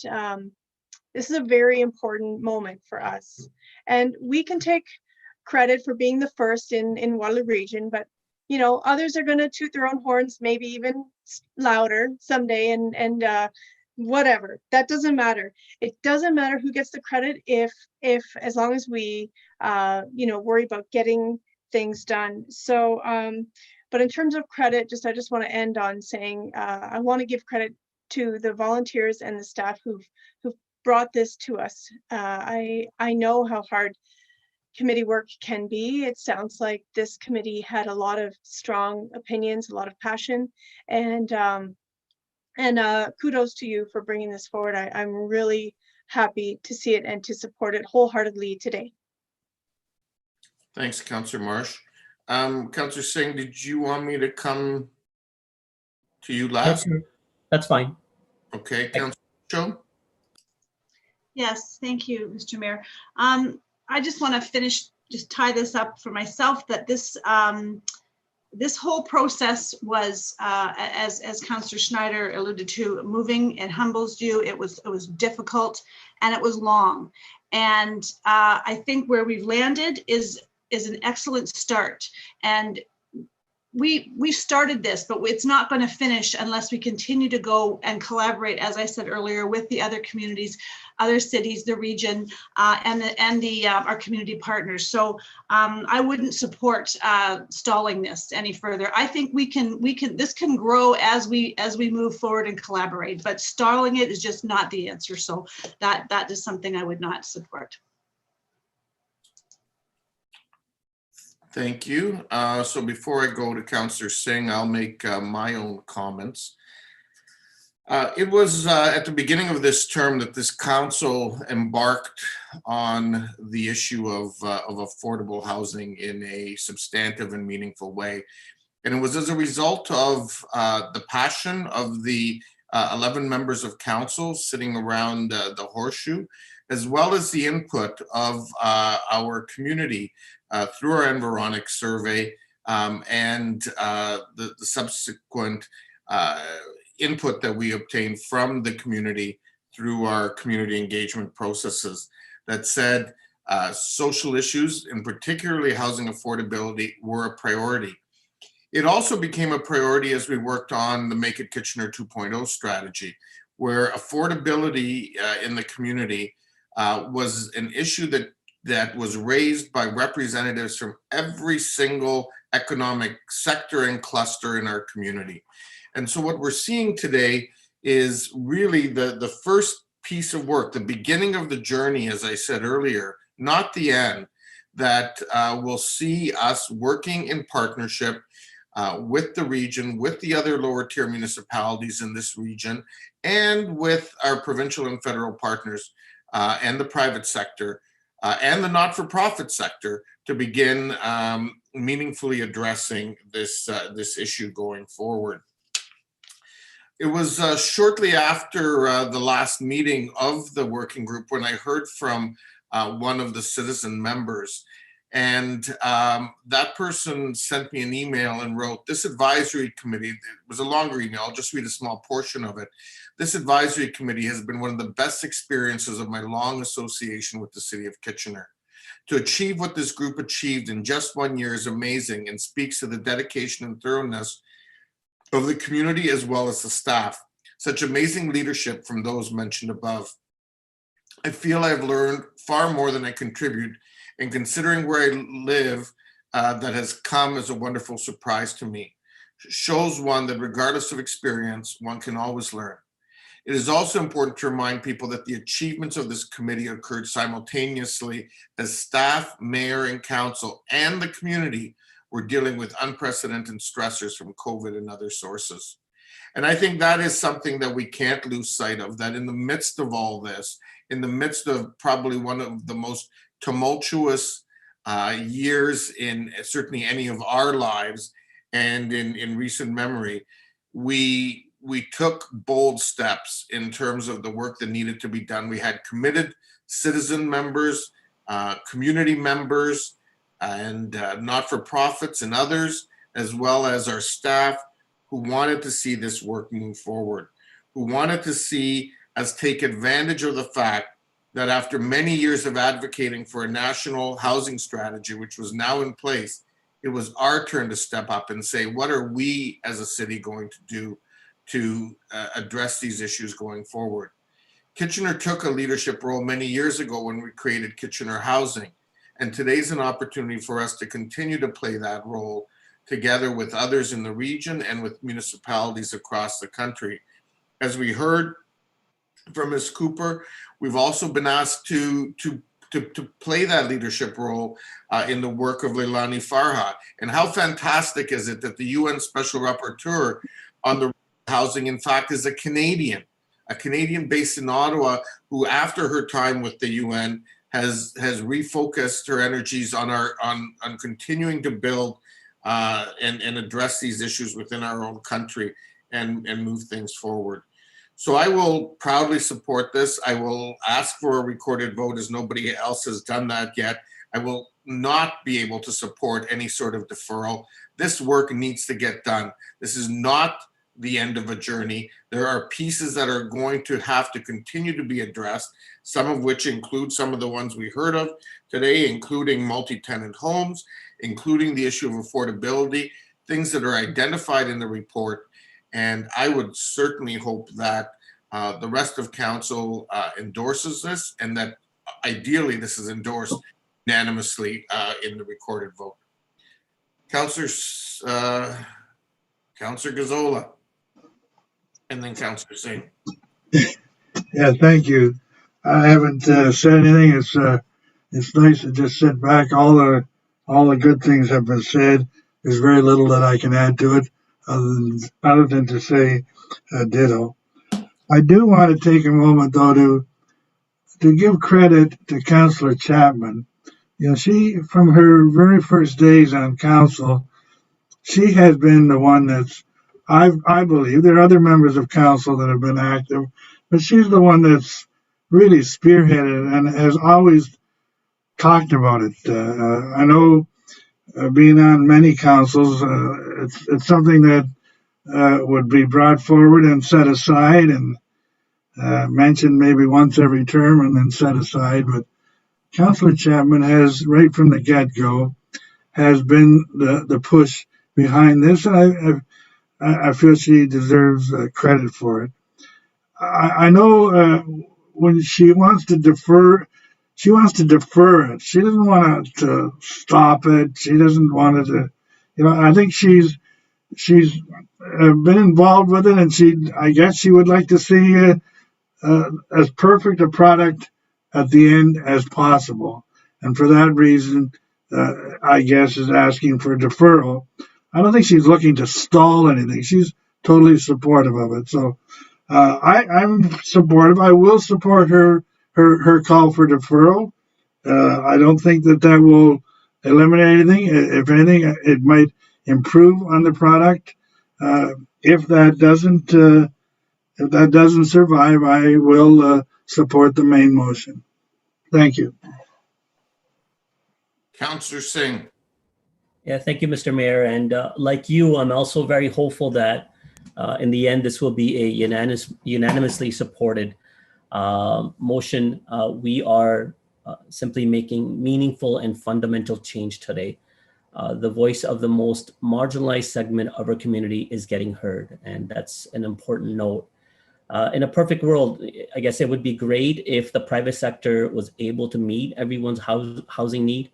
this is a very important moment for us. And we can take credit for being the first in Waterloo Region, but you know, others are going to toot their own horns, maybe even louder someday, and whatever, that doesn't matter. It doesn't matter who gets the credit if as long as we worry about getting things done. So but in terms of credit, I just want to end on saying I want to give credit to the volunteers and the staff who've brought this to us. I know how hard committee work can be. It sounds like this committee had a lot of strong opinions, a lot of passion, and kudos to you for bringing this forward. I'm really happy to see it and to support it wholeheartedly today. Thanks, Councillor Marsh. Councillor Singh, did you want me to come to you last? That's fine. Okay, Councillor Cho. Yes, thank you, Mr. Mayor. I just want to tie this up for myself, that this this whole process was, as Councillor Schneider alluded to, moving. It humbles you. It was difficult and it was long. And I think where we've landed is an excellent start. And we started this, but it's not going to finish unless we continue to go and collaborate, as I said earlier, with the other communities, other cities, the region, and our community partners. So I wouldn't support stalling this any further. I think this can grow as we move forward and collaborate, but stalling it is just not the answer. So that is something I would not support. Thank you. So before I go to Councillor Singh, I'll make my own comments. It was at the beginning of this term that this council embarked on the issue of affordable housing in a substantive and meaningful way. And it was as a result of the passion of the 11 members of council sitting around the horseshoe, as well as the input of our community through our Environic survey and the subsequent input that we obtained from the community through our community engagement processes that said social issues, and particularly housing affordability, were a priority. It also became a priority as we worked on the Make It Kitchener 2.0 strategy, where affordability in the community was an issue that was raised by representatives from every single economic sector and cluster in our community. And so what we're seeing today is really the first piece of work, the beginning of the journey, as I said earlier, not the end, that will see us working in partnership with the region, with the other lower tier municipalities in this region, and with our provincial and federal partners and the private sector and the not-for-profit sector to begin meaningfully addressing this issue going forward. It was shortly after the last meeting of the working group when I heard from one of the citizen members, and that person sent me an email and wrote, "This advisory committee," it was a longer email, I'll just read a small portion of it. "This advisory committee has been one of the best experiences of my long association with the City of Kitchener. To achieve what this group achieved in just 1 year is amazing and speaks to the dedication and thoroughness of the community as well as the staff. Such amazing leadership from those mentioned above. I feel I've learned far more than I contribute, and considering where I live, that has come as a wonderful surprise to me. Shows one that regardless of experience, one can always learn. It is also important to remind people that the achievements of this committee occurred simultaneously as staff, mayor, and council and the community were dealing with unprecedented stressors from COVID and other sources." And I think that is something that we can't lose sight of, that in the midst of all this, in the midst of probably one of the most tumultuous years in certainly any of our lives and in recent memory, we took bold steps in terms of the work that needed to be done. We had committed citizen members, community members, and not-for-profits and others, as well as our staff, who wanted to see this work move forward, who wanted to see us take advantage of the fact that after many years of advocating for a national housing strategy, which was now in place, it was our turn to step up and say, what are we as a city going to do to address these issues going forward. Kitchener took a leadership role many years ago when we created Kitchener Housing, and today's an opportunity for us to continue to play that role together with others in the region and with municipalities across the country. As we heard from Ms. Cooper, we've also been asked to play that leadership role in the work of Leilani Farha. And how fantastic is it that the UN Special Rapporteur on the housing, in fact, is a Canadian based in Ottawa, who after her time with the UN has refocused her energies on continuing to build and address these issues within our own country and move things forward. So I will proudly support this. I will ask for a recorded vote, as nobody else has done that yet. I will not be able to support any sort of deferral. This work needs to get done. This is not the end of a journey. There are pieces that are going to have to continue to be addressed, some of which include some of the ones we heard of today, including multi-tenant homes, including the issue of affordability, things that are identified in the report. And I would certainly hope that the rest of council endorses this, and that ideally this is endorsed unanimously in the recorded vote. Councillor Gazzola, and then Councillor Singh. Yeah, thank you. I haven't said anything. It's nice to just sit back. All the good things have been said. There's very little that I can add to it, other than to say ditto. I do want to take a moment, though, to give credit to Councillor Chapman. You know, she, from her very first days on council, she has been the one that's, I believe, there are other members of council that have been active, but she's the one that's really spearheaded and has always talked about it. I know, being on many councils, it's something that would be brought forward and set aside and mentioned maybe once every term and then set aside. But Councillor Chapman has, right from the get-go, has been the push behind this, and I feel she deserves credit for it. I know when she wants to defer it. She doesn't want to stop it. She doesn't want it to, I think she's been involved with it, and I guess she would like to see as perfect a product at the end as possible. And for that reason, I guess, is asking for deferral. I don't think she's looking to stall anything. She's totally supportive of it. So I'm supportive. I will support her call for deferral. I don't think that will eliminate anything. If anything, it might improve on the product. If that doesn't survive, I will support the main motion. Thank you. Councillor Singh. Yeah, thank you, Mr. Mayor. And like you, I'm also very hopeful that in the end, this will be a unanimously supported motion. We are simply making meaningful and fundamental change today. The voice of the most marginalized segment of our community is getting heard, and that's an important note. In a perfect world, I guess it would be great if the private sector was able to meet everyone's housing need.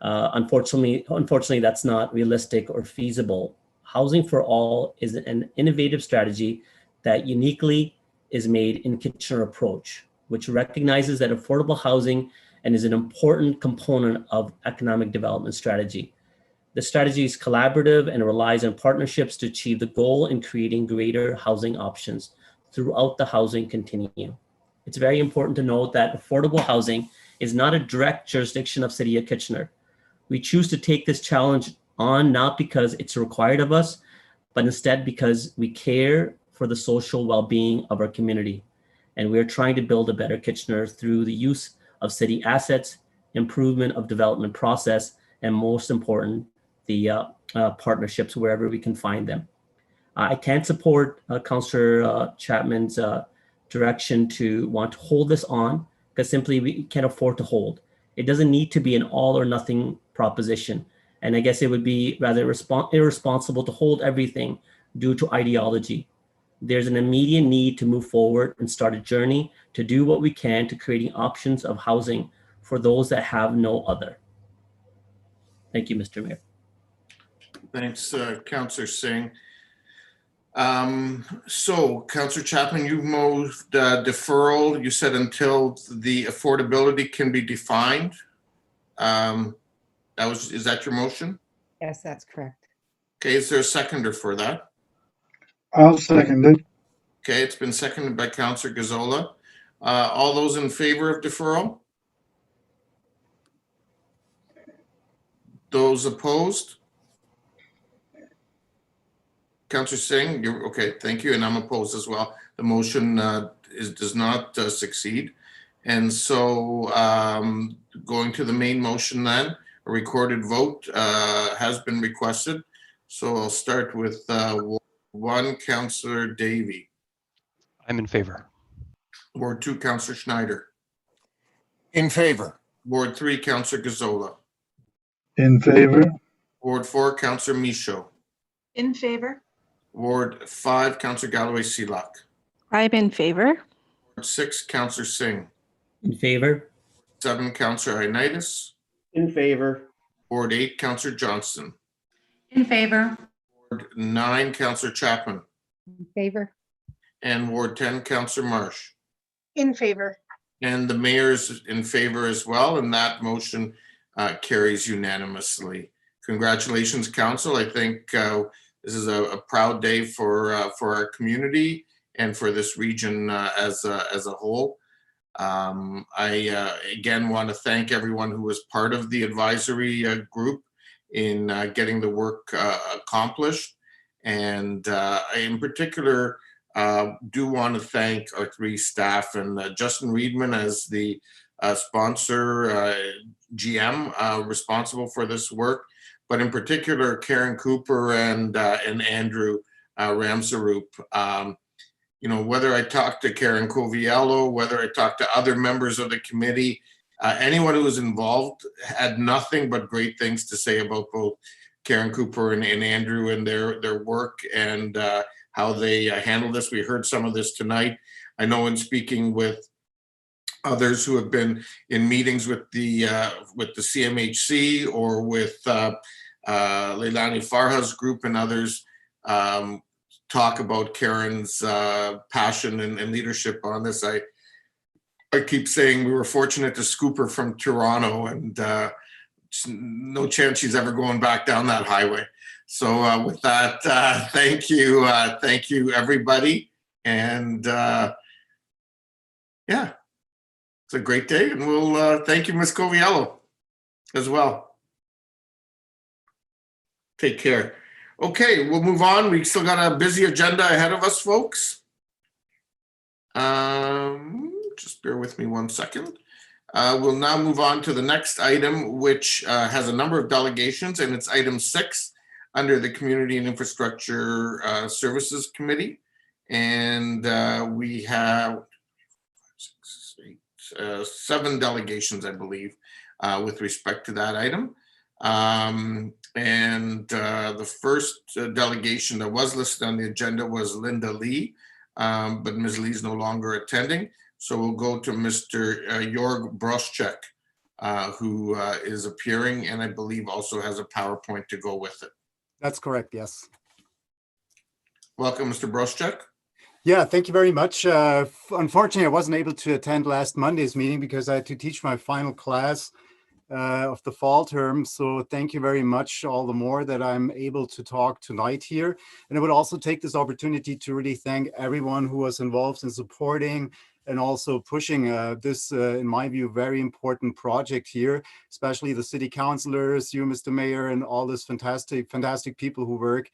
Unfortunately, that's not realistic or feasible. Housing for All is an innovative strategy that uniquely is made in Kitchener approach, which recognizes that affordable housing and is an important component of economic development strategy. The strategy is collaborative and relies on partnerships to achieve the goal in creating greater housing options throughout the housing continuum. It's very important to note that affordable housing is not a direct jurisdiction of City of Kitchener. We choose to take this challenge on not because it's required of us, but instead because we care for the social well-being of our community. And we're trying to build a better Kitchener through the use of city assets, improvement of development process, and most important, the partnerships wherever we can find them. I can't support Councillor Chapman's direction to want to hold this on, because simply we can't afford to hold. It doesn't need to be an all or nothing proposition. And I guess it would be rather irresponsible to hold everything due to ideology. there's an immediate need to move forward and start a journey to do what we can to creating options of housing for those that have no other. Thank you, Mr. Mayor. Thanks, Councillor Singh. So Councillor Chapman, you moved deferral. You said until the affordability can be defined. Is that your motion? Yes, that's correct. Okay, is there a seconder for that? I'll second it. Okay, it's been seconded by Councillor Gazzola. All those in favor of deferral? Those opposed? Councillor Singh, you're okay, thank you, and I'm opposed as well. The motion does not succeed. And so going to the main motion then, a recorded vote has been requested. So I'll start with one, Councillor Davey. I'm in favor. Ward 2, Councillor Schneider. In favor. Ward 3, Councillor Gazzola. In favor. Ward 4, Councillor Michaud. In favor. Ward 5, Councillor Galloway-Selak. I'm in favor. Ward 6, Councillor Singh. In favor. 7, Councillor Ioannidis. In favor. Ward 8, Councillor Johnston. In favor. Ward 9, Councillor Chapman. In favor. And Ward 10, Councillor Marsh. In favor. And the mayor is in favor as well, and that motion carries unanimously. Congratulations, Council. I think this is a proud day for our community and for this region as a whole. I again want to thank everyone who was part of the advisory group in getting the work accomplished. And I, in particular, do want to thank our 3 staff and Justin Reedman as the sponsor, GM, responsible for this work, but in particular, Karen Cooper and Andrew Ramsaroop. You know, whether I talk to Karen Coviello, whether I talk to other members of the committee, anyone who was involved had nothing but great things to say about both Karen Cooper and Andrew and their work and how they handle this. We heard some of this tonight. I know in speaking with others who have been in meetings with the CMHC or with Leilani Farha's group and others, talk about Karen's passion and leadership on this. I keep saying we were fortunate to scoop her from Toronto, and no chance she's ever going back down that highway. So with that, thank you everybody, and yeah, it's a great day, and we'll thank you, Ms. Coviello, as well. Take care. Okay, we'll move on. We still got a busy agenda ahead of us, folks. Just bear with me one second. We'll now move on to the next item, which has a number of delegations, and it's item 6 under the Community and Infrastructure Services Committee. And we have 7 delegations, I believe, with respect to that item. And the first delegation that was listed on the agenda was Linda Lee, but Ms. Lee is no longer attending. So we'll go to Mr. Jorg Broschek, who is appearing and I believe also has a PowerPoint to go with it. That's correct, yes. Welcome, Mr. Broschek. Yeah, thank you very much. Unfortunately, I wasn't able to attend last Monday's meeting because I had to teach my final class of the fall term. So thank you very much, all the more that I'm able to talk tonight here. And I would also take this opportunity to really thank everyone who was involved in supporting and also pushing this, in my view, very important project here, especially the city councilors, you, Mr. Mayor, and all this fantastic people who work,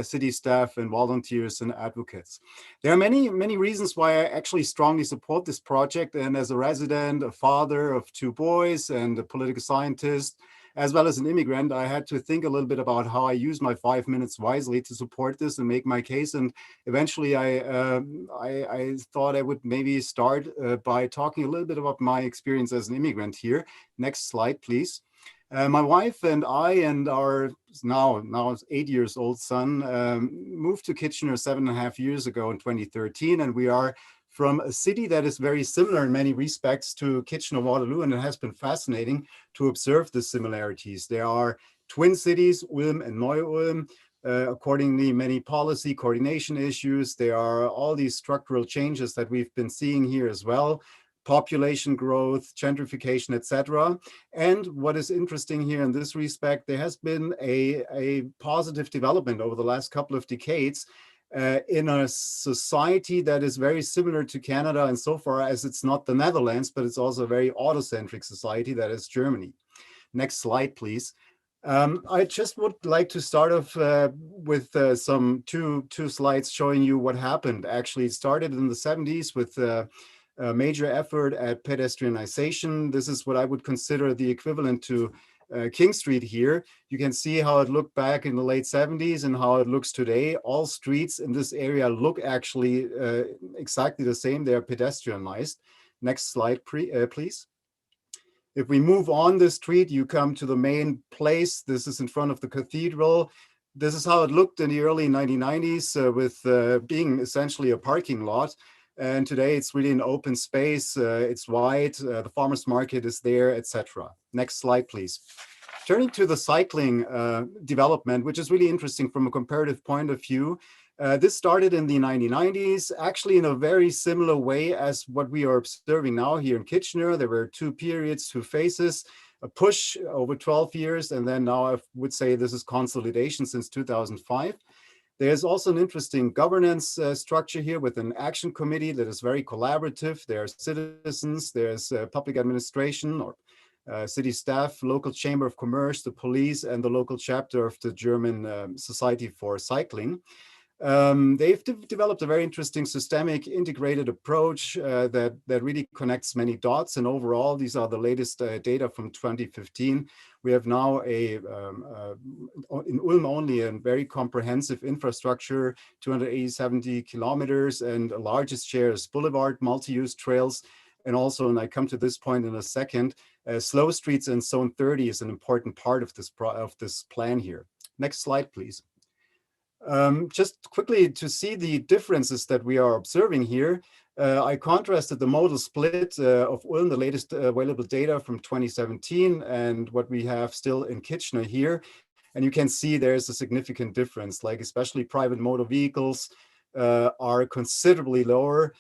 city staff and volunteers and advocates. There are many reasons why I actually strongly support this project. And as a resident, a father of 2 boys and a political scientist, as well as an immigrant, I had to think a little bit about how I use my 5 minutes wisely to support this and make my case. And eventually I thought I would maybe start by talking a little bit about my experience as an immigrant here. Next slide, please. My wife and I and our now is 8 years old son, moved to Kitchener 7.5 years ago in 2013, and we are from a city that is very similar in many respects to Kitchener-Waterloo, and it has been fascinating to observe the similarities. There are twin cities, Ulm and Neu-Ulm. Accordingly, many policy coordination issues. There are all these structural changes that we've been seeing here as well. Population growth, gentrification, etc. And what is interesting here in this respect, there has been a positive development over the last couple of decades in a society that is very similar to Canada insofar as it's not the Netherlands, but it's also a very autocentric society that is Germany. Next slide, please. I just would like to start off with some two slides showing you what happened. Actually, it started in the 70s with a major effort at pedestrianization. This is what I would consider the equivalent to King Street here. You can see how it looked back in the late 70s and how it looks today. All streets in this area look actually exactly the same. They are pedestrianized. Next slide, please. If we move on the street, you come to the main place. This is in front of the cathedral. This is how it looked in the early 1990s with being essentially a parking lot. And today it's really an open space. It's wide. The farmer's market is there, etc. Next slide, please. Turning to the cycling development, which is really interesting from a comparative point of view. This started in the 1990s, actually in a very similar way as what we are observing now here in Kitchener. There were two periods, two phases, a push over 12 years, and then now I would say this is consolidation since 2005. There's also an interesting governance structure here with an action committee that is very collaborative. There are citizens, there's public administration or city staff, local chamber of commerce, the police, and the local chapter of the German Society for Cycling. They've developed a very interesting systemic integrated approach that really connects many dots. And overall, these are the latest data from 2015. We have now in Ulm only a very comprehensive infrastructure, 270 kilometers, and the largest share is boulevard, multi-use trails. And also, and I come to this point in a second, slow streets in Zone 30 is an important part of this plan here. Next slide, please. Just quickly to see the differences that we are observing here, I contrasted the modal split of Ulm, the latest available data from 2017, and what we have still in Kitchener here. And you can see there's a significant difference, like especially private motor vehicles are considerably lower.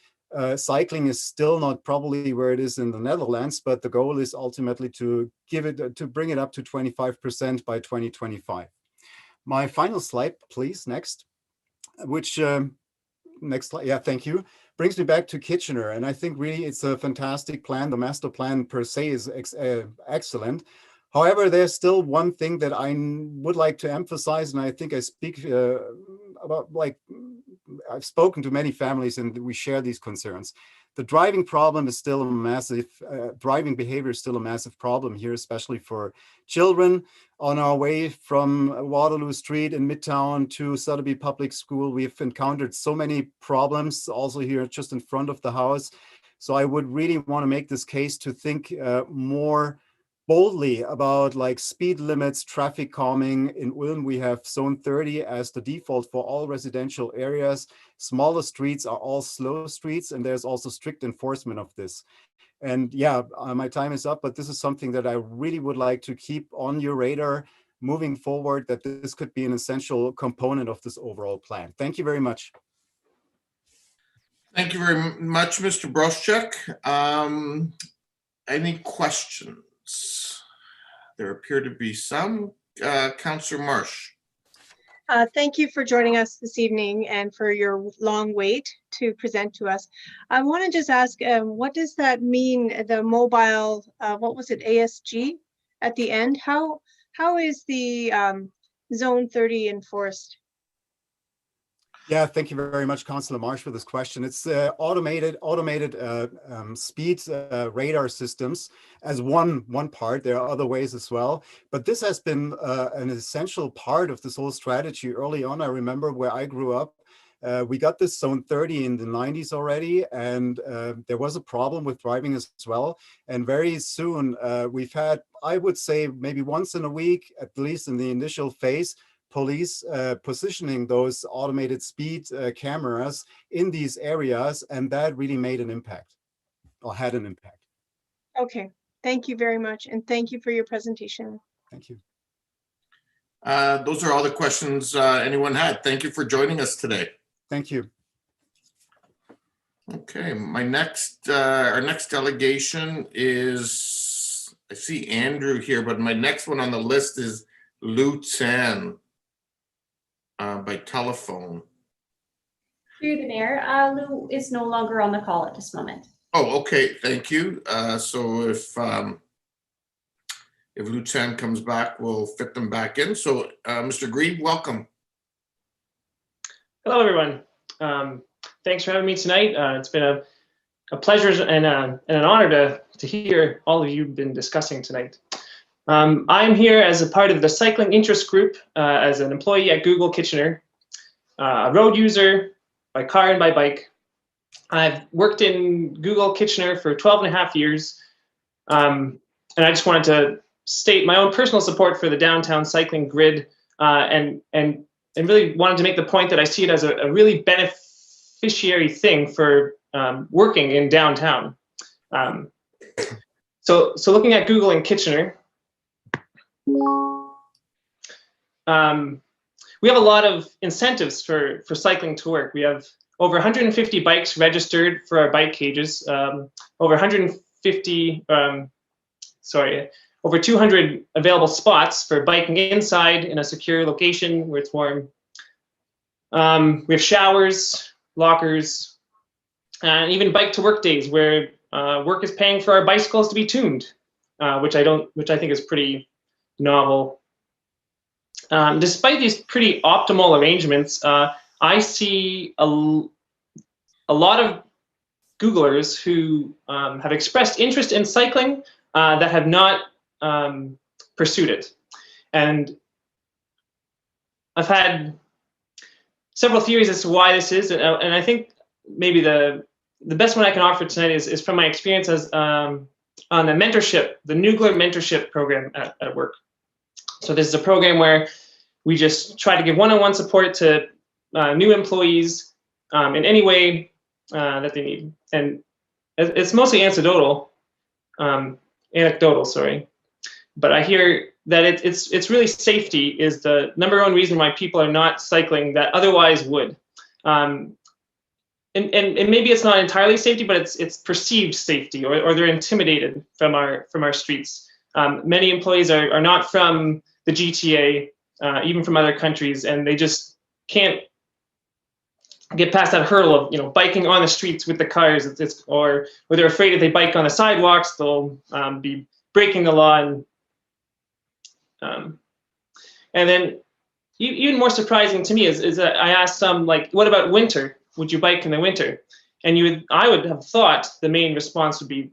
Cycling is still not probably where it is in the Netherlands, but the goal is ultimately to bring it up to 25% by 2025. My final slide, please, next, which, next slide, yeah, thank you, brings me back to Kitchener. And I think really it's a fantastic plan. The master plan per se is excellent. However, there's still one thing that I would like to emphasize, and I think I speak about, like, I've spoken to many families and we share these concerns. The driving problem is still a massive, driving behavior is still a massive problem here, especially for children. On our way from Waterloo Street in Midtown to Sotheby Public School, we've encountered so many problems also here just in front of the house. So I would really want to make this case to think more boldly about like speed limits, traffic calming. In Ulm, we have Zone 30 as the default for all residential areas. Smaller streets are all slow streets, and there's also strict enforcement of this. And yeah, my time is up, but this is something that I really would like to keep on your radar moving forward, that this could be an essential component of this overall plan. Thank you very much. Thank you very much, Mr. Broschek. Any questions? There appear to be some. Councillor Marsh. Thank you for joining us this evening and for your long wait to present to us. I want to just ask, what does that mean, the mobile, what was it, ASG at the end? How is the Zone 30 enforced? Yeah, thank you very much, Councillor Marsh, for this question. It's automated speed radar systems as one part. There are other ways as well, but this has been an essential part of this whole strategy early on. I remember where I grew up, We got this zone 30 in the 90s already, and there was a problem with driving as well. And very soon we've had, I would say maybe once in a week, at least in the initial phase, police positioning those automated speed cameras in these areas, and that really made an impact, or had an impact. Okay, thank you very much, and thank you for your presentation. Thank you. Those are all the questions anyone had. Thank you for joining us today. Thank you. Okay, our next delegation is, I see Andrew here, but my next one on the list is Lou Tsan by telephone. Through the mayor, Lou is no longer on the call at this moment. Oh, okay, thank you. So if Lou Tsan comes back, we'll fit them back in. So Mr. Green, welcome. Hello, everyone. Thanks for having me tonight. It's been a pleasure and an honor to hear all of you have been discussing tonight. I'm here as a part of the cycling interest group as an employee at Google Kitchener, a road user by car and by bike. I've worked in Google Kitchener for 12 and a half years. And I just wanted to state my own personal support for the downtown cycling grid and really wanted to make the point that I see it as a really beneficiary thing for working in downtown. So looking at Google in Kitchener, we have a lot of incentives for cycling to work. We have over 150 bikes registered for our bike cages, over 200 available spots for biking inside in a secure location where it's warm. We have showers, lockers, and even bike to work days where work is paying for our bicycles to be tuned, which I think is pretty novel. Despite these pretty optimal arrangements, I see a lot of Googlers who have expressed interest in cycling that have not pursued it. And I've had several theories as to why this is, and I think maybe the best one I can offer tonight is from my experience as on the mentorship, the Noogler mentorship program at work. So this is a program where we just try to give one-on-one support to new employees in any way that they need. And it's mostly anecdotal, sorry. But I hear that it's really safety is the number one reason why people are not cycling that otherwise would. And maybe it's not entirely safety, but it's perceived safety, or they're intimidated from our streets. Many employees are not from the GTA, even from other countries, and they just can't get past that hurdle of biking on the streets with the cars. Or they're afraid if they bike on the sidewalks, they'll be breaking the law. And then even more surprising to me is that I asked some, like, what about winter? Would you bike in the winter? And I would have thought the main response would be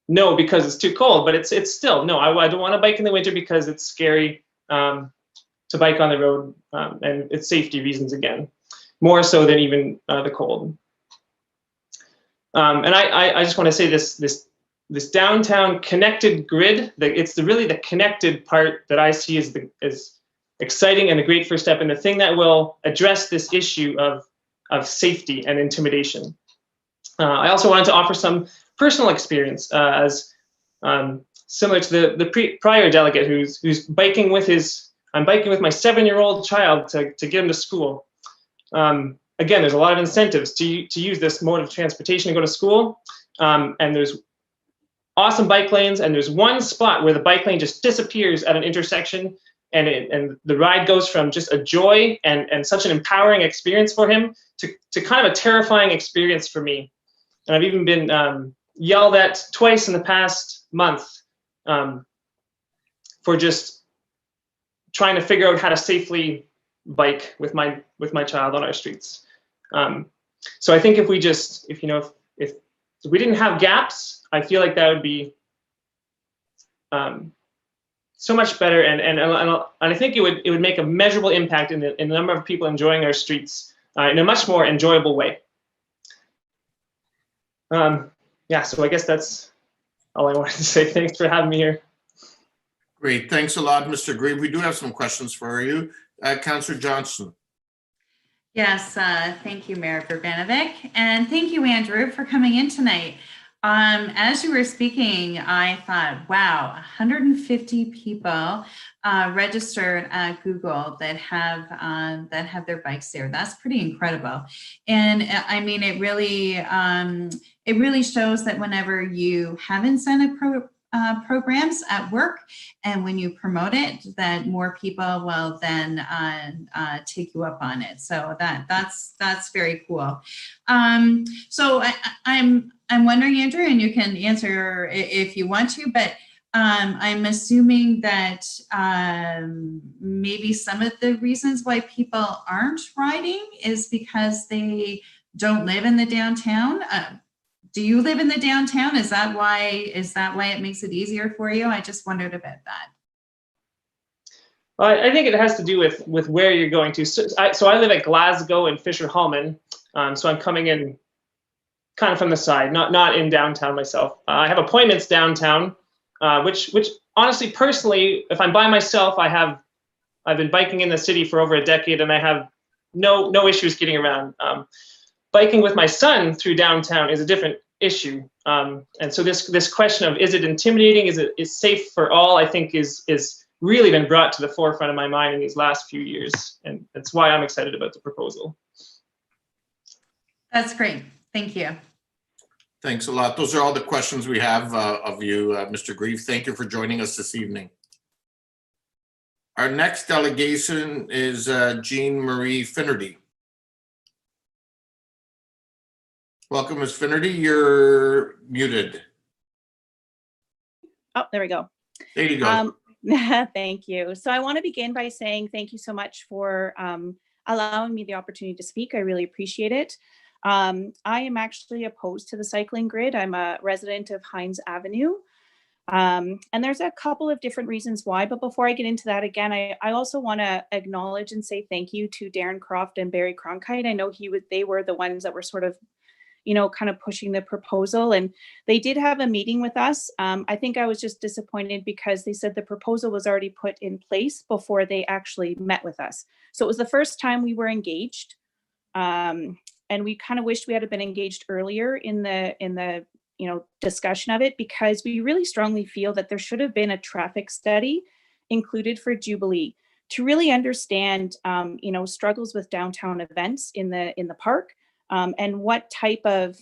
no, because it's too cold. But it's still no. I don't want to bike in the winter because it's scary to bike on the road, and it's safety reasons again, more so than even the cold. And I just want to say this downtown connected grid, it's really the connected part that I see as exciting and a great first step, and the thing that will address this issue of safety and intimidation. I also wanted to offer some personal experience as similar to the prior delegate who's biking with I'm biking with my 7-year-old child to get him to school. Again, there's a lot of incentives to use this mode of transportation to go to school, and there's awesome bike lanes, and there's one spot where the bike lane just disappears at an intersection, and the ride goes from just a joy and such an empowering experience for him to kind of a terrifying experience for me. And I've even been yelled at twice in the past month for just trying to figure out how to safely bike with my child on our streets. So I think if we didn't have gaps, I feel like that would be so much better, and I think it would make a measurable impact in the number of people enjoying our streets in a much more enjoyable way. Yeah, so I guess that's all I wanted to say. Thanks for having me here. Great. Thanks a lot, Mr. Grieve. We do have some questions for you. Councillor Johnson. Yes, thank you, Mayor Urbanovic, and thank you, Andrew, for coming in tonight. As you were speaking, I thought, wow, 150 people registered at Google that have their bikes there. That's pretty incredible. And I mean, it really shows that whenever you have incentive programs at work, and when you promote it, that more people will then take you up on it. So that's very cool. So I'm wondering, Andrew, and you can answer if you want to, but I'm assuming that maybe some of the reasons why people aren't riding is because they don't live in the downtown. Do you live in the downtown? Is that why it makes it easier for you? I just wondered about that. Well, I think it has to do with where you're going to. So I live at Glasgow and Fisher Hallman, so I'm coming in kind of from the side, not in downtown myself. I have appointments downtown, which honestly, personally, if I'm by myself, I've been biking in the city for over a decade, and I have no issues getting around. Biking with my son through downtown is a different issue, and so this question of is it intimidating, is it safe for all, I think is really been brought to the forefront of my mind in these last few years, and that's why I'm excited about the proposal. That's great. Thank you. Thanks a lot. Those are all the questions we have of you, Mr. Grieve. Thank you for joining us this evening. Our next delegation is Jean Marie Finnerty. Welcome, Ms. Finnerty. You're muted. Oh, there we go. There you go. Thank you. So I want to begin by saying thank you so much for allowing me the opportunity to speak. I really appreciate it. I am actually opposed to the cycling grid. I'm a resident of Hines Avenue. And there's a couple of different reasons why, but before I get into that, again, I also want to acknowledge and say thank you to Darren Croft and Barry Cronkite. I know they were the ones that were sort of, kind of pushing the proposal, and they did have a meeting with us. I think I was just disappointed because they said the proposal was already put in place before they actually met with us. So it was the first time we were engaged. And we kind of wished we had been engaged earlier in the discussion of it, because we really strongly feel that there should have been a traffic study included for Jubilee to really understand struggles with downtown events in the park, and what type of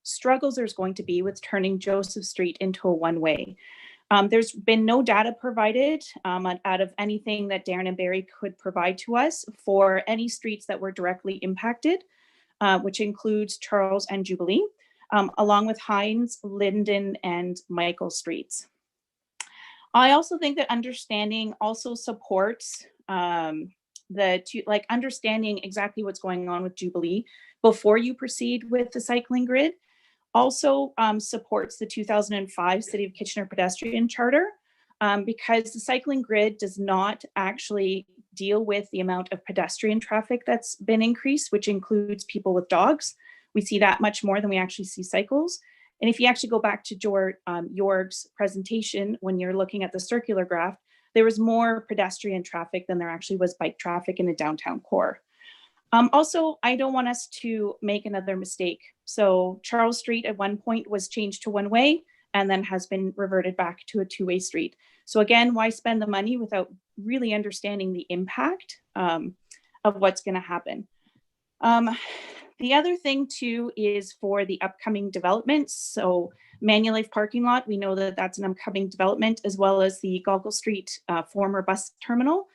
struggles there's going to be with turning Joseph Street into a one-way. There's been no data provided out of anything that Darren and Barry could provide to us for any streets that were directly impacted, which includes Charles and Jubilee, along with Hines, Linden, and Michael Streets. I also think that understanding also supports understanding exactly what's going on with Jubilee before you proceed with the cycling grid. Also supports the 2005 City of Kitchener Pedestrian Charter, because the cycling grid does not actually deal with the amount of pedestrian traffic that's been increased, which includes people with dogs. We see that much more than we actually see cycles. And if you actually go back to Jorg's presentation, when you're looking at the circular graph, there was more pedestrian traffic than there actually was bike traffic in the downtown core. Also, I don't want us to make another mistake. So Charles Street at one point was changed to one way and then has been reverted back to a two-way street. So again, why spend the money without really understanding the impact of what's going to happen? The other thing too is for the upcoming developments. So Manulife parking lot, we know that that's an upcoming development, as well as the Goggle Street former bus terminal.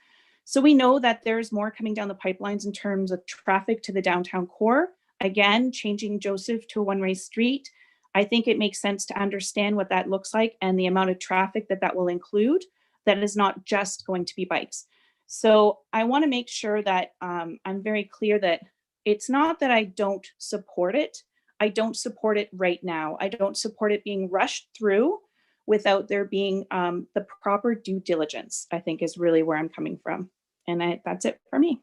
So we know that there's more coming down the pipelines in terms of traffic to the downtown core. Again, changing Joseph to a one-way street. I think it makes sense to understand what that looks like and the amount of traffic that will include. That is not just going to be bikes. So I want to make sure that I'm very clear that it's not that I don't support it. I don't support it right now. I don't support it being rushed through without there being the proper due diligence, I think is really where I'm coming from. And that's it for me.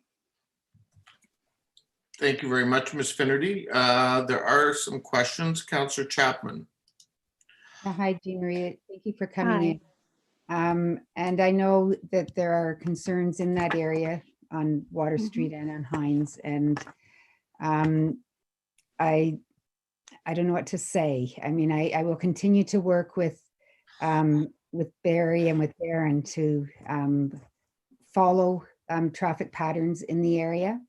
Thank you very much, Ms. Finnerty. There are some questions. Councillor Chapman. Hi, Jean Marie. Thank you for coming in. And I know that there are concerns in that area on Water Street and on Hines, and I don't know what to say. I mean, I will continue to work with Barry and with Aaron to follow traffic patterns in the area,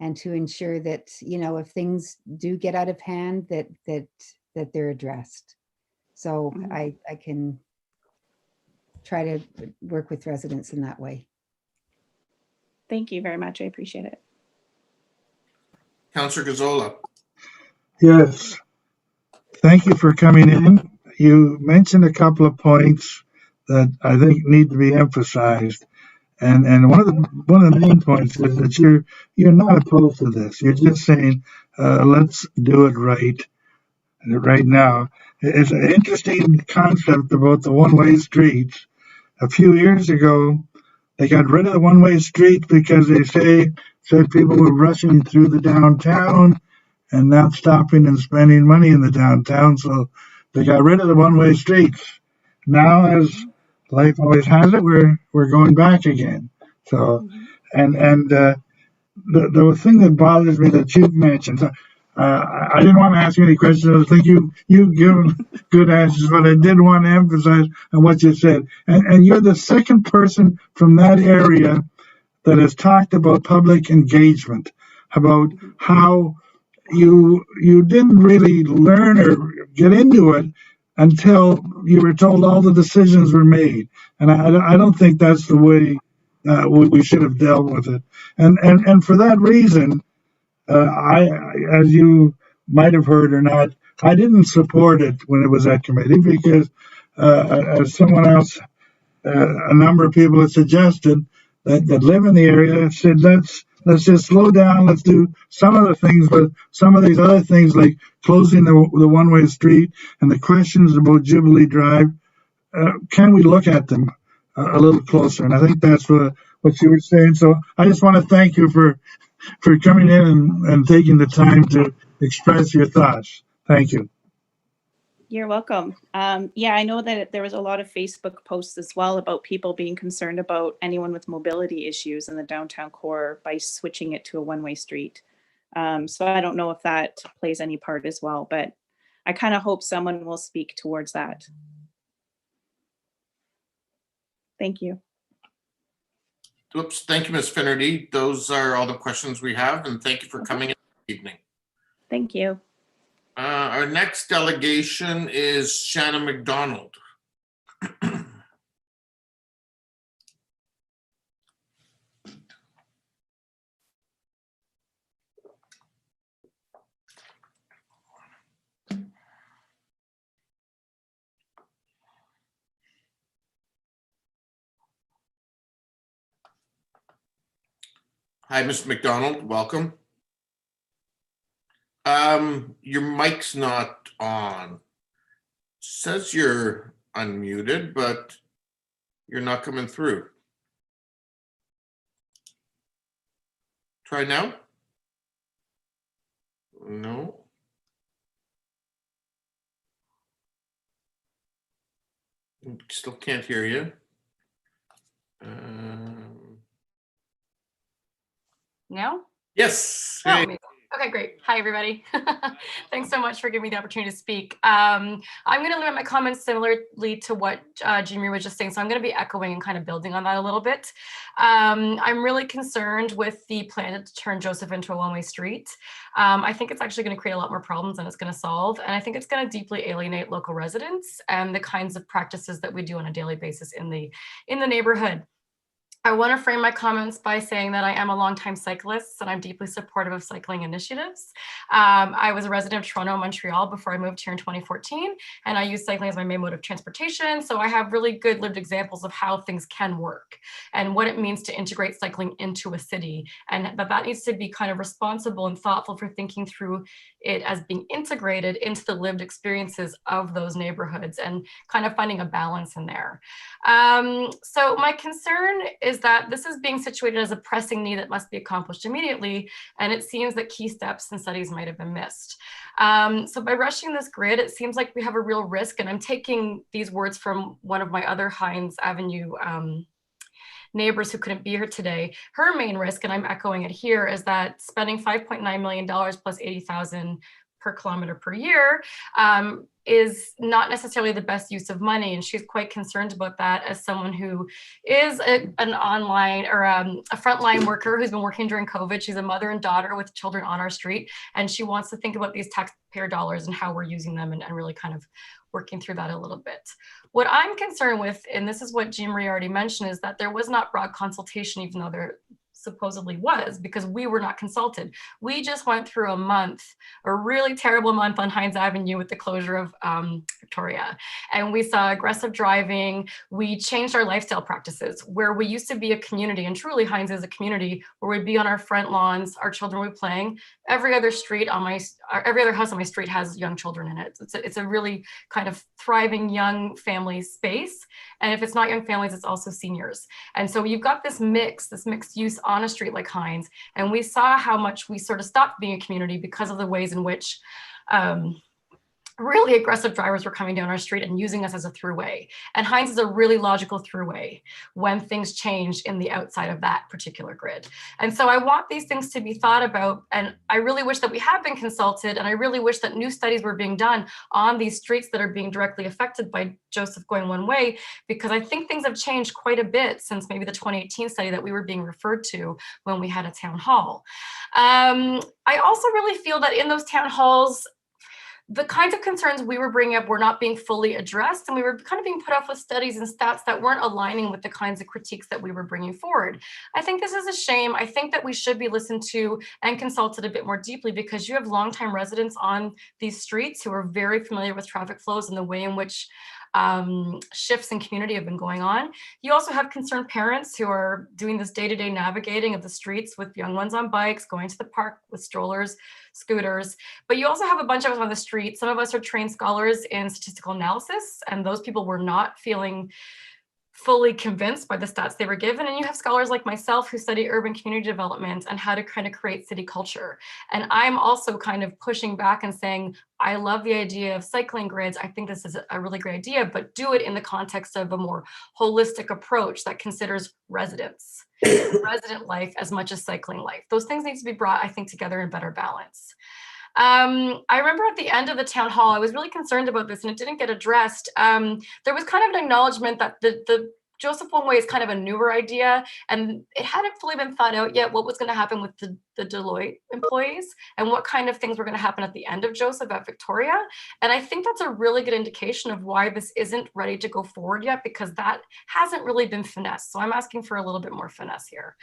and to ensure that, you know, if things do get out of hand, that they're addressed. So I can try to work with residents in that way. Thank you very much. I appreciate it. Councillor Gazzola. Yes. Thank you for coming in. You mentioned a couple of points that I think need to be emphasized. And one of the main points is that you're not opposed to this. You're just saying, let's do it right now. It's an interesting concept about the one-way streets. A few years ago, they got rid of the one-way street because they said people were rushing through the downtown and not stopping and spending money in the downtown. So they got rid of the one-way streets. Now, as life always has it, we're going back again. So, and the thing that bothers me that you've mentioned, I didn't want to ask you any questions. I think you've given good answers, but I did want to emphasize on what you said. And you're the second person from that area that has talked about public engagement, about how you didn't really learn or get into it until you were told all the decisions were made. And I don't think that's the way we should have dealt with it. And for that reason, as you might have heard or not, I didn't support it when it was at committee because, as someone else, a number of people had suggested that live in the area said, let's just slow down. Let's do some of the things, but some of these other things like closing the one-way street and the questions about Jubilee Drive, can we look at them a little closer? And I think that's what you were saying. So I just want to thank you for coming in and taking the time to express your thoughts. Thank you. You're welcome. Yeah, I know that there was a lot of Facebook posts as well about people being concerned about anyone with mobility issues in the downtown core by switching it to a one-way street. So I don't know if that plays any part as well, but I kind of hope someone will speak towards that. Thank you. Oops, thank you, Ms. Finnerty. Those are all the questions we have, and thank you for coming in this evening. Thank you. Our next delegation is Shannon McDonald. Hi, Mr. McDonald, welcome. Your mic's not on. Says you're unmuted, but you're not coming through. Try now. No. Still can't hear you. No? Yes. Oh, Hey. amazing. Okay, great. Hi, everybody. Thanks so much for giving me the opportunity to speak. I'm going to limit my comments similarly to what Jean-Marie was just saying. So I'm going to be echoing and kind of building on that a little bit. I'm really concerned with the plan to turn Joseph into a one-way street. I think it's actually going to create a lot more problems than it's going to solve. And I think it's going to deeply alienate local residents and the kinds of practices that we do on a daily basis in the neighborhood. I want to frame my comments by saying that I am a longtime cyclist and I'm deeply supportive of cycling initiatives. I was a resident of Toronto and Montreal before I moved here in 2014, and I use cycling as my main mode of transportation. So I have really good lived examples of how things can work and what it means to integrate cycling into a city, and that needs to be kind of responsible and thoughtful for thinking through it as being integrated into the lived experiences of those neighborhoods and kind of finding a balance in there. So my concern is that this is being situated as a pressing need that must be accomplished immediately, and it seems that key steps and studies might have been missed. So by rushing this grid, it seems like we have a real risk, and I'm taking these words from one of my other Hines Avenue neighbors who couldn't be here today. Her main risk, and I'm echoing it here, is that spending $5.9 million plus 80,000 per kilometer per year is not necessarily the best use of money. And she's quite concerned about that as someone who is an online or a frontline worker who's been working during COVID. She's a mother and daughter with children on our street. And she wants to think about these taxpayer dollars and how we're using them and really kind of working through that a little bit. What I'm concerned with, and this is what Jean Marie already mentioned, is that there was not broad consultation, even though there supposedly was, because we were not consulted. We just went through a really terrible month on Hines Avenue with the closure of Victoria. And we saw aggressive driving. We changed our lifestyle practices where we used to be a community, and truly Hines is a community where we'd be on our front lawns, our children would be playing. Every other house on my street has young children in it. It's a really kind of thriving young family space. And if it's not young families, it's also seniors. And so you've got this mixed use on a street like Hines. And we saw how much we sort of stopped being a community because of the ways in which really aggressive drivers were coming down our street and using us as a throughway. And Hines is a really logical throughway when things change in the outside of that particular grid. And so I want these things to be thought about. And I really wish that we had been consulted. And I really wish that new studies were being done on these streets that are being directly affected by Joseph going one way, because I think things have changed quite a bit since maybe the 2018 study that we were being referred to when we had a town hall. I also really feel that in those town halls, the kinds of concerns we were bringing up were not being fully addressed, and we were kind of being put off with studies and stats that weren't aligning with the kinds of critiques that we were bringing forward. I think this is a shame. I think that we should be listened to and consulted a bit more deeply, because you have longtime residents on these streets who are very familiar with traffic flows and the way in which shifts in community have been going on. You also have concerned parents who are doing this day-to-day navigating of the streets with young ones on bikes, going to the park with strollers, scooters. But you also have a bunch of us on the street. Some of us are trained scholars in statistical analysis, and those people were not feeling fully convinced by the stats they were given. And you have scholars like myself who study urban community development and how to kind of create city culture. And I'm also kind of pushing back and saying, I love the idea of cycling grids. I think this is a really great idea, but do it in the context of a more holistic approach that considers residents, resident life as much as cycling life. Those things need to be brought, I think, together in better balance. I remember at the end of the town hall, I was really concerned about this and it didn't get addressed. There was kind of an acknowledgement that the Joseph One Way is kind of a newer idea, and it hadn't fully been thought out yet what was going to happen with the Deloitte employees and what kind of things were going to happen at the end of Joseph at Victoria. And I think that's a really good indication of why this isn't ready to go forward yet, because that hasn't really been finessed. So I'm asking for a little bit more finesse here.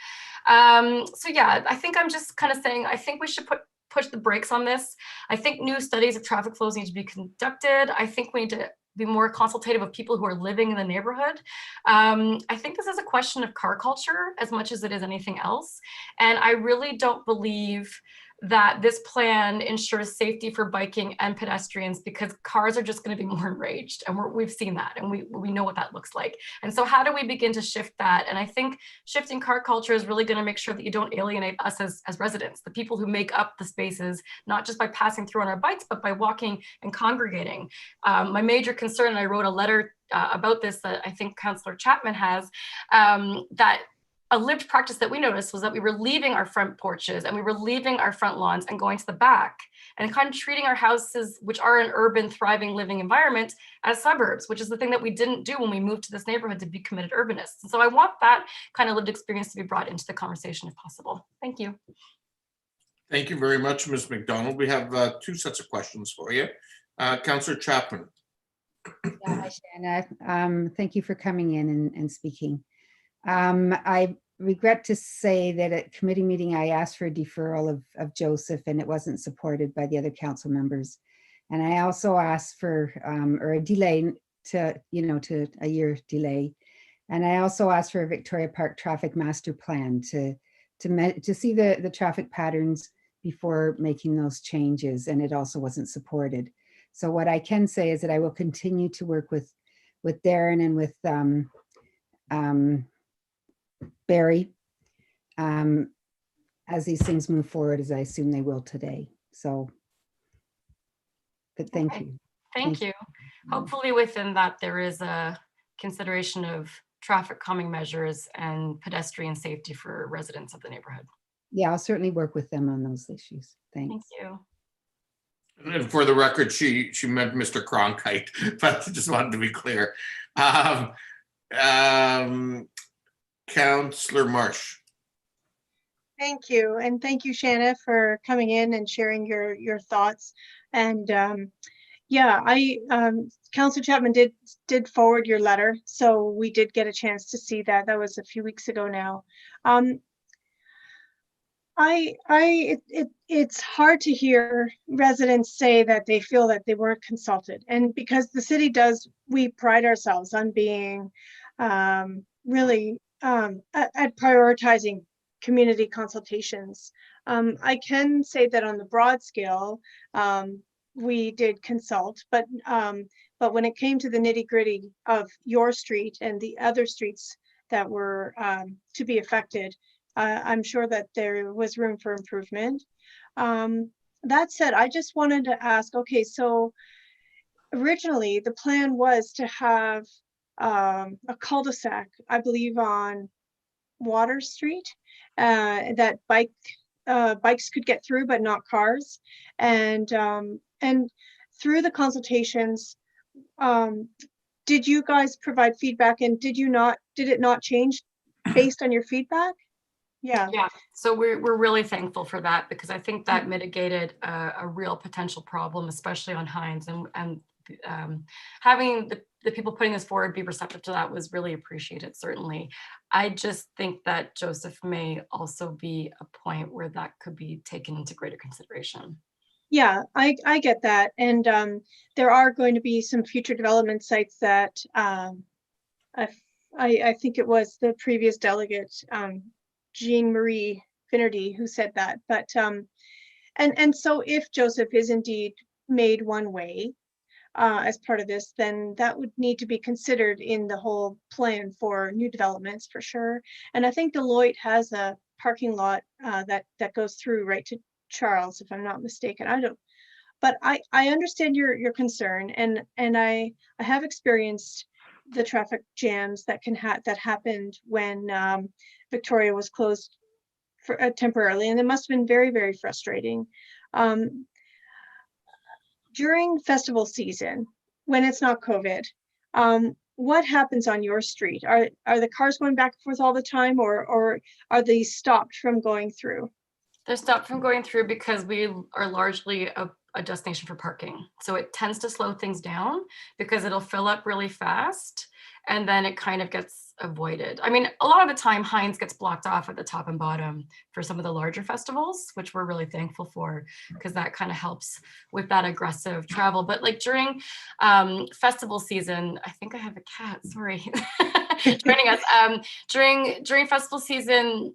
So yeah, I think I'm just kind of saying, I think we should push the brakes on this. I think new studies of traffic flows need to be conducted. I think we need to be more consultative of people who are living in the neighborhood. I think this is a question of car culture as much as it is anything else. And I really don't believe that this plan ensures safety for biking and pedestrians, because cars are just going to be more enraged, and we've seen that, and we know what that looks like. And so how do we begin to shift that? And I think shifting car culture is really going to make sure that you don't alienate us as residents, the people who make up the spaces, not just by passing through on our bikes, but by walking and congregating. My major concern, and I wrote a letter about this that I think Councillor Chapman has, that a lived practice that we noticed was that we were leaving our front porches and we were leaving our front lawns and going to the back and kind of treating our houses, which are an urban, thriving, living environment, as suburbs, which is the thing that we didn't do when we moved to this neighborhood to be committed urbanists. And so I want that kind of lived experience to be brought into the conversation if possible. Thank you. Thank you very much, Ms. McDonald. We have two sets of questions for you. Councillor Chapman. Yeah, hi, Shanna. Thank you for coming in and speaking. I regret to say that at committee meeting, I asked for a deferral of Joseph, and it wasn't supported by the other council members. And I also asked for, or a delay to a year delay. And I also asked for a Victoria Park traffic master plan to see the traffic patterns before making those changes. And it also wasn't supported. So what I can say is that I will continue to work with Darren and with Barry, as these things move forward, as I assume they will today. So, but thank Okay. you. Thank you. Hopefully within that, there is a consideration of traffic calming measures and pedestrian safety for residents of the neighborhood. Yeah, I'll certainly work with them on those issues. Thank Thanks. you. And for the record, she meant Mr. Cronkite, but I just wanted to be clear. Councillor Marsh. Thank you. And thank you, Shanna, for coming in and sharing your thoughts. And yeah, Councillor Chapman did forward your letter. So we did get a chance to see that. That was a few weeks ago now. It's hard to hear residents say that they feel that they weren't consulted. And because the city does, we pride ourselves on being really at prioritizing community consultations. I can say that on the broad scale, we did consult, but when it came to the nitty-gritty of your street and the other streets that were to be affected, I'm sure that there was room for improvement. That said, I just wanted to ask, okay, so originally the plan was to have a cul-de-sac, I believe on Water Street, that bikes could get through, but not cars. And through the consultations, did you guys provide feedback, and did it not change based on your feedback? Yeah. So we're really thankful for that, because I think that mitigated a real potential problem, especially on Hines, and having the people putting this forward be receptive to that was really appreciated, certainly. I just think that Joseph may also be a point where that could be taken into greater consideration. Yeah, I get that. And there are going to be some future development sites that I think it was the previous delegate, Jean-Marie Finnerty, who said that. But and so if Joseph is indeed made one way as part of this, then that would need to be considered in the whole plan for new developments for sure. And I think Deloitte has a parking lot that goes through right to Charles, if I'm not mistaken. But I understand your concern, and I have experienced the traffic jams that happened when Victoria was closed for temporarily, and it must have been very, very frustrating. During festival season, when it's not COVID, what happens on your street? Are the cars going back and forth all the time, or are they stopped from going through? They're stopped from going through because we are largely a destination for parking. So it tends to slow things down because it'll fill up really fast and then it kind of gets avoided. I mean, a lot of the time Hines gets blocked off at the top and bottom for some of the larger festivals, which we're really thankful for, because that kind of helps with that aggressive travel. But like during festival season, I think I have a cat, sorry, joining us. During festival season,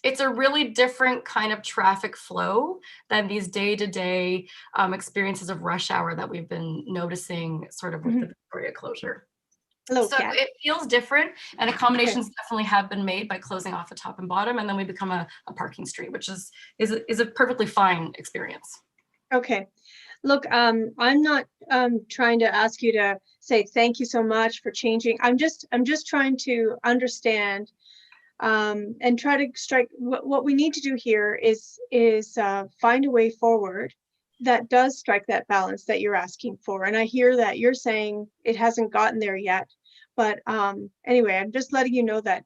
it's a really different kind of traffic flow than these day-to-day experiences of rush hour that we've been noticing sort of with the Victoria closure. Hello, so Kat. it feels different, and accommodations definitely have been made by closing off the top and bottom, and then we become a parking street, which is a perfectly fine experience. Okay. Look, I'm not trying to ask you to say thank you so much for changing. I'm just trying to understand and try to strike what we need to do here is find a way forward that does strike that balance that you're asking for. And I hear that you're saying it hasn't gotten there yet, but anyway, I'm just letting you know that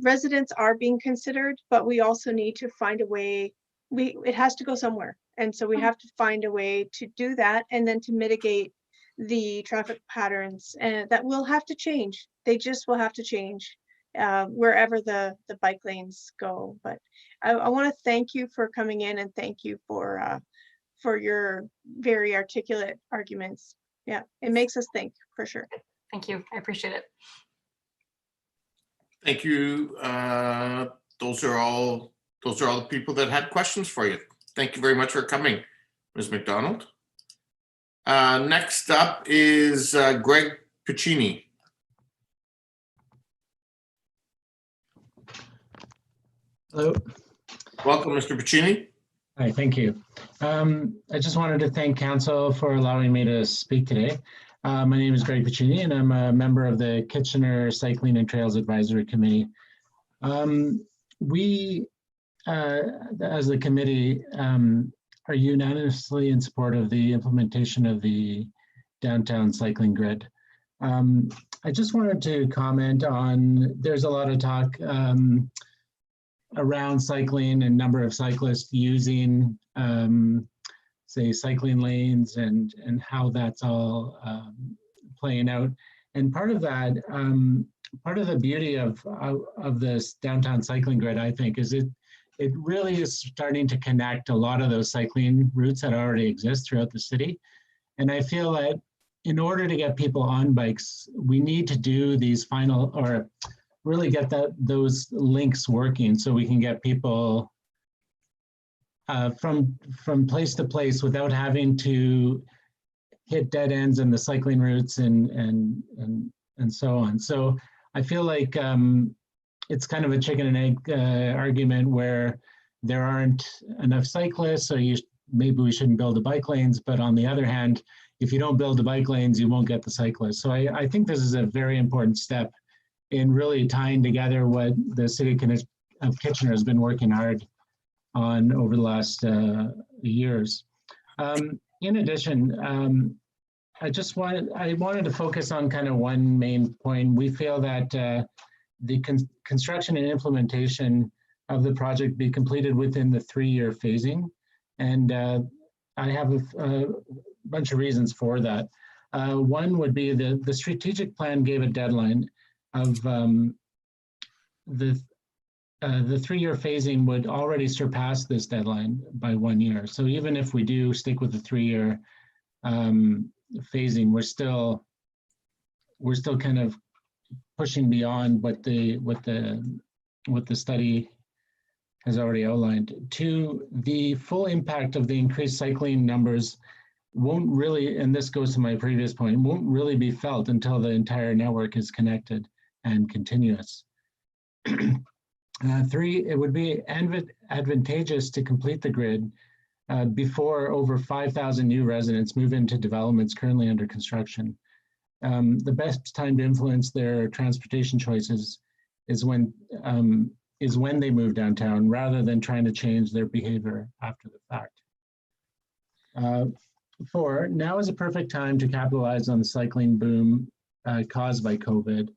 residents are being considered, but we also need to find a way. It has to go somewhere, and so we have to find a way to do that, and then to mitigate the traffic patterns, and that will have to change. They just will have to change wherever the bike lanes go. But I want to thank you for coming in, and thank you for your very articulate arguments. Yeah, it makes us think for sure. Thank you. I appreciate it. Thank you. Those are all the people that had questions for you. Thank you very much for coming, Ms. McDonald. Next up is Greg Piccini. Hello. Welcome, Mr. Piccini. Hi, thank you. I just wanted to thank council for allowing me to speak today. My name is Greg Piccini, and I'm a member of the Kitchener Cycling and Trails Advisory Committee. We, as the committee, are unanimously in support of the implementation of the downtown cycling grid. I just wanted to comment on, there's a lot of talk around cycling and number of cyclists using, say, cycling lanes and how that's all playing out. And part of that, part of the beauty of this downtown cycling grid, I think, is it really is starting to connect a lot of those cycling routes that already exist throughout the city. And I feel that in order to get people on bikes, we need to do these final, or really get those links working so we can get people from place to place without having to hit dead ends in the cycling routes and so on. So I feel like it's kind of a chicken and egg argument where there aren't enough cyclists, so maybe we shouldn't build the bike lanes, but on the other hand, if you don't build the bike lanes, you won't get the cyclists. So I think this is a very important step in really tying together what the city of Kitchener has been working hard on over the last years. In addition, I wanted to focus on kind of one main point. We feel that the construction and implementation of the project be completed within the 3-year phasing. And I have a bunch of reasons for that. One would be the strategic plan gave a deadline of the 3-year phasing would already surpass this deadline by 1 year. So even if we do stick with the 3-year phasing, we're still kind of pushing beyond what the study has already outlined. Two, the full impact of the increased cycling numbers won't really, and this goes to my previous point, won't really be felt until the entire network is connected and continuous. 3, it would be advantageous to complete the grid before over 5,000 new residents move into developments currently under construction. The best time to influence their transportation choices is when they move downtown, rather than trying to change their behavior after the fact. 4, now is a perfect time to capitalize on the cycling boom caused by COVID.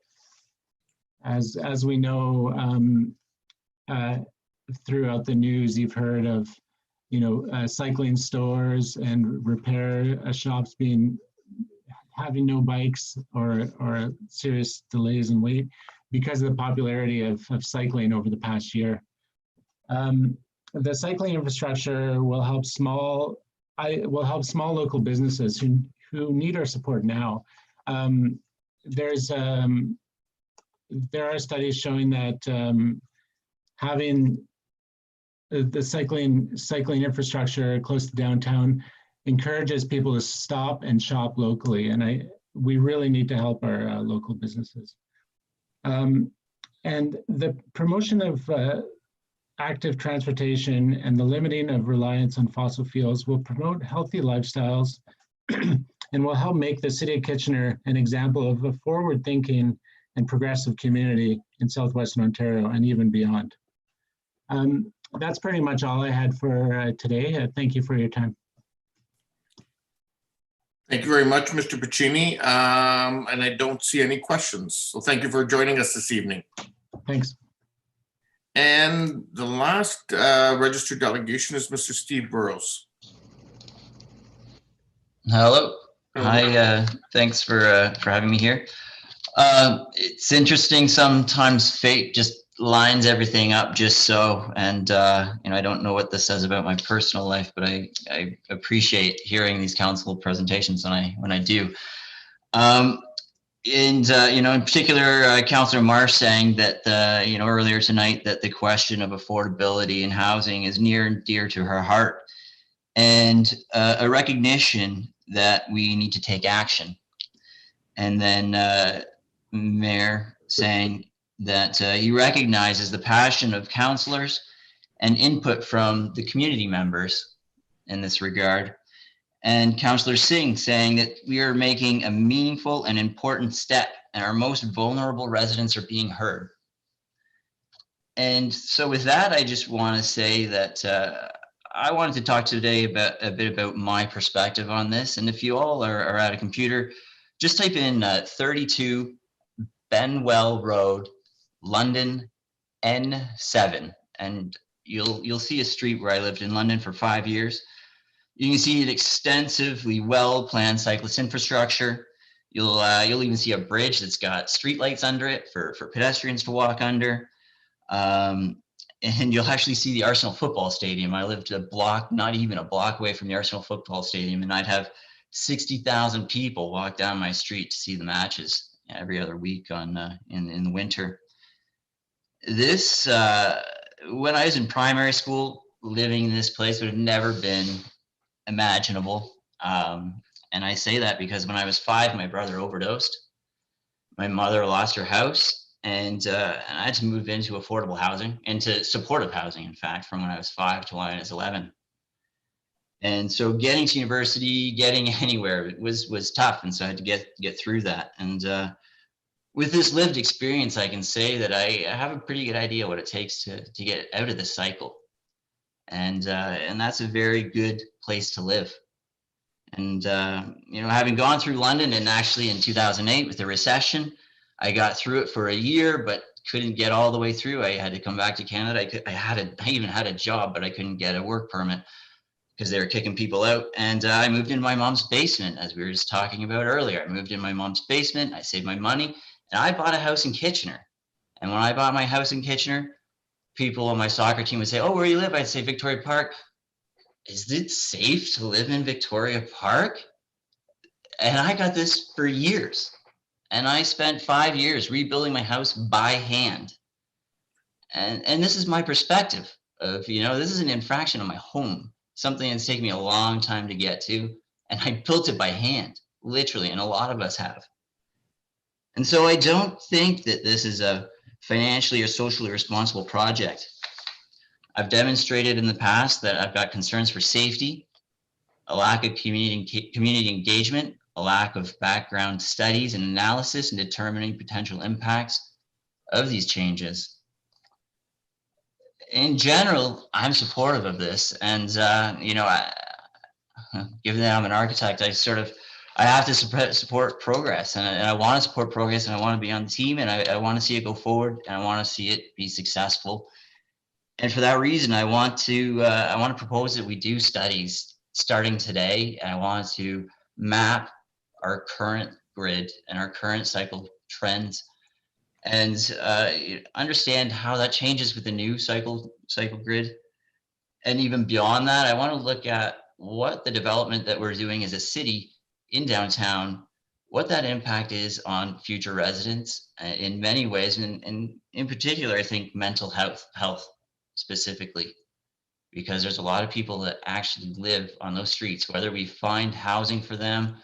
As we know, throughout the news, you've heard of, cycling stores and repair shops having no bikes or serious delays in wait because of the popularity of cycling over the past year. The cycling infrastructure will help small local businesses who need our support now. There are studies showing that having the cycling infrastructure close to downtown encourages people to stop and shop locally, and we really need to help our local businesses. And the promotion of active transportation and the limiting of reliance on fossil fuels will promote healthy lifestyles and will help make the City of Kitchener an example of a forward-thinking and progressive community in Southwestern Ontario and even beyond. That's pretty much all I had for today. Thank you for your time. Thank you very much, Mr. Piccini. And I don't see any questions. So thank you for joining us this evening. Thanks. And the last registered delegation is Mr. Steve Burrows. Hello. Hi. Thanks for having me here. It's interesting. Sometimes fate just lines everything up just so, and I don't know what this says about my personal life, but I appreciate hearing these council presentations when I do. In particular, Councillor Marsh saying that earlier tonight that the question of affordability and housing is near and dear to her heart, and a recognition that we need to take action. And then Mayor saying that he recognizes the passion of councillors and input from the community members in this regard. And Councillor Singh saying that we are making a meaningful and important step and our most vulnerable residents are being heard. And so with that, I just want to say that I wanted to talk today about a bit about my perspective on this. And if you all are at a computer, just type in 32 Benwell Road, London, N7, and you'll see a street where I lived in London for 5 years. You can see an extensively well-planned cyclist infrastructure. You'll even see a bridge that's got streetlights under it for pedestrians to walk under. And you'll actually see the Arsenal football stadium. I lived a block, not even a block away from the Arsenal football stadium, and I'd have 60,000 people walk down my street to see the matches every other week in the winter. This, when I was in primary school, living in this place would have never been imaginable. And I say that because when I was 5, my brother overdosed. My mother lost her house. And I had to move into affordable housing, into supportive housing, in fact, from when I was 5 to when I was 11. And so getting to university, getting anywhere was tough. And so I had to get through that. And with this lived experience, I can say that I have a pretty good idea what it takes to get out of this cycle. And that's a very good place to live. And, having gone through London and actually in 2008 with the recession, I got through it for a year, but couldn't get all the way through. I had to come back to Canada. I even had a job, but I couldn't get a work permit because they were kicking people out. And I moved into my mom's basement, as we were just talking about earlier. I moved in my mom's basement. I saved my money, and I bought a house in Kitchener. And when I bought my house in Kitchener, people on my soccer team would say, "Oh, where do you live?" I'd say Victoria Park. Is it safe to live in Victoria Park? And I got this for years. And I spent 5 years rebuilding my house by hand. And this is my perspective of, this is an infraction on my home, something that's taken me a long time to get to. And I built it by hand, literally, and a lot of us have. And so I don't think that this is a financially or socially responsible project. I've demonstrated in the past that I've got concerns for safety, a lack of community engagement, a lack of background studies and analysis in determining potential impacts of these changes. In general, I'm supportive of this. And, given that I'm an architect, I have to support progress, and I want to support progress, and I want to be on the team, and I want to see it go forward, and I want to see it be successful. And for that reason, I want to propose that we do studies starting today, and I want to map our current grid and our current cycle trends, and understand how that changes with the new cycle grid. And even beyond that, I want to look at what the development that we're doing as a city in downtown, what that impact is on future residents in many ways, and in particular, I think mental health specifically, because there's a lot of people that actually live on those streets, whether we find housing for them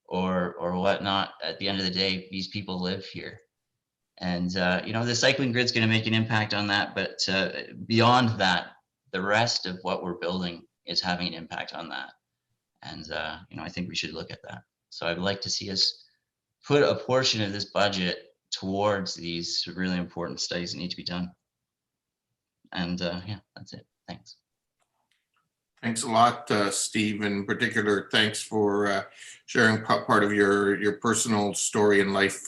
or whatnot. At the end of the day, these people live here. And, the cycling grid's going to make an impact on that. But beyond that, the rest of what we're building is having an impact on that. And, I think we should look at that. So I'd like to see us put a portion of this budget towards these really important studies that need to be done. And that's it. Thanks. Thanks a lot, Steve. In particular, thanks for sharing part of your personal story and life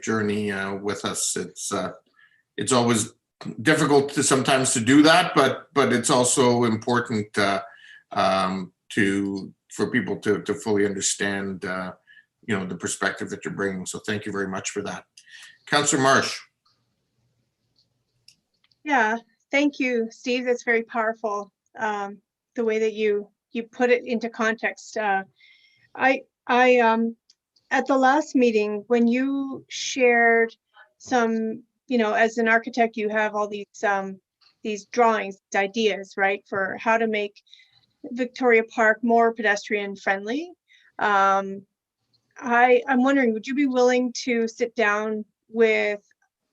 journey with us. It's always difficult sometimes to do that, but it's also important for people to fully understand the perspective that you're bringing. So thank you very much for that. Councillor Marsh. Yeah, thank you, Steve. That's very powerful. The way that you put it into context. I at the last meeting, when you shared some, as an architect, you have all these drawings, ideas, right, for how to make Victoria Park more pedestrian friendly. I'm wondering, would you be willing to sit down with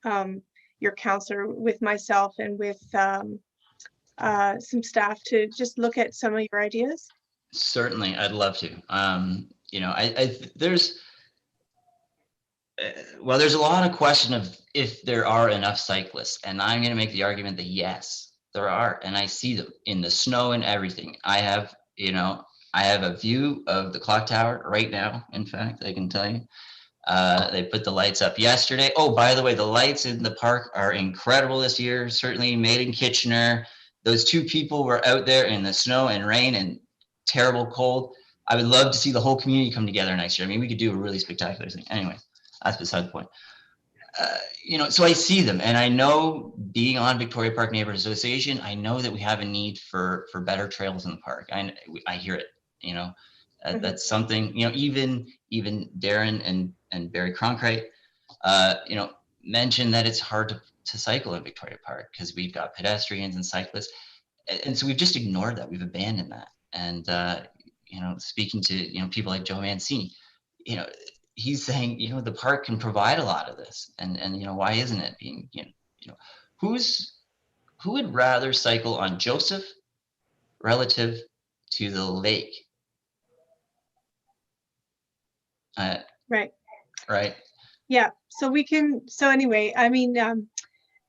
your counselor, with myself and with some staff to just look at some of your ideas? Certainly, I'd love to. You know, there's a lot of question of if there are enough cyclists, and I'm going to make the argument that yes, there are, and I see them in the snow and everything. I have a view of the clock tower right now. In fact, I can tell you, they put the lights up yesterday. Oh, by the way, the lights in the park are incredible this year. Certainly made in Kitchener. Those two people were out there in the snow and rain and terrible cold. I would love to see the whole community come together next year. I mean, we could do a really spectacular thing. Anyway, that's beside the point. You know, so I see them, and I know, being on Victoria Park Neighborhood Association, I know that we have a need for better trails in the park. I hear it. You know, that's something. You know, even Darren and Barry Cronkite, you know, mentioned that it's hard to cycle in Victoria Park because we've got pedestrians and cyclists, and so we've just ignored that. We've abandoned that. And you know, speaking to, you know, people like Joe Mancini, you know, he's saying, you know, the park can provide a lot of this, and you know, why isn't it being, you know, who would rather cycle on Joseph relative to the lake? Right. Yeah. So anyway, I mean,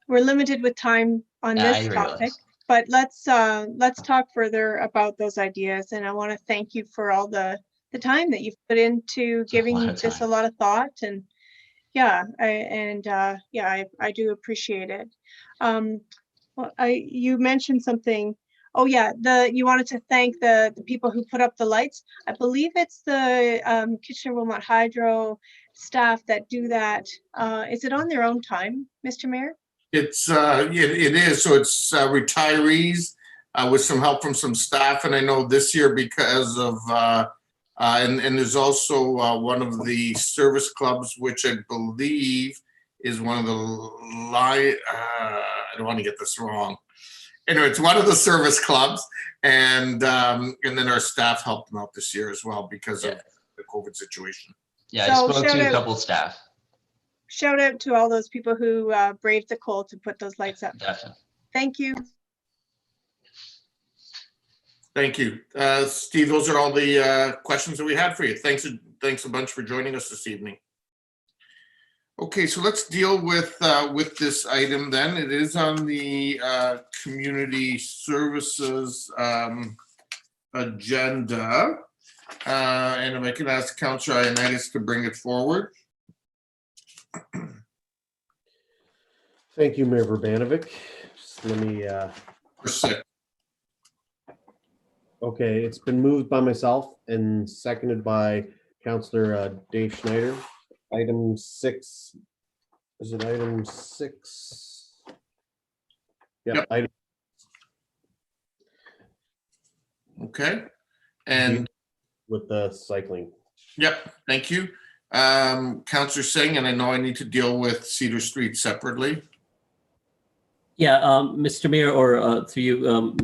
we're limited with time on this topic, but let's talk further about those ideas. And I want to thank you for all the time that you've put into giving this a lot of thought. And yeah, I do appreciate it. Well, you mentioned something. Oh yeah, you wanted to thank the people who put up the lights. I believe it's the Kitchener-Wilmot Hydro staff that do that. Is it on their own time, Mr. Mayor? It's it is. So it's retirees with some help from some staff, and I know this year because of and there's also one of the service clubs, which I believe is one of the I don't want to get this wrong. Anyway, it's one of the service clubs, and then our staff helped them out this year as well because of the COVID situation. Yeah, I spoke to a couple staff. Shout out to all those people who braved the cold to put those lights up. Definitely. Thank you. Thank you. Steve, those are all the questions that we had for you. Thanks a bunch for joining us this evening. Okay, so let's deal with this item then. It is on the community services agenda. And if I can ask Councillor Ioannidis to bring it forward. Thank you, Mayor Urbanovic. Just let me. Okay, it's been moved by myself and seconded by Councillor Dave Schneider. Item 6. Is it item 6? Yep. Item. Okay. And with the cycling. Yep. Thank you. Councillor Singh, and I know I need to deal with Cedar Street separately. Yeah, Mr. Mayor, or through you,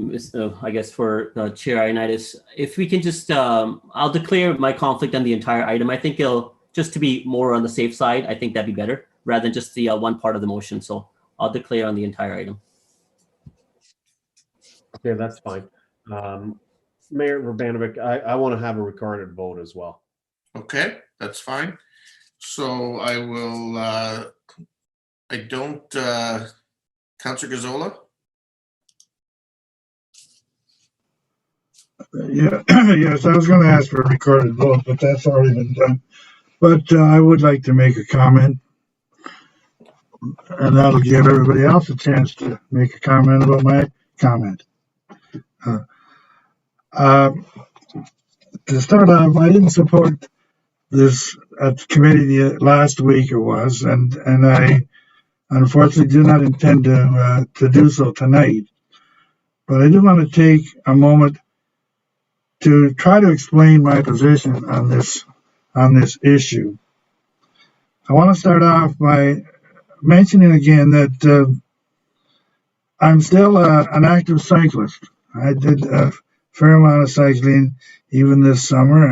I guess for Chair Ioannidis, if we can just, I'll declare my conflict on the entire item. I think it'll, just to be more on the safe side, I think that'd be better rather than just the one part of the motion. So I'll declare on the entire item. Okay, that's fine. Mayor Urbanovic, I want to have a recorded vote as well. Okay, that's fine. So I will, I don't, Councillor Gazzola? Yeah, yes, I was going to ask for a recorded vote, but that's already been done. But I would like to make a comment, and that'll give everybody else a chance to make a comment about my comment. To start off, I didn't support this at committee last week. It was, and I unfortunately do not intend to do so tonight. But I do want to take a moment to try to explain my position on this issue. I want to start off by mentioning again that I'm still an active cyclist. I did a fair amount of cycling even this summer.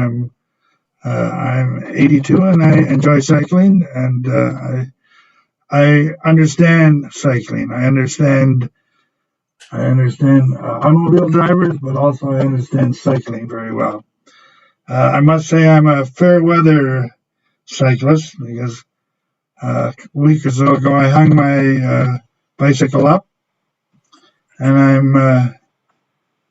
I'm 82 and I enjoy cycling, and I understand cycling. I understand automobile drivers, but also I understand cycling very well. I must say I'm a fair weather cyclist because a week or so ago I hung my bicycle up, and I'm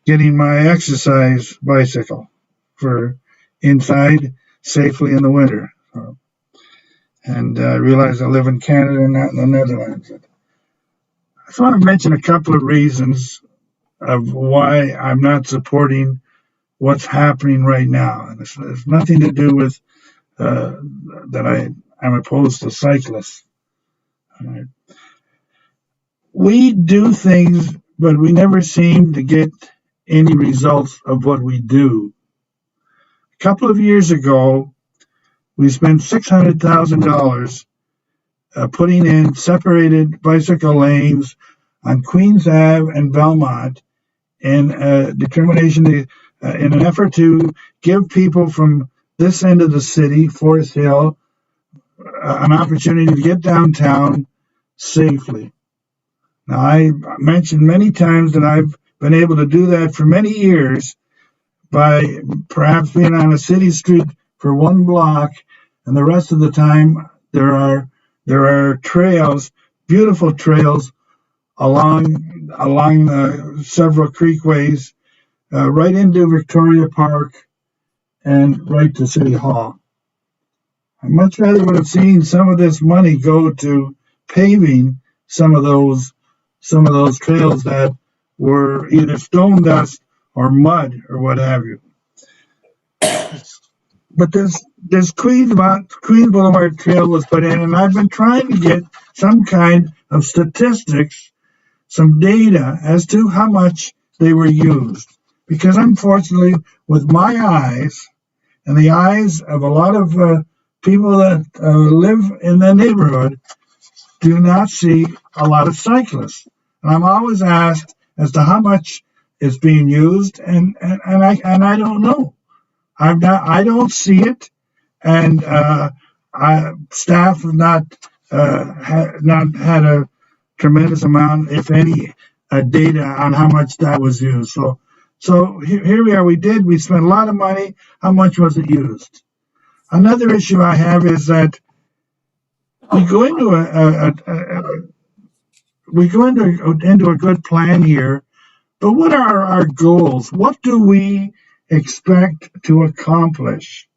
getting my exercise bicycle for inside safely in the winter. And I realize I live in Canada and not in the Netherlands. I just want to mention a couple of reasons of why I'm not supporting what's happening right now. And it's nothing to do with that I'm opposed to cyclists. All right. We do things, but we never seem to get any results of what we do. A couple of years ago, we spent $600,000 putting in separated bicycle lanes on Queens Ave and Belmont in determination to, in an effort to give people from this end of the city, Forest Hill, an opportunity to get downtown safely. Now, I mentioned many times that I've been able to do that for many years by perhaps being on a city street for one block, and the rest of the time there are trails, beautiful trails along several creekways, right into Victoria Park and right to City Hall. I much rather would have seen some of this money go to paving some of those trails that were either stone dust or mud or what have you. But this Queens Boulevard Trail was put in, and I've been trying to get some kind of statistics, some data as to how much they were used. Because unfortunately, with my eyes and the eyes of a lot of people that live in the neighborhood, do not see a lot of cyclists. And I'm always asked as to how much is being used, and I don't know. I don't see it, and staff have not had a tremendous amount, if any, data on how much that was used. So here we are. We spent a lot of money. How much was it used? Another issue I have is that we go into a good plan here, but what are our goals? What do we expect to accomplish?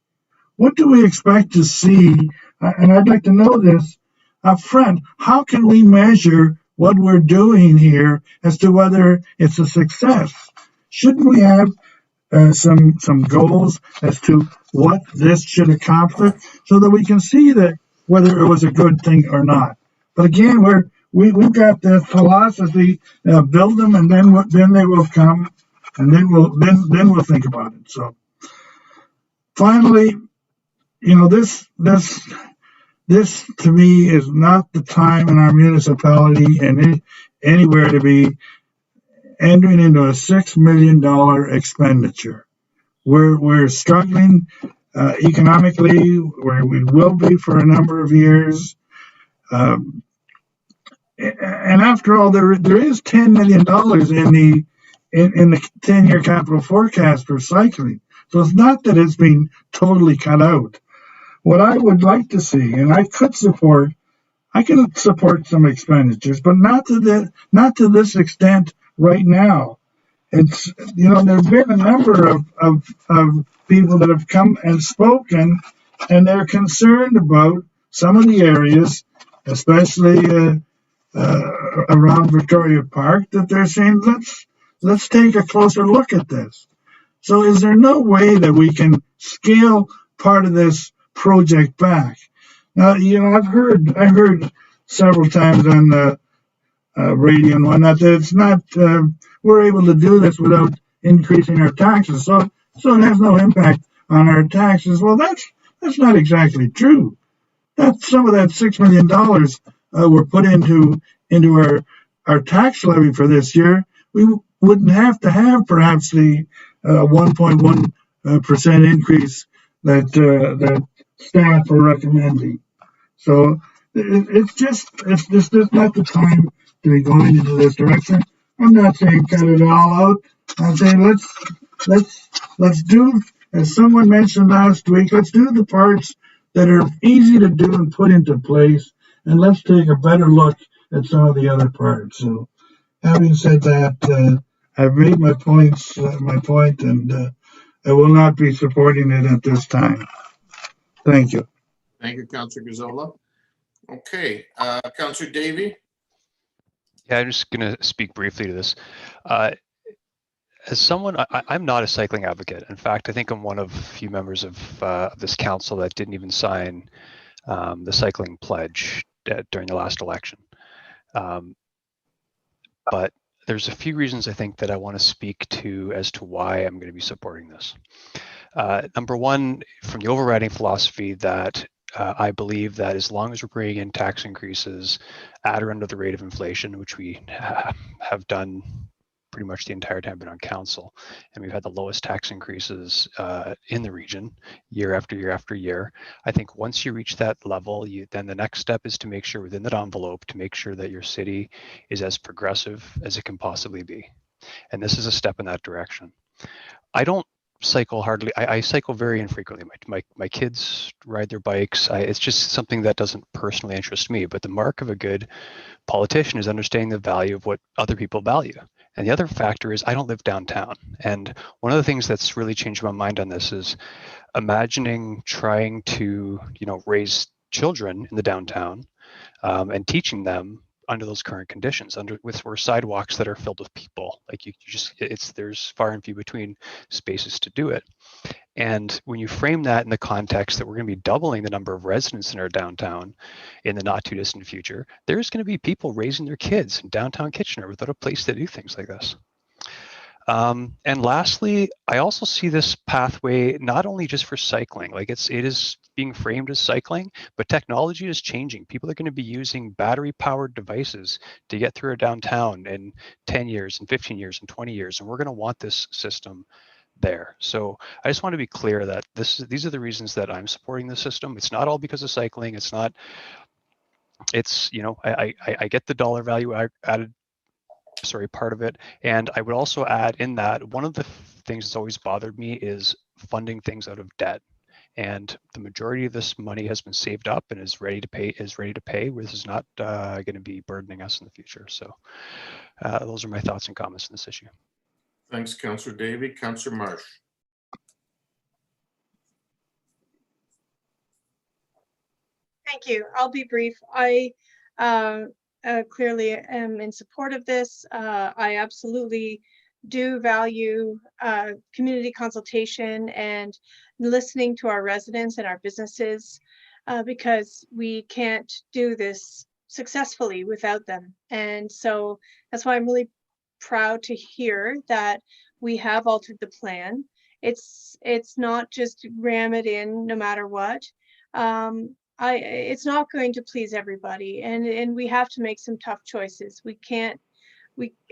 What do we expect to see? And I'd like to know this up front. How can we measure what we're doing here as to whether it's a success? Shouldn't we have some goals as to what this should accomplish so that we can see that whether it was a good thing or not? But again, we've got this philosophy: build them, and then they will come, and then we'll think about it. So finally, this to me is not the time in our municipality and anywhere to be entering into a $6 million expenditure. We're struggling economically, where we will be for a number of years. And after all, there is $10 million in the 10-year capital forecast for cycling. So it's not that it's being totally cut out. What I would like to see, and I can support some expenditures, but not to this extent right now. It's there've been a number of people that have come and spoken, and they're concerned about some of the areas, especially around Victoria Park, that they're saying let's take a closer look at this. So is there no way that we can scale part of this project back? Now, I've heard several times on the radio and whatnot that it's not we're able to do this without increasing our taxes, so it has no impact on our taxes. Well, that's not exactly true. That some of that $6 million were put into our tax levy for this year. We wouldn't have to have perhaps the 1.1% increase that staff are recommending. So It's just not the time to be going into this direction. I'm not saying cut it all out. I'm saying let's do, as someone mentioned last week, let's do the parts that are easy to do and put into place, and let's take a better look at some of the other parts. So, having said that, I've made my point, and I will not be supporting it at this time. Thank you. Thank you, Councillor Gazzola. Okay, Councillor Davey. Yeah, I'm just going to speak briefly to this. As someone, I'm not a cycling advocate. In fact, I think I'm one of a few members of this council that didn't even sign the cycling pledge during the last election. But there's a few reasons I think that I want to speak to as to why I'm going to be supporting this. Number one, from the overriding philosophy that I believe that as long as we're bringing in tax increases at or under the rate of inflation, which we have done pretty much the entire time I've been on council, and we've had the lowest tax increases in the region year after year after year. I think once you reach that level, then the next step is to make sure within that envelope to make sure that your city is as progressive as it can possibly be. And this is a step in that direction. I don't cycle hardly. I cycle very infrequently. My kids ride their bikes. It's just something that doesn't personally interest me. But the mark of a good politician is understanding the value of what other people value. And the other factor is I don't live downtown. And one of the things that's really changed my mind on this is imagining trying to, raise children in the downtown and teaching them under those current conditions, with sidewalks that are filled with people. Like there's far and few between spaces to do it. And when you frame that in the context that we're going to be doubling the number of residents in our downtown in the not too distant future, there's going to be people raising their kids in downtown Kitchener without a place to do things like this. And lastly, I also see this pathway not only just for cycling, like it is being framed as cycling, but technology is changing. People are going to be using battery-powered devices to get through our downtown in 10 years and 15 years and 20 years, and we're going to want this system there. So I just want to be clear that these are the reasons that I'm supporting the system. It's not all because of cycling. I get the dollar value added part of it. And I would also add in that one of the things that's always bothered me is funding things out of debt. And the majority of this money has been saved up and is ready to pay. This is not going to be burdening us in the future. So those are my thoughts and comments on this issue. Thanks, Councillor Davey. Councillor Marsh. Thank you. I'll be brief. I clearly am in support of this. I absolutely do value community consultation and listening to our residents and our businesses because we can't do this successfully without them. And so that's why I'm really proud to hear that we have altered the plan. It's not just ram it in no matter what. It's not going to please everybody, and we have to make some tough choices.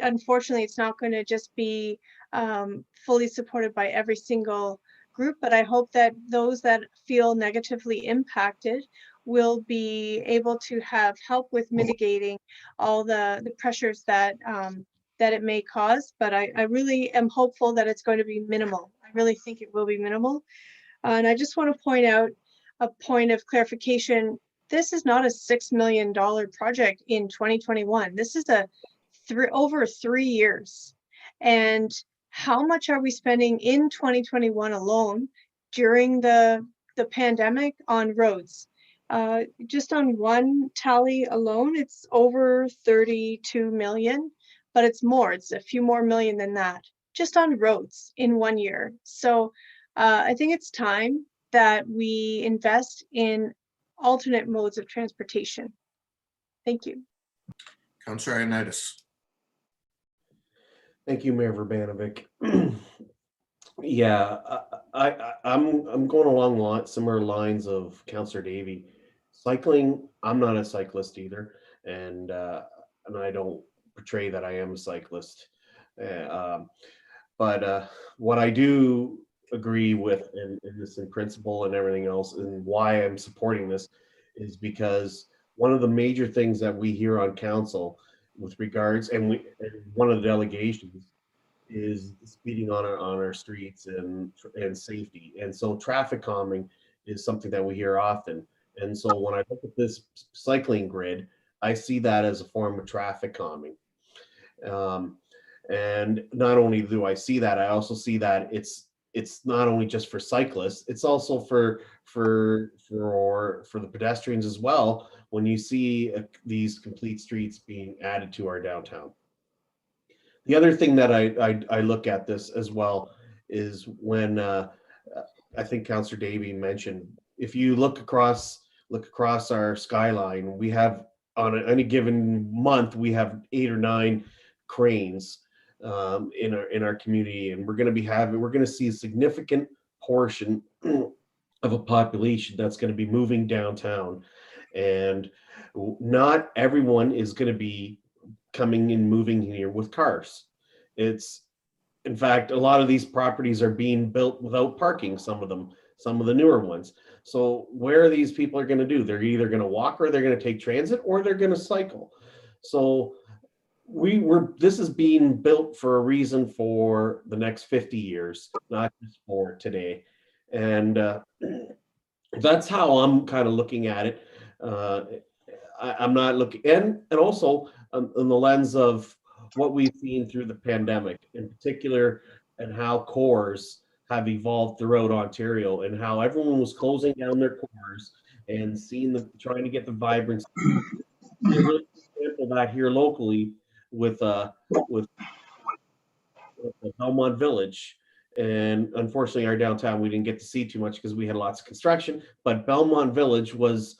Unfortunately, it's not going to just be fully supported by every single group, but I hope that those that feel negatively impacted will be able to have help with mitigating all the pressures that it may cause. But I really am hopeful that it's going to be minimal. I really think it will be minimal. And I just want to point out a point of clarification. This is not a $6 million project in 2021. This is over 3 years. And how much are we spending in 2021 alone during the pandemic on roads? Just on one tally alone, it's over 32 million, but it's more. It's a few more million than that, just on roads in 1 year. So I think it's time that we invest in alternate modes of transportation. Thank you. Councillor Ioannidis. Thank you, Mayor Urbanovic. Yeah, I'm going along similar lines of Councillor Davey. Cycling, I'm not a cyclist either, and I don't portray that I am a cyclist. But what I do agree with in this in principle and everything else, and why I'm supporting this is because one of the major things that we hear on council with regards, and one of the delegations is speeding on our streets and safety. And so traffic calming is something that we hear often. And so when I look at this cycling grid, I see that as a form of traffic calming. And not only do I see that, I also see that it's not only just for cyclists, it's also for the pedestrians as well, when you see these complete streets being added to our downtown. The other thing that I look at this as well is when I think Councillor Davey mentioned, if you look across our skyline, we have on any given month, we have 8 or 9 cranes in our community, and we're going to see a significant portion of a population that's going to be moving downtown, and not everyone is going to be coming and moving here with cars. In fact, a lot of these properties are being built without parking, some of the newer ones. So where are these people are going to do? They're either going to walk, or they're going to take transit, or they're going to cycle. So this is being built for a reason for the next 50 years, not just for today. And that's how I'm kind of looking at it. I'm not looking, and also in the lens of what we've seen through the pandemic in particular, and how cores have evolved throughout Ontario, and how everyone was closing down their cores and trying to get the vibrancy. Example that here locally with Belmont Village, and unfortunately our downtown we didn't get to see too much because we had lots of construction, but Belmont Village was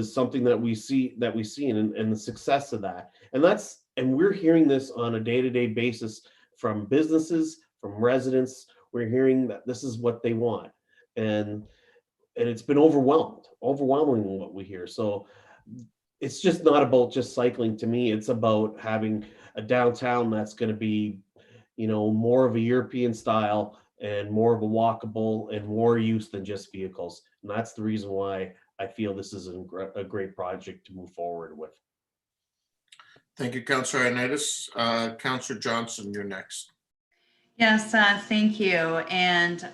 something that we see and the success of that, and we're hearing this on a day-to-day basis from businesses, from residents. We're hearing that this is what they want, and it's been overwhelming what we hear. So it's just not about just cycling to me. It's about having a downtown that's going to be, more of a European style and more of a walkable and more use than just vehicles. And that's the reason why I feel this is a great project to move forward with. Thank you, Councillor Ioannidis. Councillor Johnson, you're next. Yes, thank you. And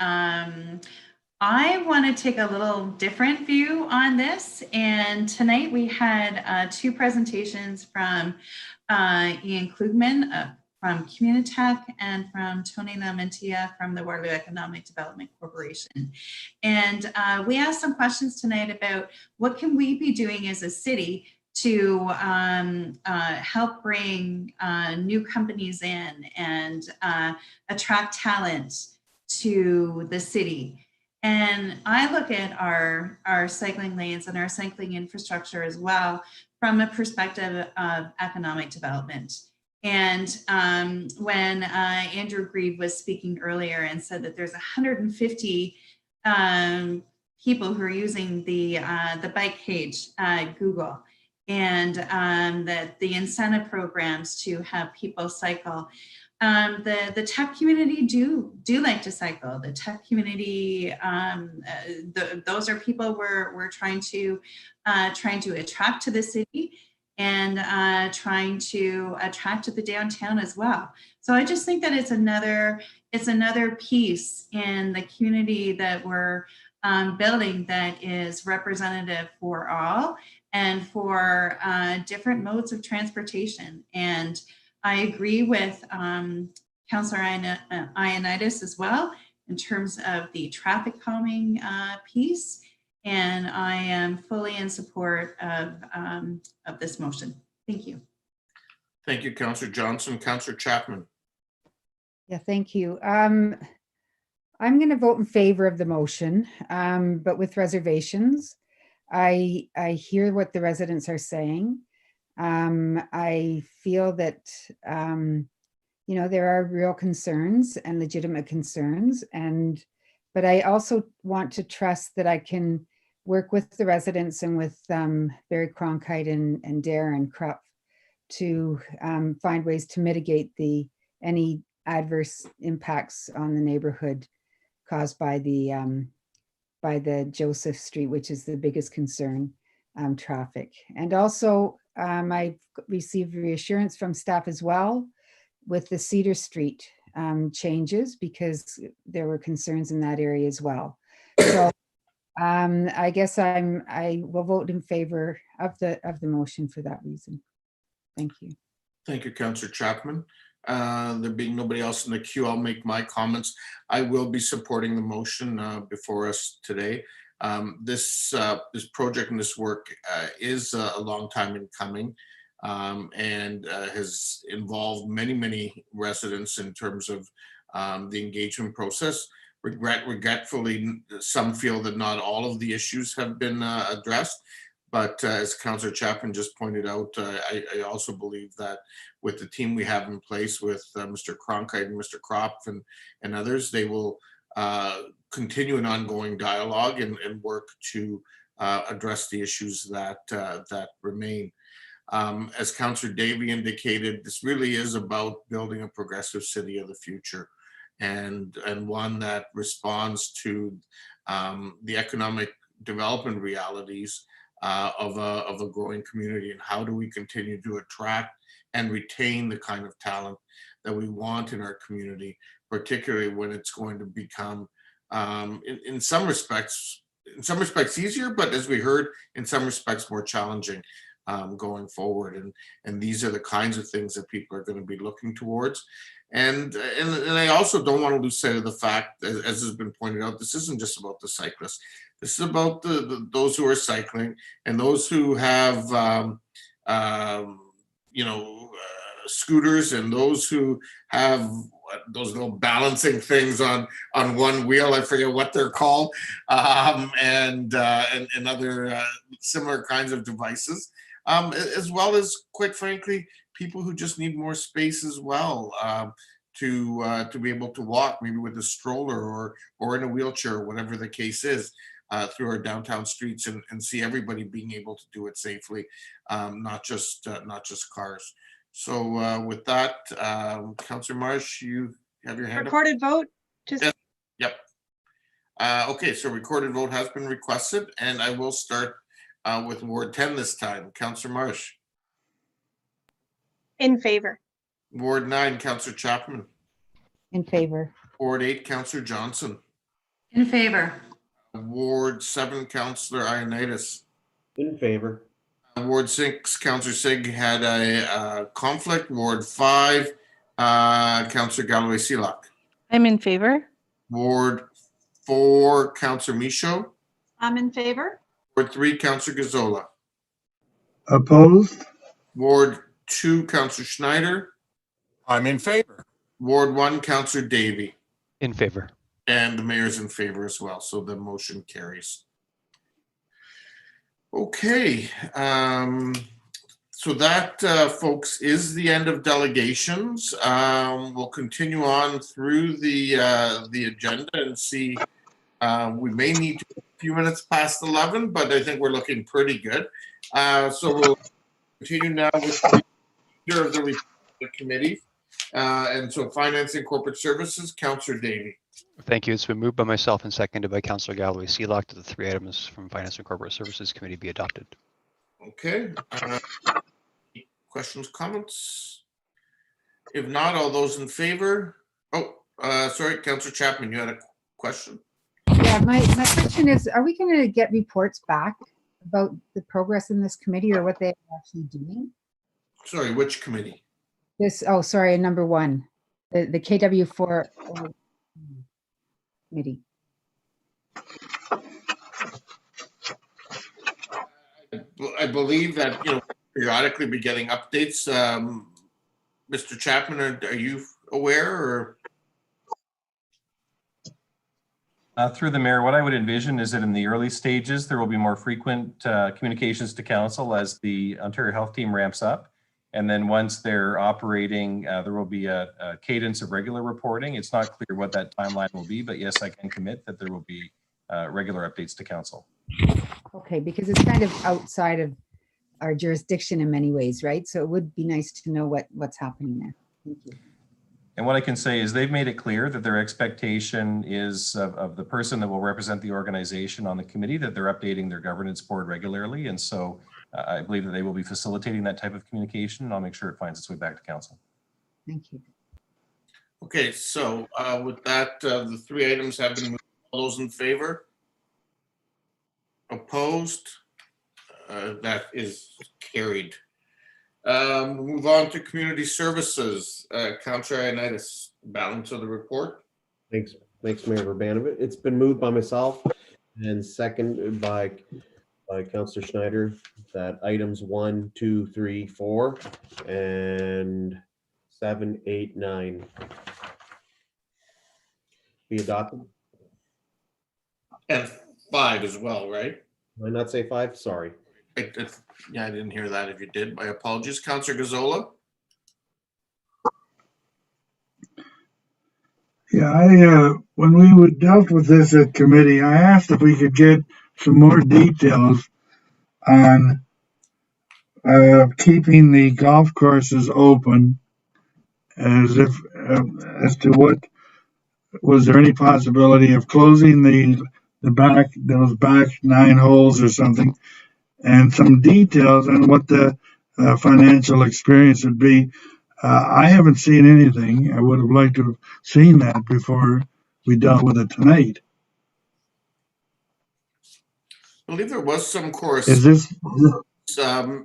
I want to take a little different view on this. And tonight we had 2 presentations from Ian Klugman from Communitech and from Tony Lamantia from the Waterloo Economic Development Corporation. And we asked some questions tonight about what can we be doing as a city to help bring new companies in and attract talent to the city. And I look at our cycling lanes and our cycling infrastructure as well from a perspective of economic development. And when Andrew Grieve was speaking earlier and said that there's 150 people who are using the bike page at Google, and that the incentive programs to have people cycle. The tech community do like to cycle. The tech community, those are people we're trying to attract to the city, and trying to attract to the downtown as well. So I just think that it's another piece in the community that we're building that is representative for all and for different modes of transportation. And I agree with Councillor Ioannidis as well in terms of the traffic calming piece. And I am fully in support of this motion. Thank you. Thank you, Councillor Johnson. Councillor Chapman. Yeah, thank you. I'm going to vote in favor of the motion, but with reservations. I hear what the residents are saying. I feel that, there are real concerns and legitimate concerns, but I also want to trust that I can work with the residents and with Barry Cronkite and Darren Krupp to find ways to mitigate any adverse impacts on the neighborhood caused by the Joseph Street, which is the biggest concern. traffic. And also, I've received reassurance from staff as well with the Cedar Street changes, because there were concerns in that area as well. So I guess I will vote in favor of the motion for that reason. Thank you. Thank you, Councillor Chapman. There being nobody else in the queue, I'll make my comments. I will be supporting the motion before us today. This project and this work is a long time in coming, and has involved many residents in terms of the engagement process. Regretfully, some feel that not all of the issues have been addressed. But as Councillor Chapman just pointed out, I also believe that with the team we have in place with Mr. Cronkite and Mr. Kropf and others, they will continue an ongoing dialogue and work to address the issues that remain. As Councillor Davey indicated, this really is about building a progressive city of the future, and one that responds to the economic development realities of a growing community, and how do we continue to attract and retain the kind of talent that we want in our community, particularly when it's going to become in some respects easier, but as we heard, in some respects more challenging going forward. And these are the kinds of things that people are going to be looking towards. And I also don't want to lose sight of the fact, as has been pointed out, this isn't just about the cyclists. This is about those who are cycling and those who have, scooters, and those who have those little balancing things on one wheel. I forget what they're called, and other similar kinds of devices, as well as, quite frankly, people who just need more space as well, to be able to walk, maybe with a stroller or in a wheelchair, or whatever the case is, through our downtown streets, and see everybody being able to do it safely, not just cars. So with that, Councillor Marsh, you have your hand up. Recorded vote? Just Yes. Yep. Okay, so recorded vote has been requested, and I will start with Ward 10 this time. Councillor Marsh. in favor. Ward 9, Councillor Chapman. In favor. Ward 8, Councillor Johnson. In favor. Ward 7, Councillor Ioannidis. In favor. Ward 6, Councillor Sig had a conflict. Ward 5, Councillor Galloway-Selak. I'm in favor. Ward 4, Councillor Michaud. I'm in favor. Ward 3, Councillor Gazzola. Opposed? Ward 2, Councillor Schneider. I'm in favor. Ward 1, Councillor Davey. In favor. And the mayor's in favor as well, so the motion carries. Okay, so that, folks, is the end of delegations. We'll continue on through the agenda and see. We may need a few minutes past 11, but I think we're looking pretty good. So we'll continue now with the leader of the committee. And so Finance and Corporate Services, Councillor Davey. Thank you. It's been moved by myself and seconded by Councillor Galloway-Selak that the 3 items from Finance and Corporate Services Committee be adopted. Okay. Questions, comments? If not, all those in favor? Oh, sorry, Councillor Chapman, you had a question? Yeah, my question is, are we going to get reports back about the progress in this committee, or what they're actually doing? Sorry, which committee? Sorry, number 1, the KW4 committee. I believe that, periodically be getting updates. Mr. Chapman, are you aware, or? Through the mayor, what I would envision is that in the early stages, there will be more frequent communications to council as the Ontario Health Team ramps up. And then once they're operating, there will be a cadence of regular reporting. It's not clear what that timeline will be, but yes, I can commit that there will be regular updates to council. Okay, because it's kind of outside of our jurisdiction in many ways, right? So it would be nice to know what's happening there. Thank you. And what I can say is they've made it clear that their expectation is of the person that will represent the organization on the committee, that they're updating their governance board regularly. And so I believe that they will be facilitating that type of communication, and I'll make sure it finds its way back to council. Thank you. Okay, so with that, the three items have been moved. All those in favor? Opposed? That is carried. Move on to community services. Councillor Ioannidis, balance of the report. Thanks, Mayor Urbanovic. It's been moved by myself and seconded by Councillor Schneider that items 1, 2, 3, 4, and 7, 8, 9 be adopted. And 5 as well, right? Did I not say 5? Sorry. Yeah, I didn't hear that. If you did, my apologies. Councillor Gazzola. Yeah, when we dealt with this at committee, I asked if we could get some more details on keeping the golf courses open, as to what was there any possibility of closing those back 9 holes or something, and some details on what the financial experience would be. I haven't seen anything. I would have liked to have seen that before we dealt with it tonight. I believe there was some course. Is this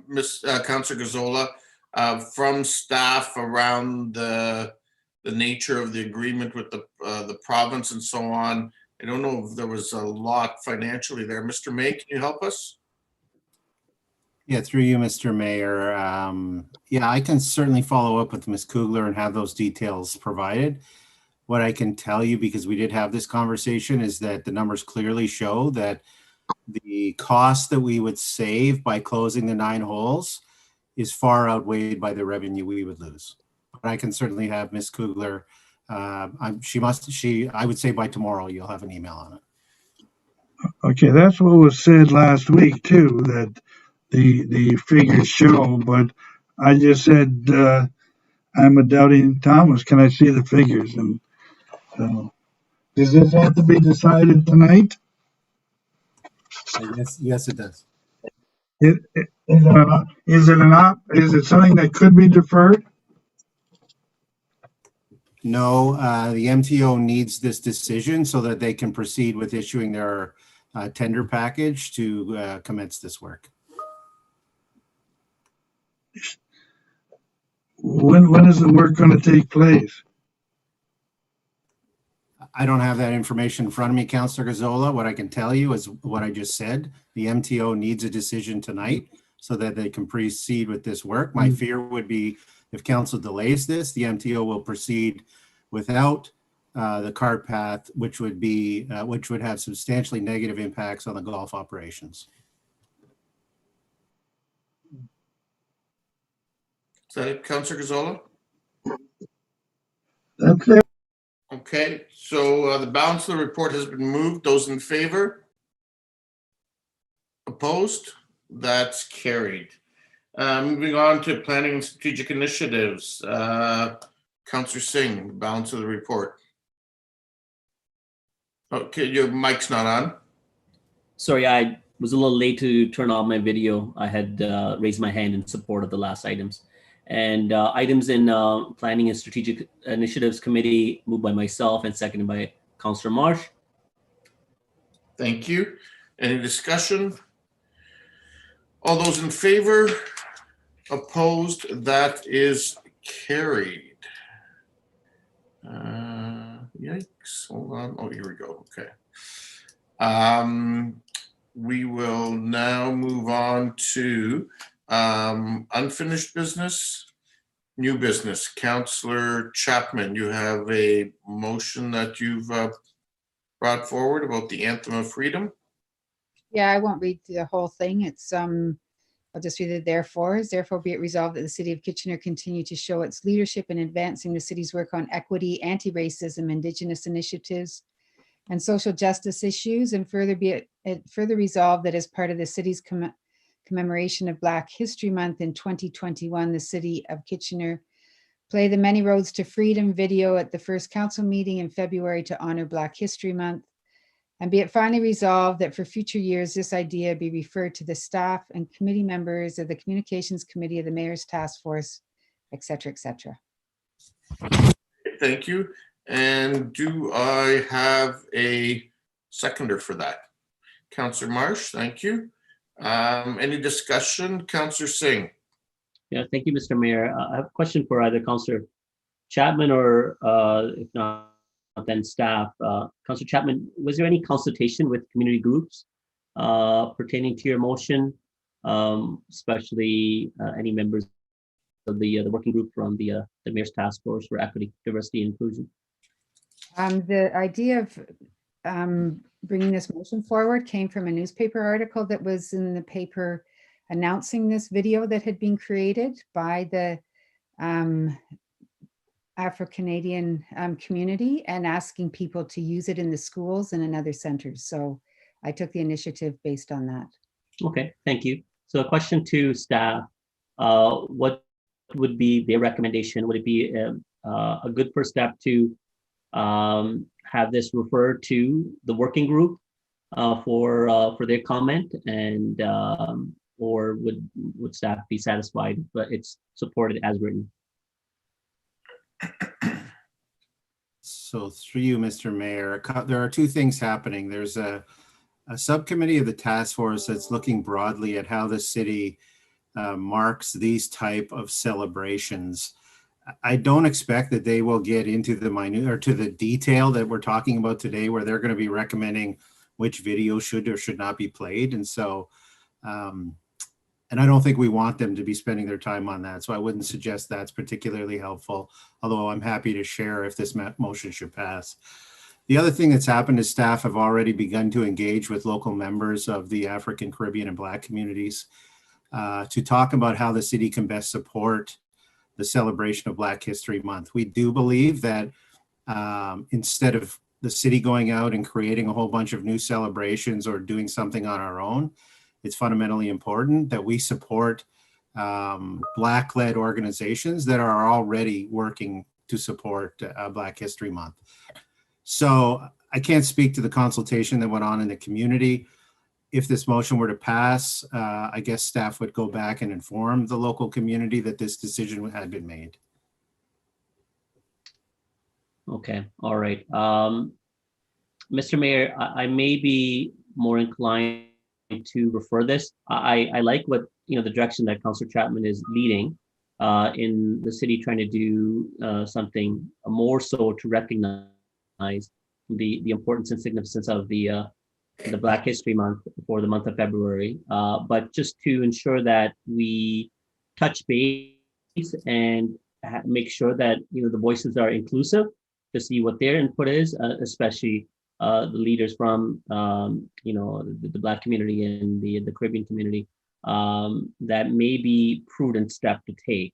Miss Councillor Gazzola, from staff around the nature of the agreement with the province and so on? I don't know if there was a lot financially there. Mr. May, can you help us? Yeah, through you, Mr. Mayor. Yeah, I can certainly follow up with Ms. Kugler and have those details provided. What I can tell you, because we did have this conversation, is that the numbers clearly show that the cost that we would save by closing the 9 holes is far outweighed by the revenue we would lose. But I can certainly have Ms. Kugler. I would say by tomorrow you'll have an email on it. okay? That's what was said last week too, that the figures show, but I just said I'm a doubting Thomas. Can I see the figures? And does this have to be decided tonight? Yes, it does. Is it something that could be deferred? No, the MTO needs this decision so that they can proceed with issuing their tender package to commence this work. When is the work going to take place? I don't have that information in front of me, Councillor Gazzola. What I can tell you is what I just said. The MTO needs a decision tonight so that they can proceed with this work. My fear would be if council delays this, the MTO will proceed without the cart path, which would have substantially negative impacts on the golf operations. Is that it, Councillor Gazzola? That's it. Okay, so the balance of the report has been moved. Those in favor? Opposed? That's carried. Moving on to planning and strategic initiatives. Councillor Singh, balance of the report. Okay, your mic's not on. Sorry, I was a little late to turn on my video. I had raised my hand in support of the last items. And items in Planning and Strategic Initiatives Committee moved by myself and seconded by Councillor Marsh. Thank you. Any discussion? All those in favor? Opposed? That is carried. Yikes. Hold on. Oh, here we go. Okay. We will now move on to unfinished business, new business. Councillor Chapman, you have a motion that you've brought forward about the Anthem of Freedom. Yeah, I won't read the whole thing. It's I'll just read it. Therefore be it resolved that the City of Kitchener continue to show its leadership in advancing the city's work on equity, anti-racism, Indigenous initiatives, and social justice issues, and further be it further resolved that as part of the city's commemoration of Black History Month in 2021, the City of Kitchener play the Many Roads to Freedom video at the first council meeting in February to honor Black History Month. And be it finally resolved that for future years, this idea be referred to the staff and committee members of the Communications Committee of the Mayor's Task Force, et cetera, et cetera. Thank you. And do I have a seconder for that? Councillor Marsh, thank you. Any discussion? Councillor Singh. Yeah, thank you, Mr. Mayor. I have a question for either Councillor Chapman or if not, then staff. Councillor Chapman, was there any consultation with community groups pertaining to your motion, especially any members of the working group from the Mayor's Task Force for Equity, Diversity, and Inclusion? The idea of bringing this motion forward came from a newspaper article that was in the paper announcing this video that had been created by the Afro-Canadian community and asking people to use it in the schools and in other centers. So I took the initiative based on that. Okay, thank you. So a question to staff, what would be their recommendation? Would it be a good first step to have this referred to the working group for their comment, and or would staff be satisfied but it's supported as written? So through you, Mr. Mayor, there are two things happening. There's a subcommittee of the task force that's looking broadly at how the city marks these type of celebrations. I don't expect that they will get into the minute or to the detail that we're talking about today, where they're going to be recommending which video should or should not be played. And so, and I don't think we want them to be spending their time on that. So I wouldn't suggest that's particularly helpful, although I'm happy to share if this motion should pass. The other thing that's happened is staff have already begun to engage with local members of the African, Caribbean, and Black communities to talk about how the city can best support the celebration of Black History Month. We do believe that instead of the city going out and creating a whole bunch of new celebrations or doing something on our own, it's fundamentally important that we support Black-led organizations that are already working to support Black History Month. So I can't speak to the consultation that went on in the community. If this motion were to pass, I guess staff would go back and inform the local community that this decision had been made. Okay, all right. Mr. Mayor, I may be more inclined to refer this. I like what, the direction that Councillor Chapman is leading in the city, trying to do something more so to recognize the importance and significance of the Black History Month for the month of February, but just to ensure that we touch base and make sure that the voices are inclusive, to see what their input is, especially the leaders from the Black community and the Caribbean community. That may be prudent step to take.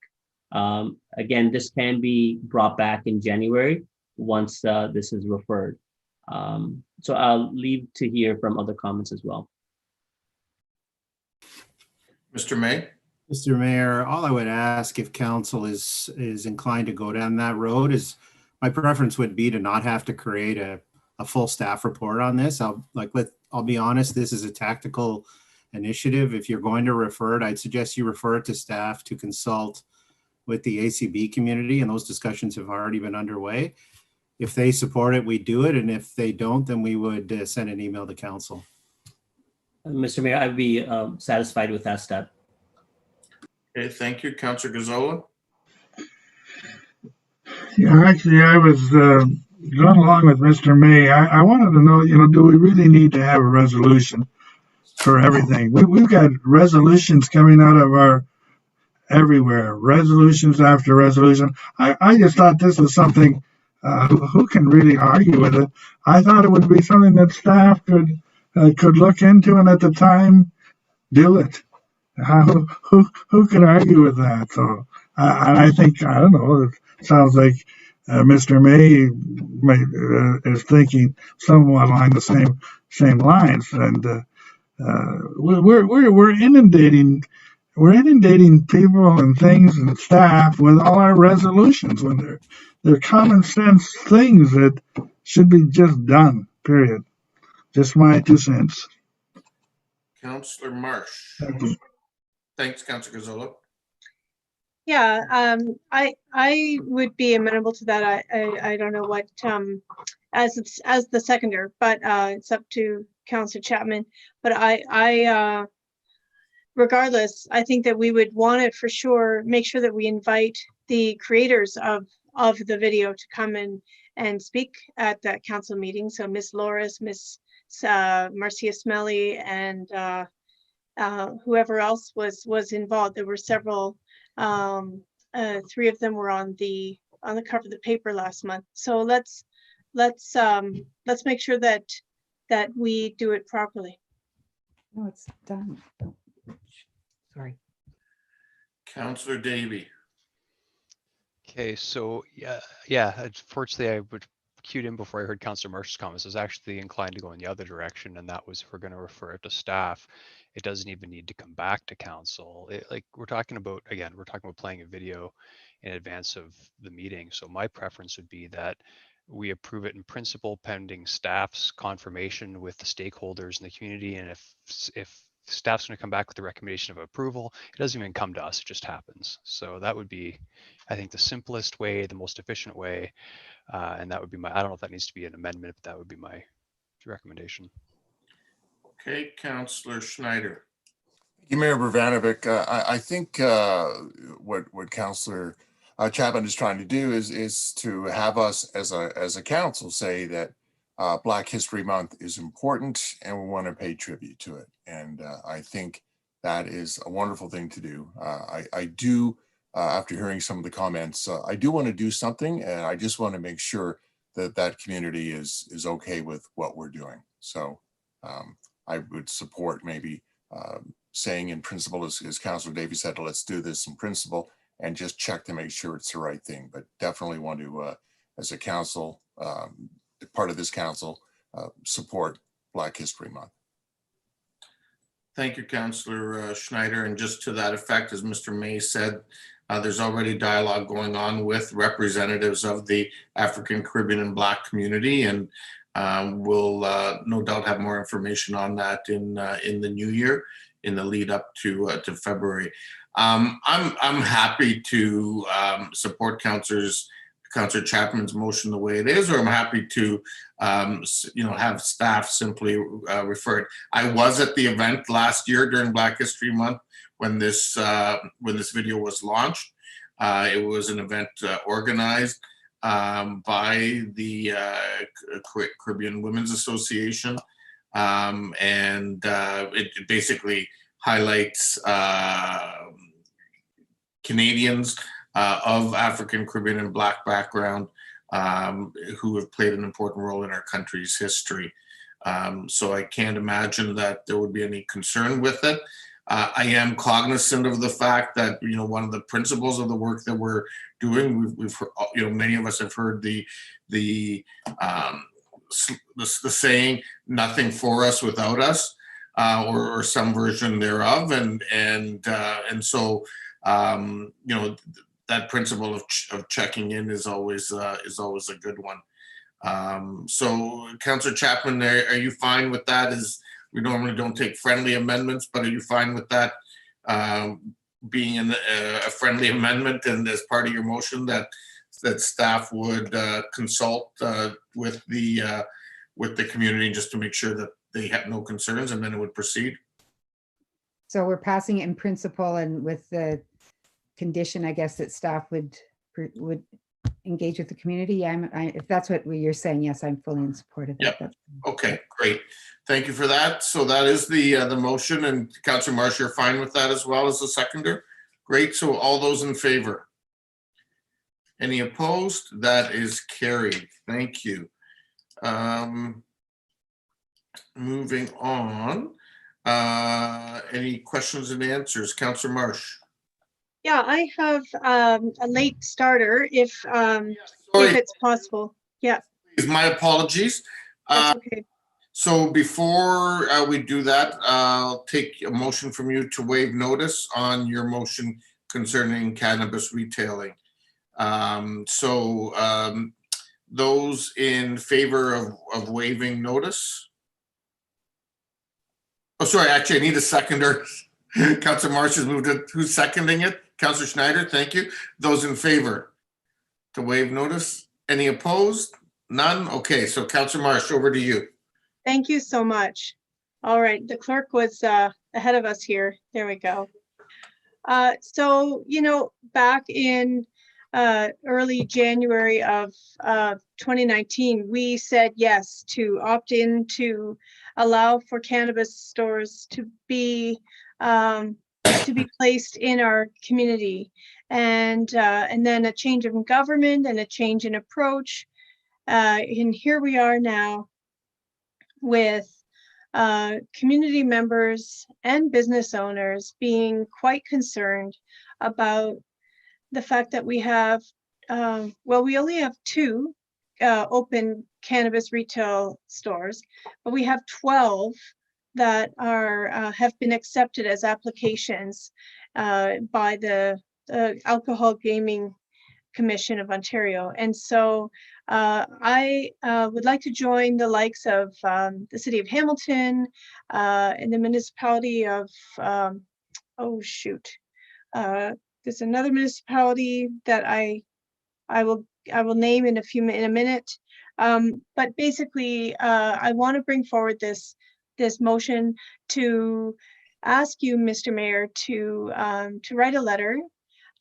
Again, this can be brought back in January once this is referred. So I'll leave to hear from other comments as well. Mr. May? Mr. Mayor, all I would ask, if council is inclined to go down that road, is my preference would be to not have to create a full staff report on this. I'll be honest, this is a tactical initiative. If you're going to refer it, I'd suggest you refer it to staff to consult with the ACB community, and those discussions have already been underway. If they support it, we do it, and if they don't, then we would send an email to council. Mr. Mayor, I'd be satisfied with that step. Okay, thank you. Councillor Gazzola? Yeah, actually, I was going along with Mr. May. I wanted to know, do we really need to have a resolution for everything? We've got resolutions coming out of our everywhere, resolutions after resolution. I just thought this was something, who can really argue with it? I thought it would be something that staff could look into, and at the time, do it. Who could argue with that? So I think, I don't know, it sounds like Mr. May is thinking somewhat along the same lines, and we're inundating we're inundating people and things and staff with all our resolutions when they're common sense things that should be just done, period. Just my 2 cents. Councillor Marsh. Thank you. Thanks, Councillor Gazzola. Yeah, I would be amenable to that. I don't know what as the seconder, but it's up to Councillor Chapman. But I regardless, I think that we would want it for sure. Make sure that we invite the creators of the video to come and speak at that council meeting. So Miss Loris, Miss Marcia Smelly, and whoever else was involved. There were several. 3 of them were on the cover of the paper last month. So let's make sure that we do it properly. No, it's done. Oh, sorry. Councillor Davey. Okay, so yeah. Unfortunately, I would queued in before I heard Councillor Marsh's comments. I was actually inclined to go in the other direction, and that was if we're going to refer it to staff, it doesn't even need to come back to council. Like we're talking about playing a video in advance of the meeting. So my preference would be that we approve it in principle pending staff's confirmation with the stakeholders in the community. And if staff's going to come back with the recommendation of approval, it doesn't even come to us, it just happens. So that would be, I think, the simplest way, the most efficient way. And that would be I don't know if that needs to be an amendment, but that would be my recommendation. Okay, Councillor Schneider. Thank you, Mayor Bravanovic. I think what Councillor Chapman is trying to do is to have us as a council say that Black History Month is important and we want to pay tribute to it. And I think that is a wonderful thing to do. I do, after hearing some of the comments, I do want to do something, and I just want to make sure that that community is okay with what we're doing. So I would support maybe saying in principle, as Councillor Davey said, let's do this in principle and just check to make sure it's the right thing. But definitely want to, as a council, part of this council, support Black History Month. Thank you, Councillor Schneider. And just to that effect, as Mr. May said, there's already dialogue going on with representatives of the African, Caribbean, and Black community, and we'll no doubt have more information on that in the new year, in the lead up to February. I'm happy to support Councillor Chapman's motion the way it is, or I'm happy to have staff simply refer it. I was at the event last year during Black History Month when this video was launched. It was an event organized by the Caribbean Women's Association, and it basically highlights Canadians of African, Caribbean, and Black background who have played an important role in our country's history. So I can't imagine that there would be any concern with it. I am cognizant of the fact that one of the principles of the work that we're doing, we've many of us have heard the saying "nothing for us without us," or some version thereof, and so that principle of checking in is always a good one. So, Councillor Chapman, are you fine with that? We normally don't take friendly amendments, but are you fine with that being a friendly amendment, and as part of your motion that staff would consult with the community just to make sure that they have no concerns, and then it would proceed? So we're passing it in principle and with the condition, I guess, that staff would engage with the community. If that's what you're saying, yes, I'm fully in support of that. Yep. Okay, great. Thank you for that. So that is the motion, and Councillor Marsh, you're fine with that as well as the seconder? Great. So all those in favor? Any opposed? That is carried. Thank you. Moving on. Any questions and answers? Councillor Marsh. Yeah, I have a late starter if it's possible. Yeah. My apologies. That's okay. So before we do that, I'll take a motion from you to waive notice on your motion concerning cannabis retailing. Those in favor of waiving notice? Oh, sorry, actually, I need a seconder. Councillor Marsh has moved it. Who's seconding it? Councillor Schneider, thank you. Those in favor to waive notice? Any opposed? None? Okay, so Councillor Marsh, over to you. Thank you so much. All right, the clerk was ahead of us here. There we go. So, you know, back in early January of 2019, we said yes to opt in to allow for cannabis stores to be placed in our community, and then a change of government and a change in approach, and here we are now with community members and business owners being quite concerned about the fact that we have, well, we only have 2 open cannabis retail stores, but we have 12 that are have been accepted as applications by the Alcohol Gaming Commission of Ontario. And so I would like to join the likes of the City of Hamilton and the municipality of, there's another municipality that I will name in a minute. But basically, I want to bring forward this motion to ask you, Mr. Mayor, to write a letter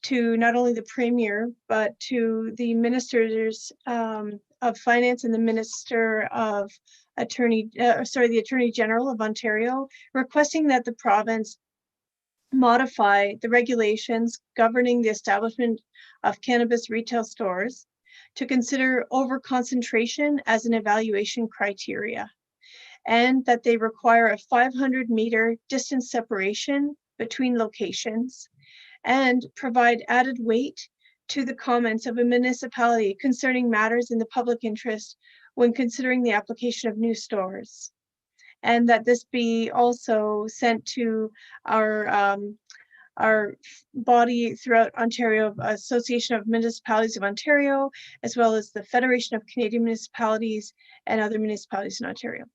to not only the Premier, but to the Ministers of Finance and the Minister of the Attorney General of Ontario, requesting that the province modify the regulations governing the establishment of cannabis retail stores to consider over-concentration as an evaluation criteria, and that they require a 500-meter distance separation between locations, and provide added weight to the comments of a municipality concerning matters in the public interest when considering the application of new stores. And that this be also sent to our body throughout Ontario, Association of Municipalities of Ontario, as well as the Federation of Canadian Municipalities and other municipalities in Ontario.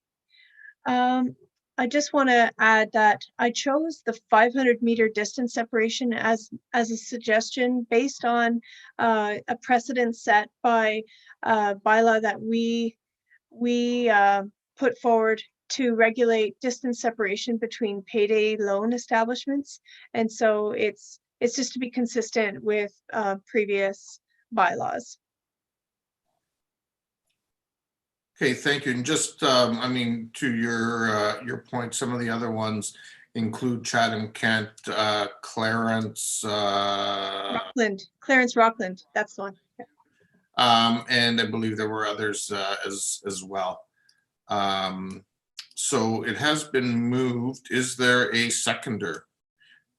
I just want to add that I chose the 500-meter distance separation as a suggestion based on a precedent set by bylaw that we put forward to regulate distance separation between payday loan establishments. And so it's just to be consistent with previous bylaws. Okay, thank you. And just, I mean, to your point, some of the other ones include Chatham-Kent, Clarence. Clarence Rockland, that's the one. Yeah. And I believe there were others as well. So it has been moved. Is there a seconder?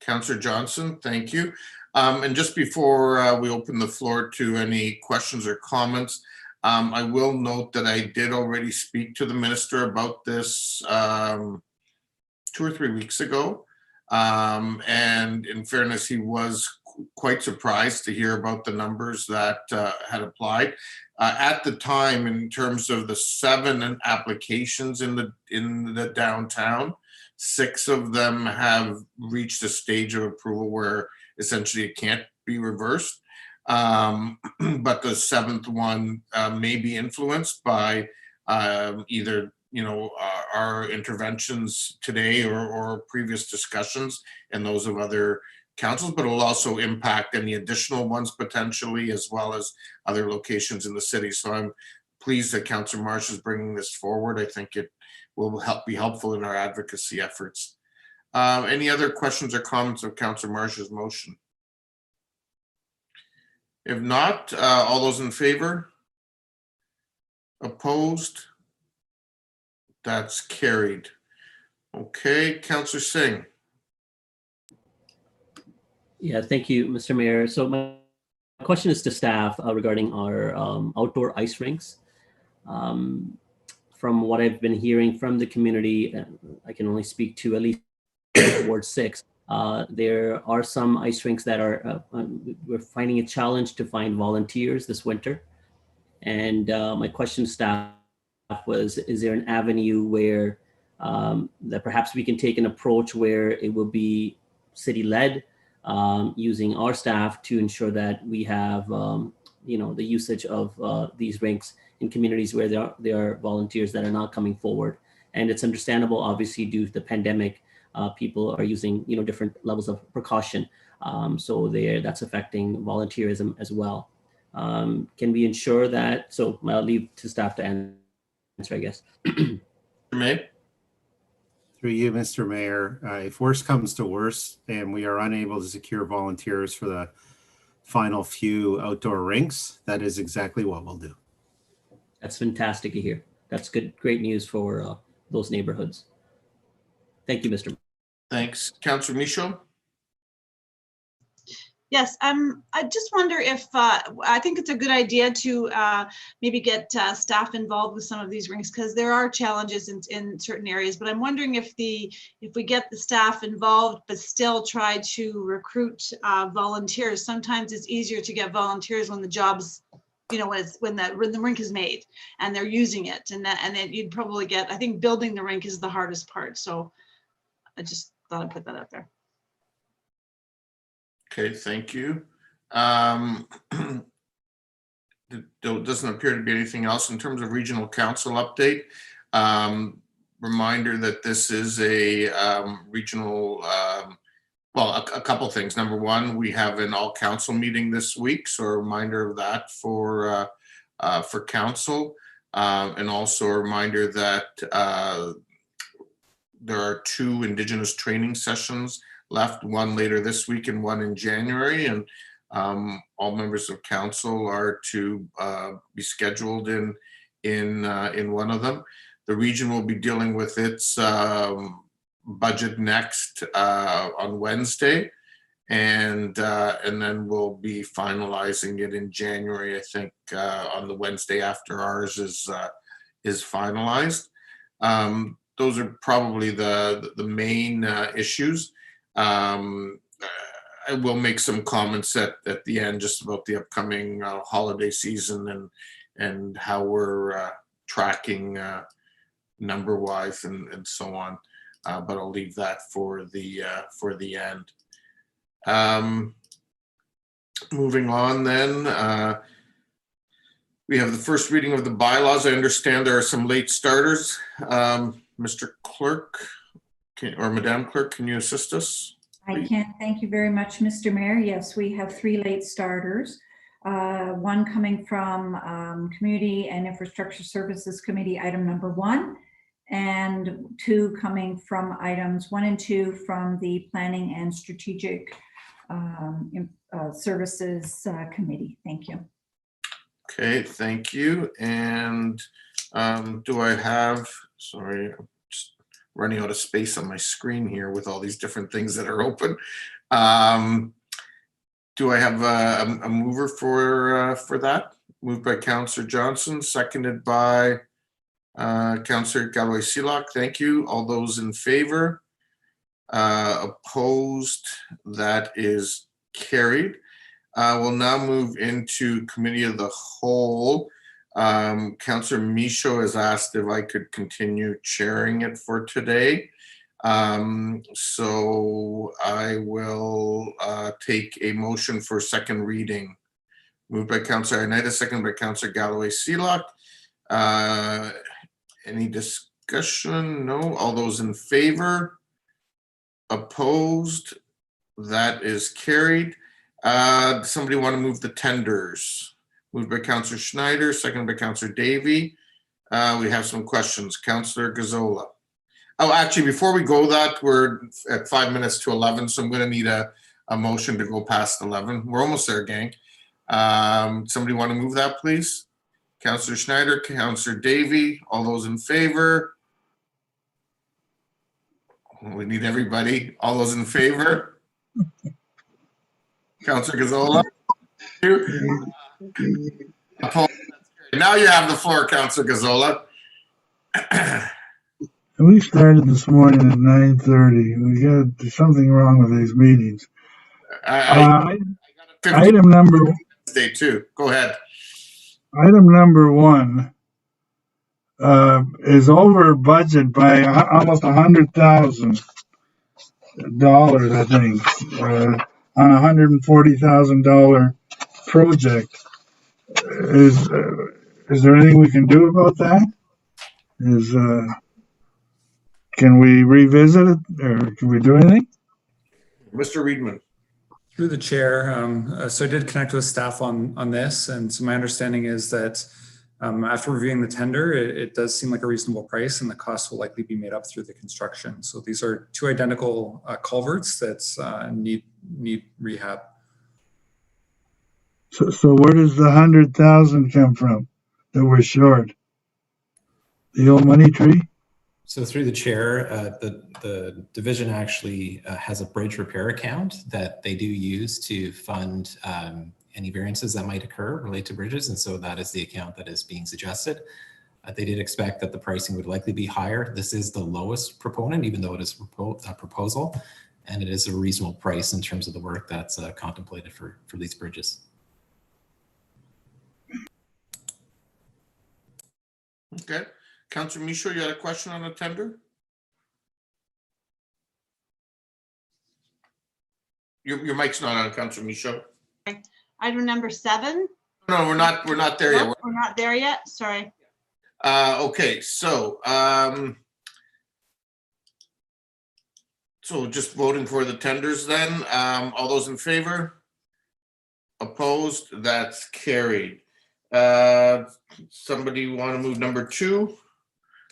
Councillor Johnson, thank you. And just before we open the floor to any questions or comments, I will note that I did already speak to the minister about this 2 or 3 weeks ago. And in fairness, he was quite surprised to hear about the numbers that had applied. At the time, in terms of the 7 applications in the downtown, 6 of them have reached a stage of approval where essentially it can't be reversed. But the 7th one may be influenced by either our interventions today or previous discussions and those of other councils, but it'll also impact any additional ones potentially, as well as other locations in the city. So I'm pleased that Councillor Marsh is bringing this forward. I think it will be helpful in our advocacy efforts. Any other questions or comments of Councillor Marsh's motion? If not, all those in favor? Opposed? That's carried. Okay, Councillor Singh. Yeah, thank you, Mr. Mayor. So my question is to staff regarding our outdoor ice rinks. from what I've been hearing from the community, I can only speak to at least Ward 6. There are some ice rinks that are, we're finding a challenge to find volunteers this winter. And my question to staff was, is there an avenue where that perhaps we can take an approach where it will be city-led, using our staff to ensure that we have, the usage of these rinks in communities where there are volunteers that are not coming forward. And it's understandable, obviously, due to the pandemic, people are using, different levels of precaution. So that's affecting volunteerism as well. Can we ensure that? So I'll leave to staff to answer, I guess. May? Through you, Mr. Mayor, if worse comes to worse and we are unable to secure volunteers for the final few outdoor rinks, that is exactly what we'll do. That's fantastic to hear. That's great news for those neighborhoods. Thank you, Mr. Thanks. Councillor Michaud? Yes, I just wonder if, I think it's a good idea to maybe get staff involved with some of these rinks, because there are challenges in certain areas, but I'm wondering if we get the staff involved, but still try to recruit volunteers. Sometimes it's easier to get volunteers when the job's, when the rink is made and they're using it, and then you'd probably get, I think building the rink is the hardest part. So I just thought I'd put that out there. Okay, thank you. There doesn't appear to be anything else in terms of regional council update. Reminder that this is a regional, well, a couple things. Number one, we have an all council meeting this week, so a reminder of that for council, and also a reminder that there are 2 Indigenous training sessions left, one later this week and one in January, and all members of council are to be scheduled in one of them. The region will be dealing with its budget next on Wednesday, and then we'll be finalizing it in January, I think, on the Wednesday after ours is finalized. Those are probably the main issues. I will make some comments at the end just about the upcoming holiday season and how we're tracking number-wise and so on. But I'll leave that for the end. Moving on then, we have the first reading of the bylaws. I understand there are some late starters. Mr. Clerk, or Madam Clerk, can you assist us? I can. Thank you very much, Mr. Mayor. Yes, we have 3 late starters. One coming from Community and Infrastructure Services Committee, item number 1, and 2 coming from items 1 and 2 from the Planning and Strategic Services Committee. Thank you. Okay, thank you. And do I have, sorry, I'm just running out of space on my screen here with all these different things that are open. Do I have a mover for that? Moved by Councillor Johnson, seconded by Councillor Galloway-Seelock. Thank you. All those in favor? Opposed? That is carried. We'll now move into Committee of the Whole. Councillor Michaud has asked if I could continue chairing it for today. So I will take a motion for second reading. Moved by Councillor Ioannidis, seconded by Councillor Galloway-Seelock. Any discussion? No. All those in favor? Opposed? That is carried. Somebody want to move the tenders? Moved by Councillor Schneider, seconded by Councillor Davey. We have some questions. Councillor Gazzola. Oh, actually, before we go that, we're at 5 minutes to 11, so I'm going to need a motion to go past 11. We're almost there, gang. Somebody want to move that, please? Councillor Schneider, Councillor Davey, all those in favor? We need everybody. All those in favor? Councillor Gazzola? Now you have the floor, Councillor Gazzola. We started this morning at 9:30. There's something wrong with these meetings. Item number Day two. Go ahead. Item number 1 is over budget by almost $100,000, I think, on a $140,000 project. Is there anything we can do about that? Can we revisit it, or can we do anything? Mr. Reedman. Through the chair, so I did connect with staff on this, and so my understanding is that after reviewing the tender, it does seem like a reasonable price, and the cost will likely be made up through the construction. So these are two identical culverts that need rehab. So where does the 100,000 come from that we're short? The old money tree? So through the chair, the division actually has a bridge repair account that they do use to fund any variances that might occur related to bridges. And so that is the account that is being suggested. They did expect that the pricing would likely be higher. This is the lowest proponent, even though it is a proposal, and it is a reasonable price in terms of the work that's contemplated for these bridges. Okay. Councillor Michaud, you had a question on the tender? Your mic's not on, Councillor Michaud. Item number 7. No, we're not there yet. We're not there yet. Sorry. Okay, so just voting for the tenders then. All those in favor? Opposed? That's carried. Somebody want to move number 2?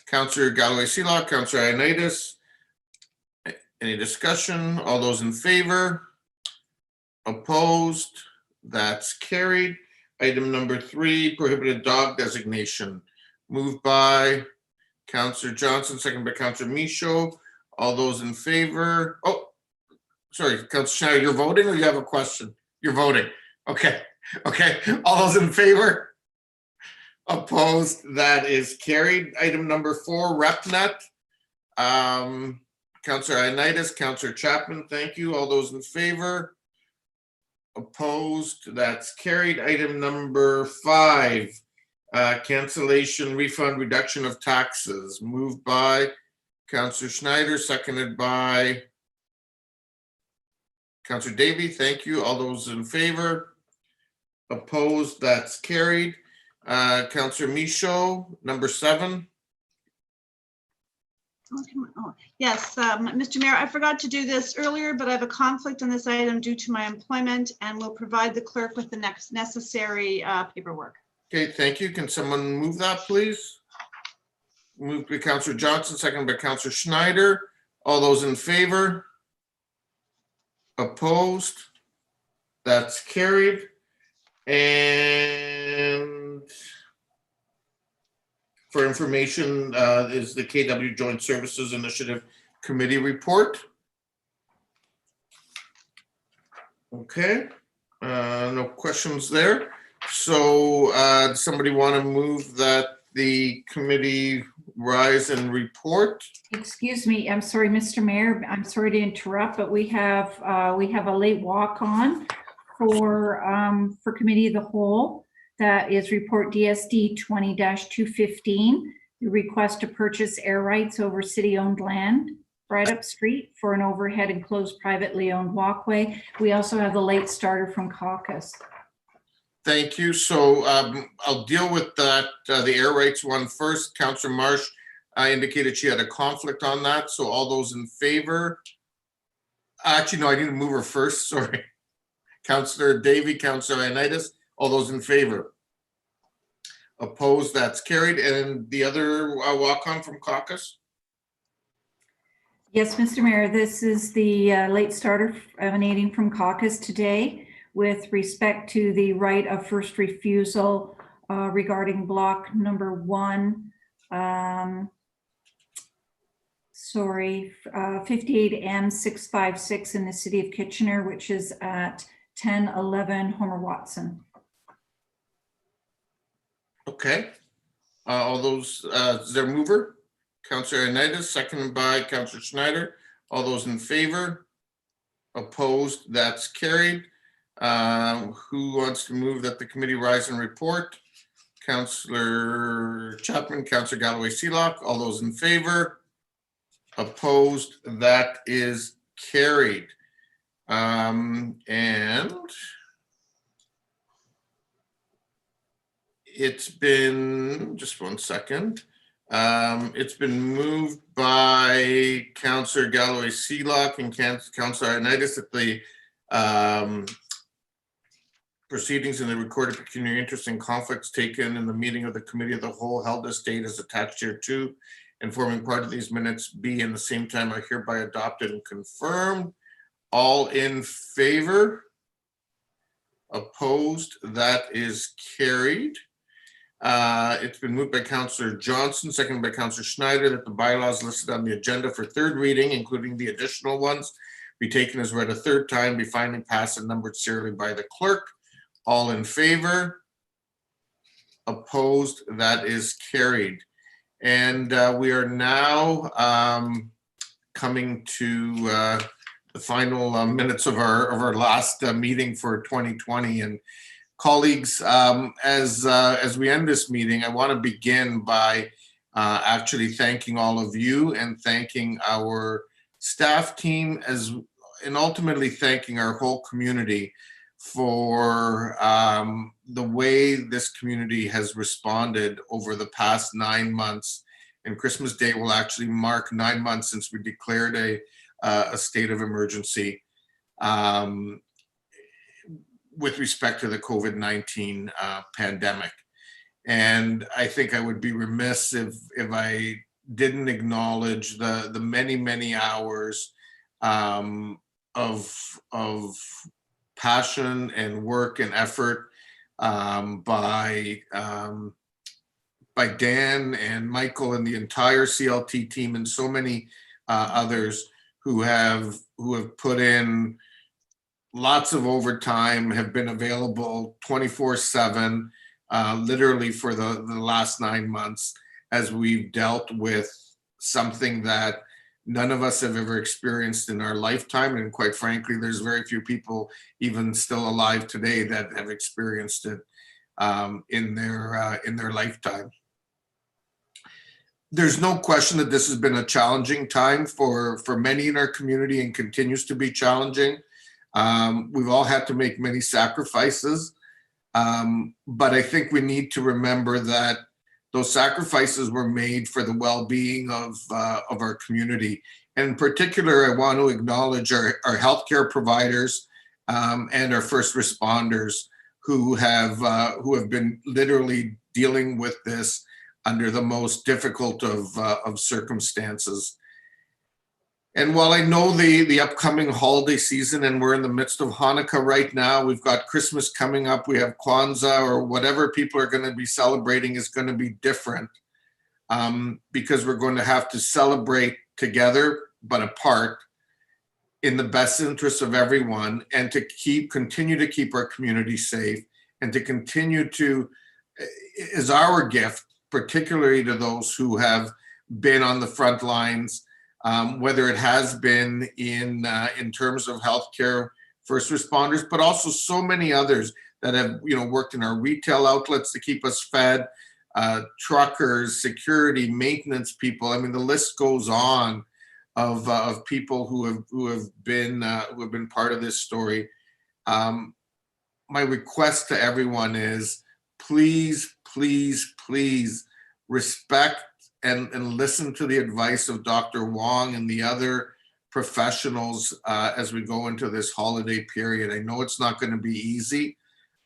Councillor Galloway-Seelock, Councillor Ioannidis. Any discussion? All those in favor? Opposed? That's carried. Item number 3, prohibited dog designation. Moved by Councillor Johnson, second by Councillor Michaud. All those in favor? Oh, sorry, Councillor Schneider, you're voting or you have a question? You're voting. Okay. Okay. All those in favor? Opposed? That is carried. Item number 4, RepNet. Councillor Ioannidis, Councillor Chapman, thank you. All those in favor? Opposed? That's carried. Item number 5, cancellation, refund, reduction of taxes. Moved by Councillor Schneider, seconded by Councillor Davey. Thank you. All those in favor? Opposed? That's carried. Councillor Michaud, number 7. Oh, yes, Mr. Mayor, I forgot to do this earlier, but I have a conflict on this item due to my employment and will provide the clerk with the next necessary paperwork. Okay, thank you. Can someone move that, please? Moved by Councillor Johnson, seconded by Councillor Schneider. All those in favor? Opposed? That's carried. And for information is the KW Joint Services Initiative Committee report. Okay, no questions there. So does somebody want to move that the committee rise and report? Excuse me, I'm sorry, Mr. Mayor, I'm sorry to interrupt, but we have a late walk on for Committee of the Whole. That is report DSD 20-215, the request to purchase air rights over city-owned land, Brideup Street, for an overhead enclosed privately owned walkway. We also have the late starter from caucus. Thank you. So I'll deal with that, the air rights one first. Councillor Marsh indicated she had a conflict on that. So all those in favor? Actually, no, I need to move her first. Sorry. Councillor Davey, Councillor Ioannidis, all those in favor? Opposed? That's carried. And the other walk-on from caucus? Yes, Mr. Mayor, this is the late starter emanating from caucus today with respect to the right of first refusal regarding block number 1. 58M656 in the city of Kitchener, which is at 1011 Homer Watson. Okay. All those, is there a mover? Councillor Ioannidis, seconded by Councillor Schneider. All those in favor? Opposed? That's carried. Who wants to move that the committee rise and report? Councillor Chapman, Councillor Galloway Seelock. All those in favor? Opposed? That is carried. And it's been, just one second. It's been moved by Councillor Galloway Seelock and Councillor Ioannidis that the proceedings in the recorded pecuniary interest and conflicts taken in the meeting of the Committee of the Whole held this date as attached here to and forming part of these minutes be in the same time are hereby adopted and confirmed. All in favor? Opposed? That is carried. It's been moved by Councillor Johnson, seconded by Councillor Schneider, that the bylaws listed on the agenda for third reading, including the additional ones, be taken as read a third time, be finally passed and numbered serially by the clerk. All in favor? Opposed? That is carried. And we are now coming to the final minutes of our last meeting for 2020. And colleagues, as we end this meeting, I want to begin by actually thanking all of you and thanking our staff team and ultimately thanking our whole community for the way this community has responded over the past 9 months. And Christmas Day will actually mark 9 months since we declared a state of emergency with respect to the COVID-19 pandemic. And I think I would be remiss if I didn't acknowledge the many, many hours of passion and work and effort by Dan and Michael and the entire CLT team and so many others who have put in lots of overtime, have been available 24/7, literally for the last 9 months, as we've dealt with something that none of us have ever experienced in our lifetime. And quite frankly, there's very few people even still alive today that have experienced it in their lifetime. There's no question that this has been a challenging time for many in our community and continues to be challenging. We've all had to make many sacrifices, but I think we need to remember that those sacrifices were made for the well-being of our community. And in particular, I want to acknowledge our healthcare providers and our first responders who have been literally dealing with this under the most difficult of circumstances. And while I know the upcoming holiday season and we're in the midst of Hanukkah right now, we've got Christmas coming up, we have Kwanzaa, or whatever people are going to be celebrating is going to be different because we're going to have to celebrate together but apart in the best interest of everyone, and to continue to keep our community safe, and to continue to, is our gift, particularly to those who have been on the front lines, whether it has been in terms of healthcare, first responders, but also so many others that have worked in our retail outlets to keep us fed, truckers, security, maintenance people. I mean, the list goes on of people who have been part of this story. My request to everyone is please, please, please respect and listen to the advice of Dr. Wong and the other professionals as we go into this holiday period. I know it's not going to be easy,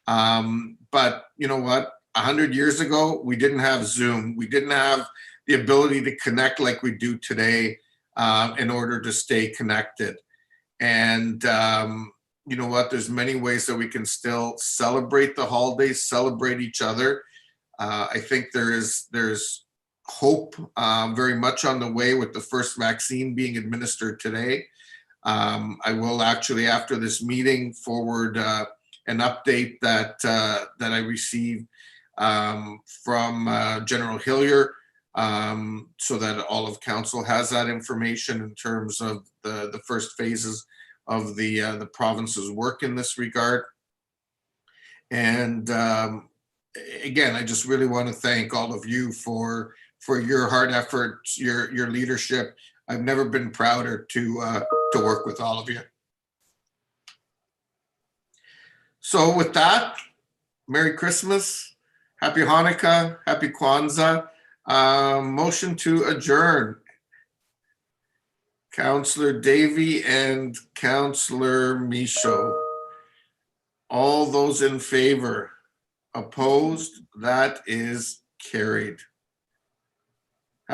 but you know what? 100 years ago, we didn't have Zoom. We didn't have the ability to connect like we do today in order to stay connected. And you know what? There's many ways that we can still celebrate the holidays, celebrate each other. I think there's hope very much on the way with the first vaccine being administered today. I will actually, after this meeting, forward an update that I received from General Hillier, so that all of council has that information in terms of the first phases of the province's work in this regard. And again, I just really want to thank all of you for your hard efforts, your leadership. I've never been prouder to work with all of you. So with that, Merry Christmas, Happy Hanukkah, Happy Kwanzaa. Motion to adjourn. Councillor Davey and Councillor Michaud. All those in favor? Opposed? That is carried.